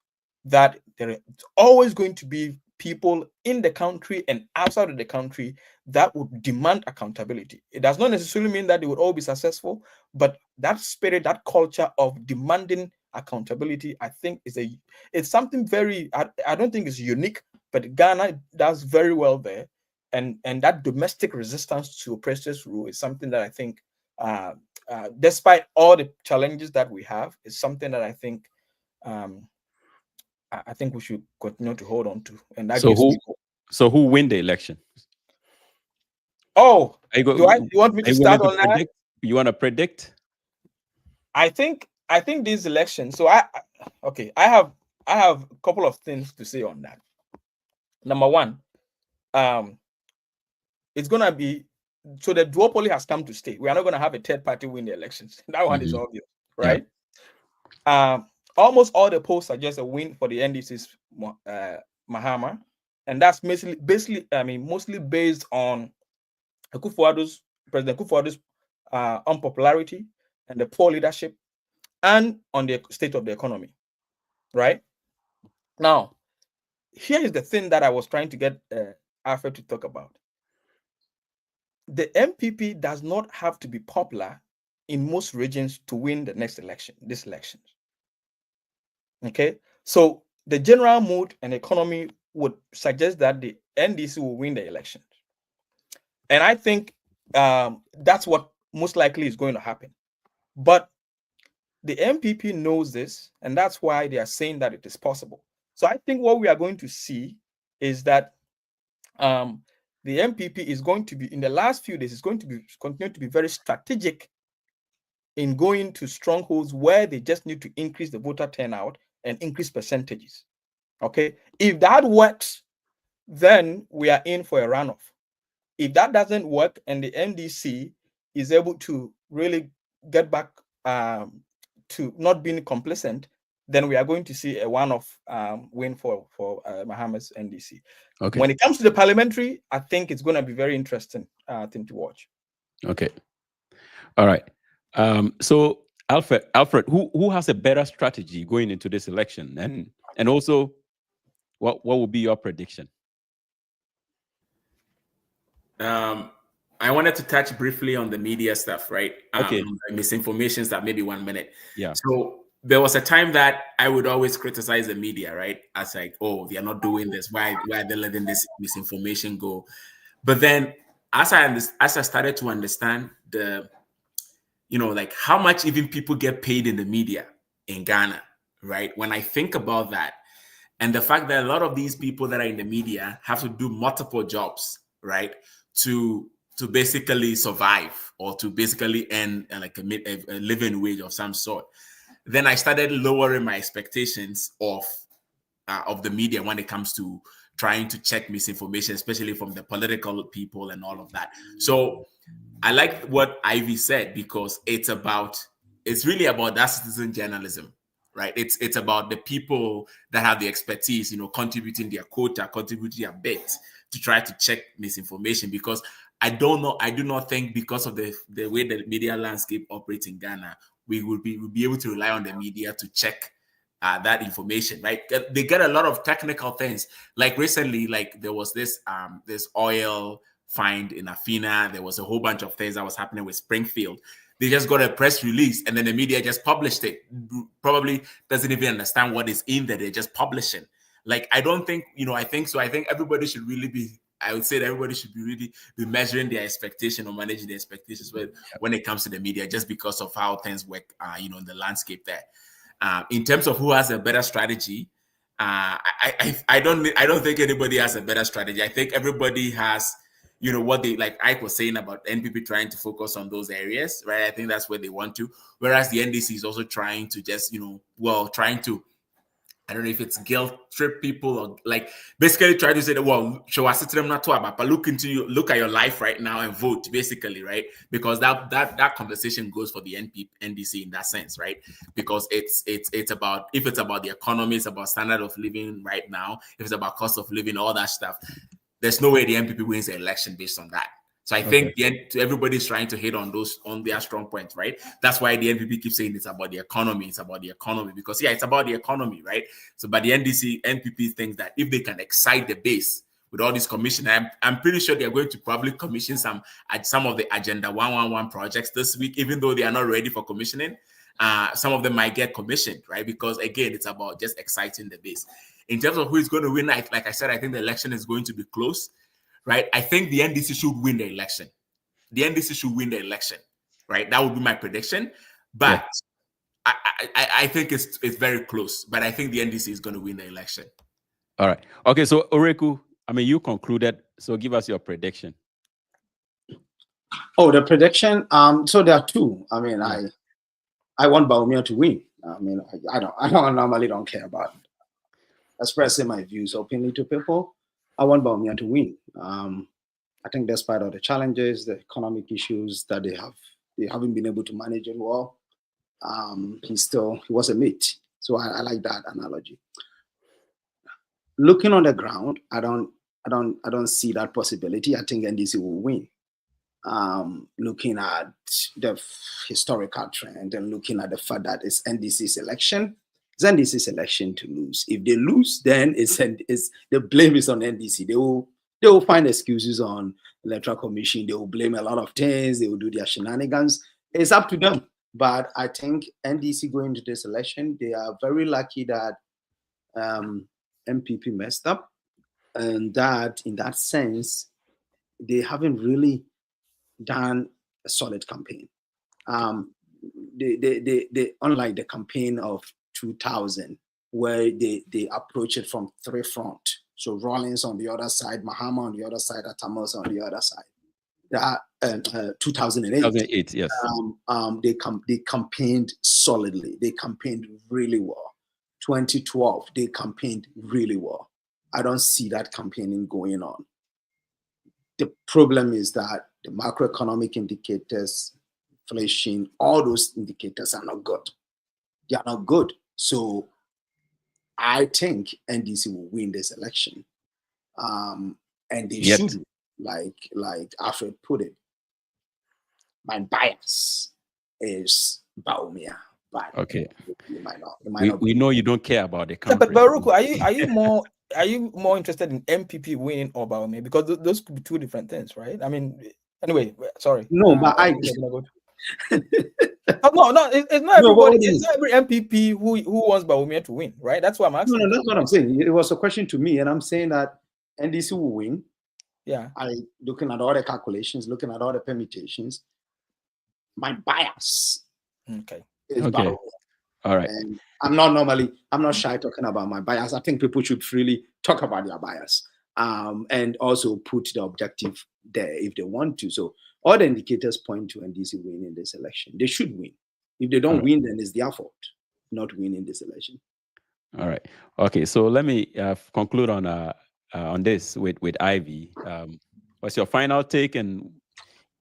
that there is always going to be people in the country and outside of the country that would demand accountability. It does not necessarily mean that they would all be successful, but that spirit, that culture of demanding accountability, I think it's something very, I don't think it's unique, but Ghana does very well there. And that domestic resistance to oppressors rule is something that I think, despite all the challenges that we have, is something that I think we should continue to hold on to. And that gives people. So who win the election? Oh, you want me to start on that? You want to predict? I think this election. So I have a couple of things to say on that. Number one, it's gonna be, so the duopoly has come to stay. We are not gonna have a third party win the elections. That one is obvious, right? Yeah. Almost all the polls suggest a win for the NDC's Mahama, and that's mostly based on President Kufuor's unpopularity and the poor leadership, and on the state of the economy. Right now, here is the thing that I was trying to get Alfred to talk about. The NPP does not have to be popular in most regions to win the next election, this election. Okay, so the general mood and economy would suggest that the NDC will win the election. And I think that's what most likely is going to happen. But the NPP knows this, and that's why they are saying that it is possible. So I think what we are going to see is that the NPP is going to be, in the last few days, is going to be continue to be very strategic in going to strongholds where they just need to increase the voter turnout and increase percentages. Okay, if that works, then we are in for a runoff. If that doesn't work and the NDC is able to really get back to not being complacent, then we are going to see a one-off win for Mahama's NDC. Okay. When it comes to the parliamentary, I think it's going to be very interesting thing to watch. Okay. All right. So Alfred, who has a better strategy going into this election, and also what will be your prediction? I wanted to touch briefly on the media stuff, right? Okay. Misinformation stuff, maybe 1 minute. Yeah. So there was a time that I would always criticize the media, right? As like, oh, they are not doing this. Why are they letting this misinformation go? But then as I started to understand like how much even people get paid in the media in Ghana, right? When I think about that, and the fact that a lot of these people that are in the media have to do multiple jobs, right? To basically survive or to basically earn like a living wage of some sort. Then I started lowering my expectations of the media when it comes to trying to check misinformation, especially from the political people and all of that. So I like what Ivy said, because it's really about that citizen journalism, right? It's about the people that have the expertise, contributing their quota, contributing their bit to try to check misinformation. Because I do not think, because of the way the media landscape operates in Ghana, we will be able to rely on the media to check that information, right? They get a lot of technical things. Like recently, like there was this oil find in Afina. There was a whole bunch of things that was happening with Springfield. They just got a press release and then the media just published it. Probably doesn't even understand what is in there. They're just publishing. Like, I don't think, I think so. I think everybody should really be, I would say that everybody should be measuring their expectation or managing their expectations when it comes to the media, just because of how things work, in the landscape there. In terms of who has a better strategy, I don't think anybody has a better strategy. I think everybody has you know, what they, like Ike was saying about NPP trying to focus on those areas, right? I think that's where they want to. Whereas the NDC is also trying to just, you know, well, trying to, I don't know if it's guilt trip people or like basically try to say that, well, show us them not to about, but look at your life right now and vote, basically, right? Because that conversation goes for the NDC in that sense, right? Because it's about, if it's about the economy, it's about standard of living right now, if it's about cost of living, all that stuff, there's no way the NPP wins the election based on that. So I think everybody's trying to hit on those, on their strong points, right? That's why the NPP keeps saying it's about the economy. It's about the economy because, yeah, it's about the economy, right? So, but the NPP thinks that if they can excite the base with all these commission, I'm pretty sure they're going to probably commission some of the Agenda 111 projects this week, even though they are not ready for commissioning. Some of them might get commissioned, right? Because again, it's about just exciting the base. In terms of who is going to win, like I said, I think the election is going to be close. Right, I think the NDC should win the election. The NDC should win the election, right? That would be my prediction. But I think it's very close. But I think the NDC is going to win the election. All right. Okay. So Oreku, I mean, you concluded. So give us your prediction. Oh, the prediction. So there are two. I mean, I want Bawumia to win. I mean, I normally don't care about expressing my views openly to people. I want Bawumia to win. I think despite all the challenges, the economic issues that they haven't been able to manage it well. He was a mate. So I like that analogy. Looking on the ground, I don't see that possibility. I think NDC will win. Looking at the historical trend and looking at the fact that it's NDC's election, it's NDC's election to lose. If they lose, then the blame is on NDC. They will find excuses on electoral commission. They will blame a lot of things. They will do their shenanigans. It's up to them. But I think NDC going into this election, they are very lucky that NPP messed up, and that in that sense, they haven't really done a solid campaign. They unlike the campaign of 2000, where they approach it from three fronts. So Rawlings on the other side, Mahama on the other side, Atamos on the other side. 2008. 2008, yes. They campaigned solidly. They campaigned really well. 2012, they campaigned really well. I don't see that campaigning going on. The problem is that the macroeconomic indicators, inflation, all those indicators are not good. They are not good. So I think NDC will win this election. And they should, like Alfred put it. My bias is Bawumia. But okay. You might not. We know you don't care about the country. But Baruku, are you more interested in NPP winning or Bawumia? Because those could be two different things, right? I mean, anyway, sorry. No, but no, it's not everybody. It's not every MPP who wants Bawumia to win, right? That's what I'm asking. No, that's what I'm saying. It was a question to me, and I'm saying that NDC will win. Yeah. Looking at all the calculations, looking at all the permutations, my bias. Okay. Is Bawumia. All right. And I'm not shy talking about my bias. I think people should freely talk about their bias, and also put the objective there if they want to. So all the indicators point to NDC winning this election. They should win. If they don't win, then it's their fault not winning this election. All right. Okay. So let me conclude on this with Ivy. What's your final take, and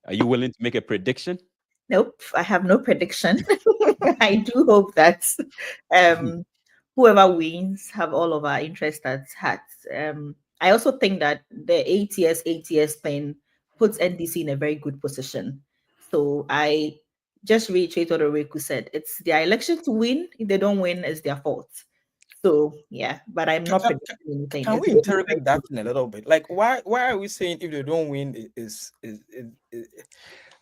are you willing to make a prediction? Nope, I have no prediction. I do hope that whoever wins have all of our interests at heart. I also think that the ATS thing puts NDC in a very good position. So I just reiterate what Oreku said. It's their election to win. If they don't win, it's their fault. So yeah, but I'm not predicting anything. Can we interrogate that in a little bit? Like, why are we saying if they don't win is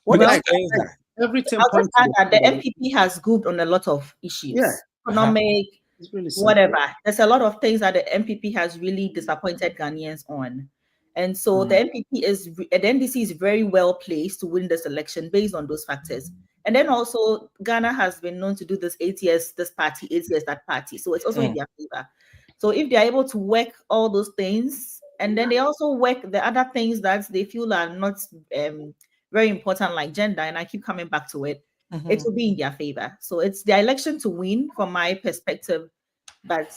what explains that? Everything I'll just add that the NPP has grouped on a lot of issues. Yeah. Economic, really whatever. There's a lot of things that the NPP has really disappointed Ghanaians on. And so the NDC is very well placed to win this election based on those factors. And then also Ghana has been known to do this ATS, this party, ATS, that party. So it's also in their favor. So if they're able to work all those things And then they also work the other things that they feel are not very important, like gender. And I keep coming back to it. It will be in their favor. So it's the election to win from my perspective, but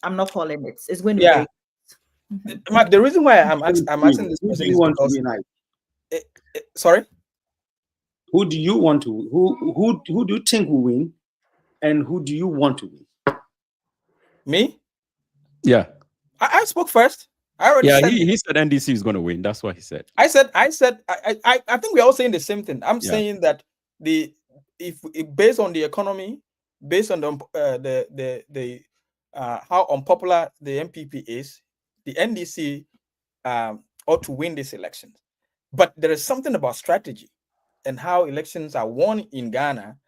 I'm not calling it. It's going to be very. Mark, the reason why I'm asking this Who question do you is want because to win? Sorry? Who do you want to who do you think will win, and who do you want to win? Me? Yeah. I spoke first. I already said he said NDC is going to win. That's what he said. I think we're all saying the same thing. I'm saying that if based on the economy, based on the how unpopular the NPP is, the NDC ought to win this election. But there is something about strategy and how elections are won in Ghana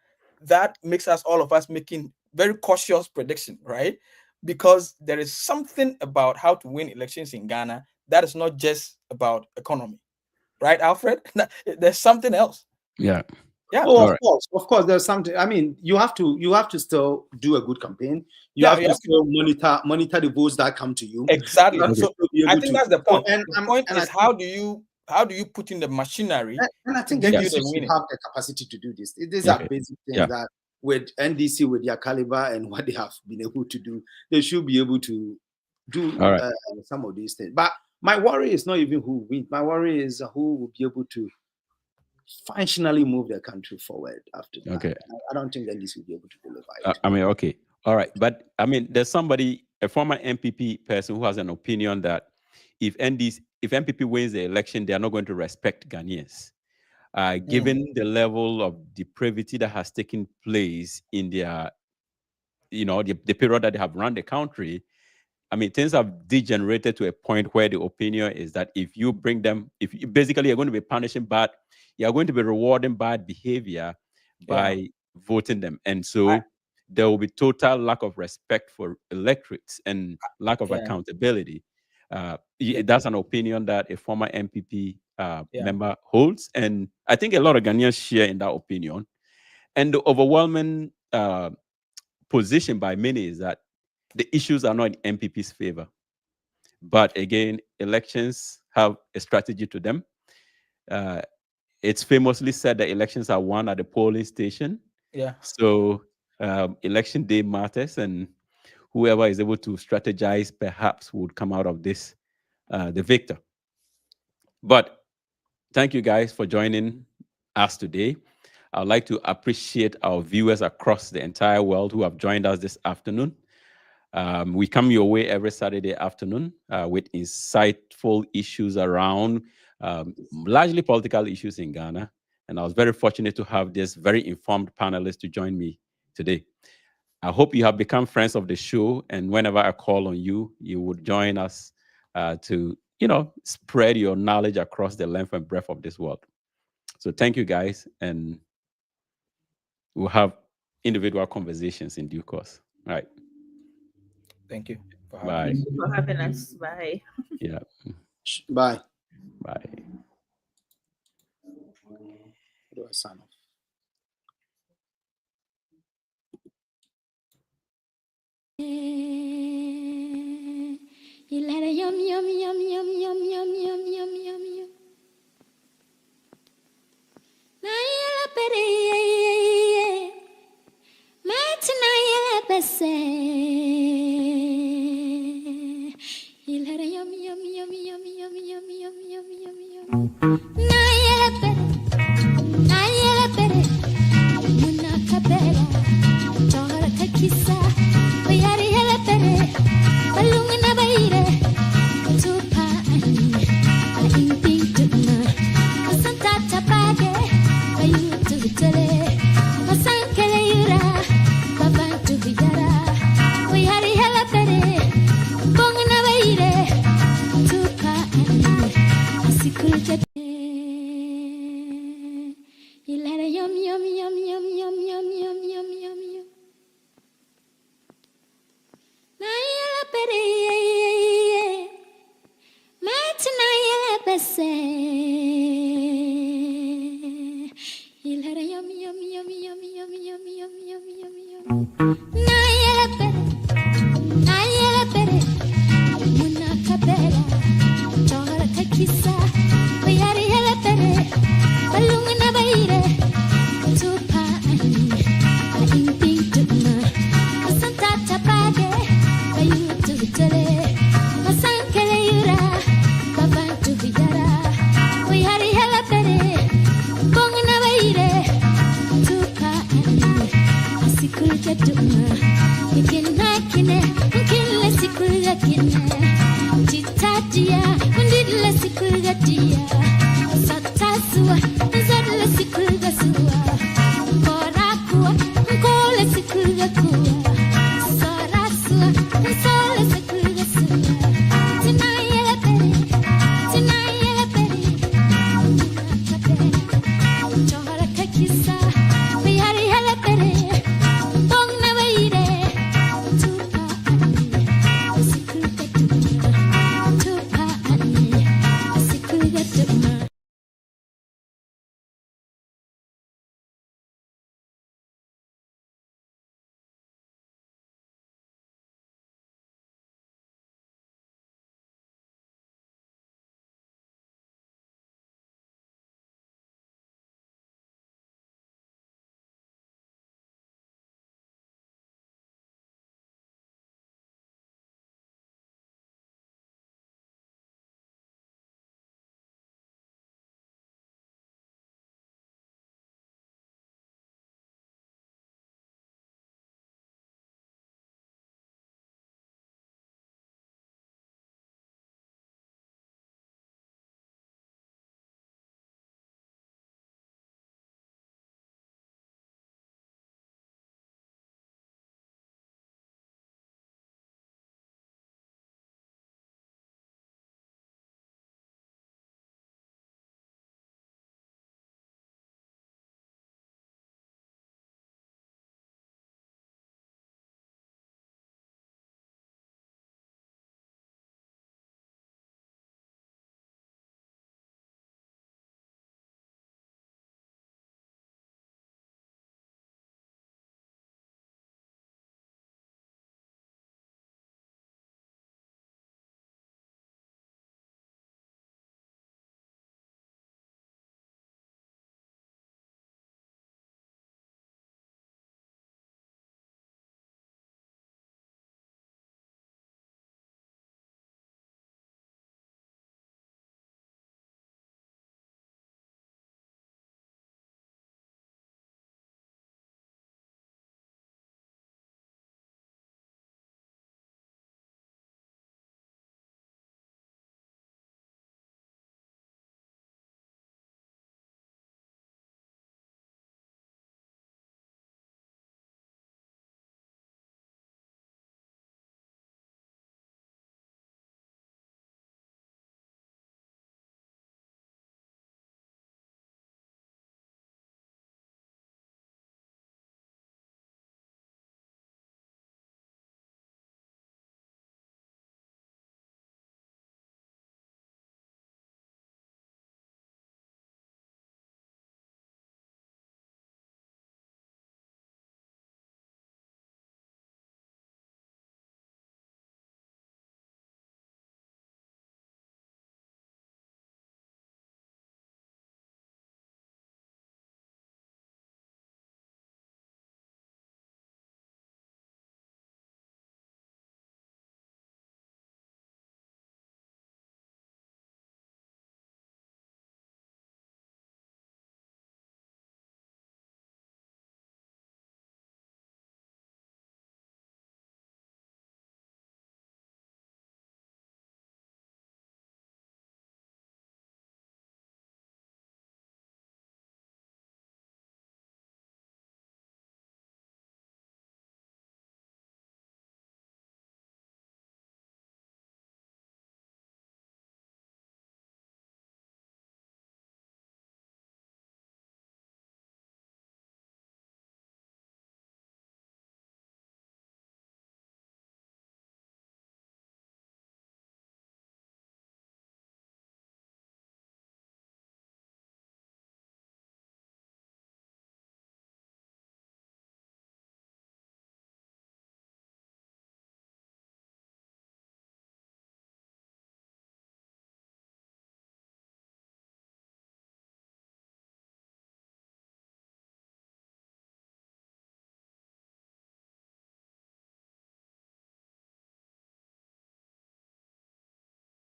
that makes all of us making very cautious prediction, right? Because there is something about how to win elections in Ghana that is not just about economy, right, Alfred? There's something else. Yeah. Oh, of course, there's something. I mean, you have to still do a good campaign. You have to still monitor the votes that come to you. Exactly. You So I think that's the point. The point is how do you put in the machinery? And I think NDC should have the capacity to do this. These are basic things that with NDC, with their caliber and what they have been able to do, they should be able to do some of these things. But my worry is not even who wins. My worry is who will be able to functionally move the country forward after that. Okay. I don't think NDC will be able to deliver it. Okay. All right. But there's somebody, a former NPP person, who has an opinion that if NPP wins the election, they are not going to respect Ghanaians. Given the level of depravity that has taken place in their, the period that they have run the country, things have degenerated to a point where the opinion is that if you bring them, basically you're going to be punishing bad, you're going to be rewarding bad behavior by voting them. And so there will be total lack of respect for electorates and lack of accountability. That's an opinion that a former NPP member holds. And I think a lot of Ghanaians share in that opinion. And the overwhelming position by many is that the issues are not in NPP's favor. But again, elections have a strategy to them. It's famously said that elections are won at the polling station. Yeah. So election day matters, and whoever is able to strategize perhaps would come out of this the victor. But thank you guys for joining us today. I'd like to appreciate our viewers across the entire world who have joined us this afternoon. We come your way every Saturday afternoon with insightful issues around largely political issues in Ghana. And I was very fortunate to have this very informed panelist to join me today. I hope you have become friends of the show. And whenever I call on you, you would join us to, spread your knowledge across the length and breadth of this world. So thank you, guys. And we'll have individual conversations in due course. All right. Thank you for having us. Bye. Yeah. Bye. Bye. How do I sign off? You let a yum yum yum yum yum yum yum yum yum yum. Nayela pere mat nayela pese. You let a yum yum yum yum yum yum yum yum yum yum. Nayela pere muna kapela chora kakisa. Bayari hela pere balungna baire tupa ani a imping tuna asanta tapage bayu tugitele masankele yura babantu yara bayari hela pere bongna baire tupa ani asikulje ilare yum yum yum yum yum yum yum yum yum yum. Nayela pere mat nayela pese. Ilare yum yum yum yum yum yum yum yum yum yum. Nayela pere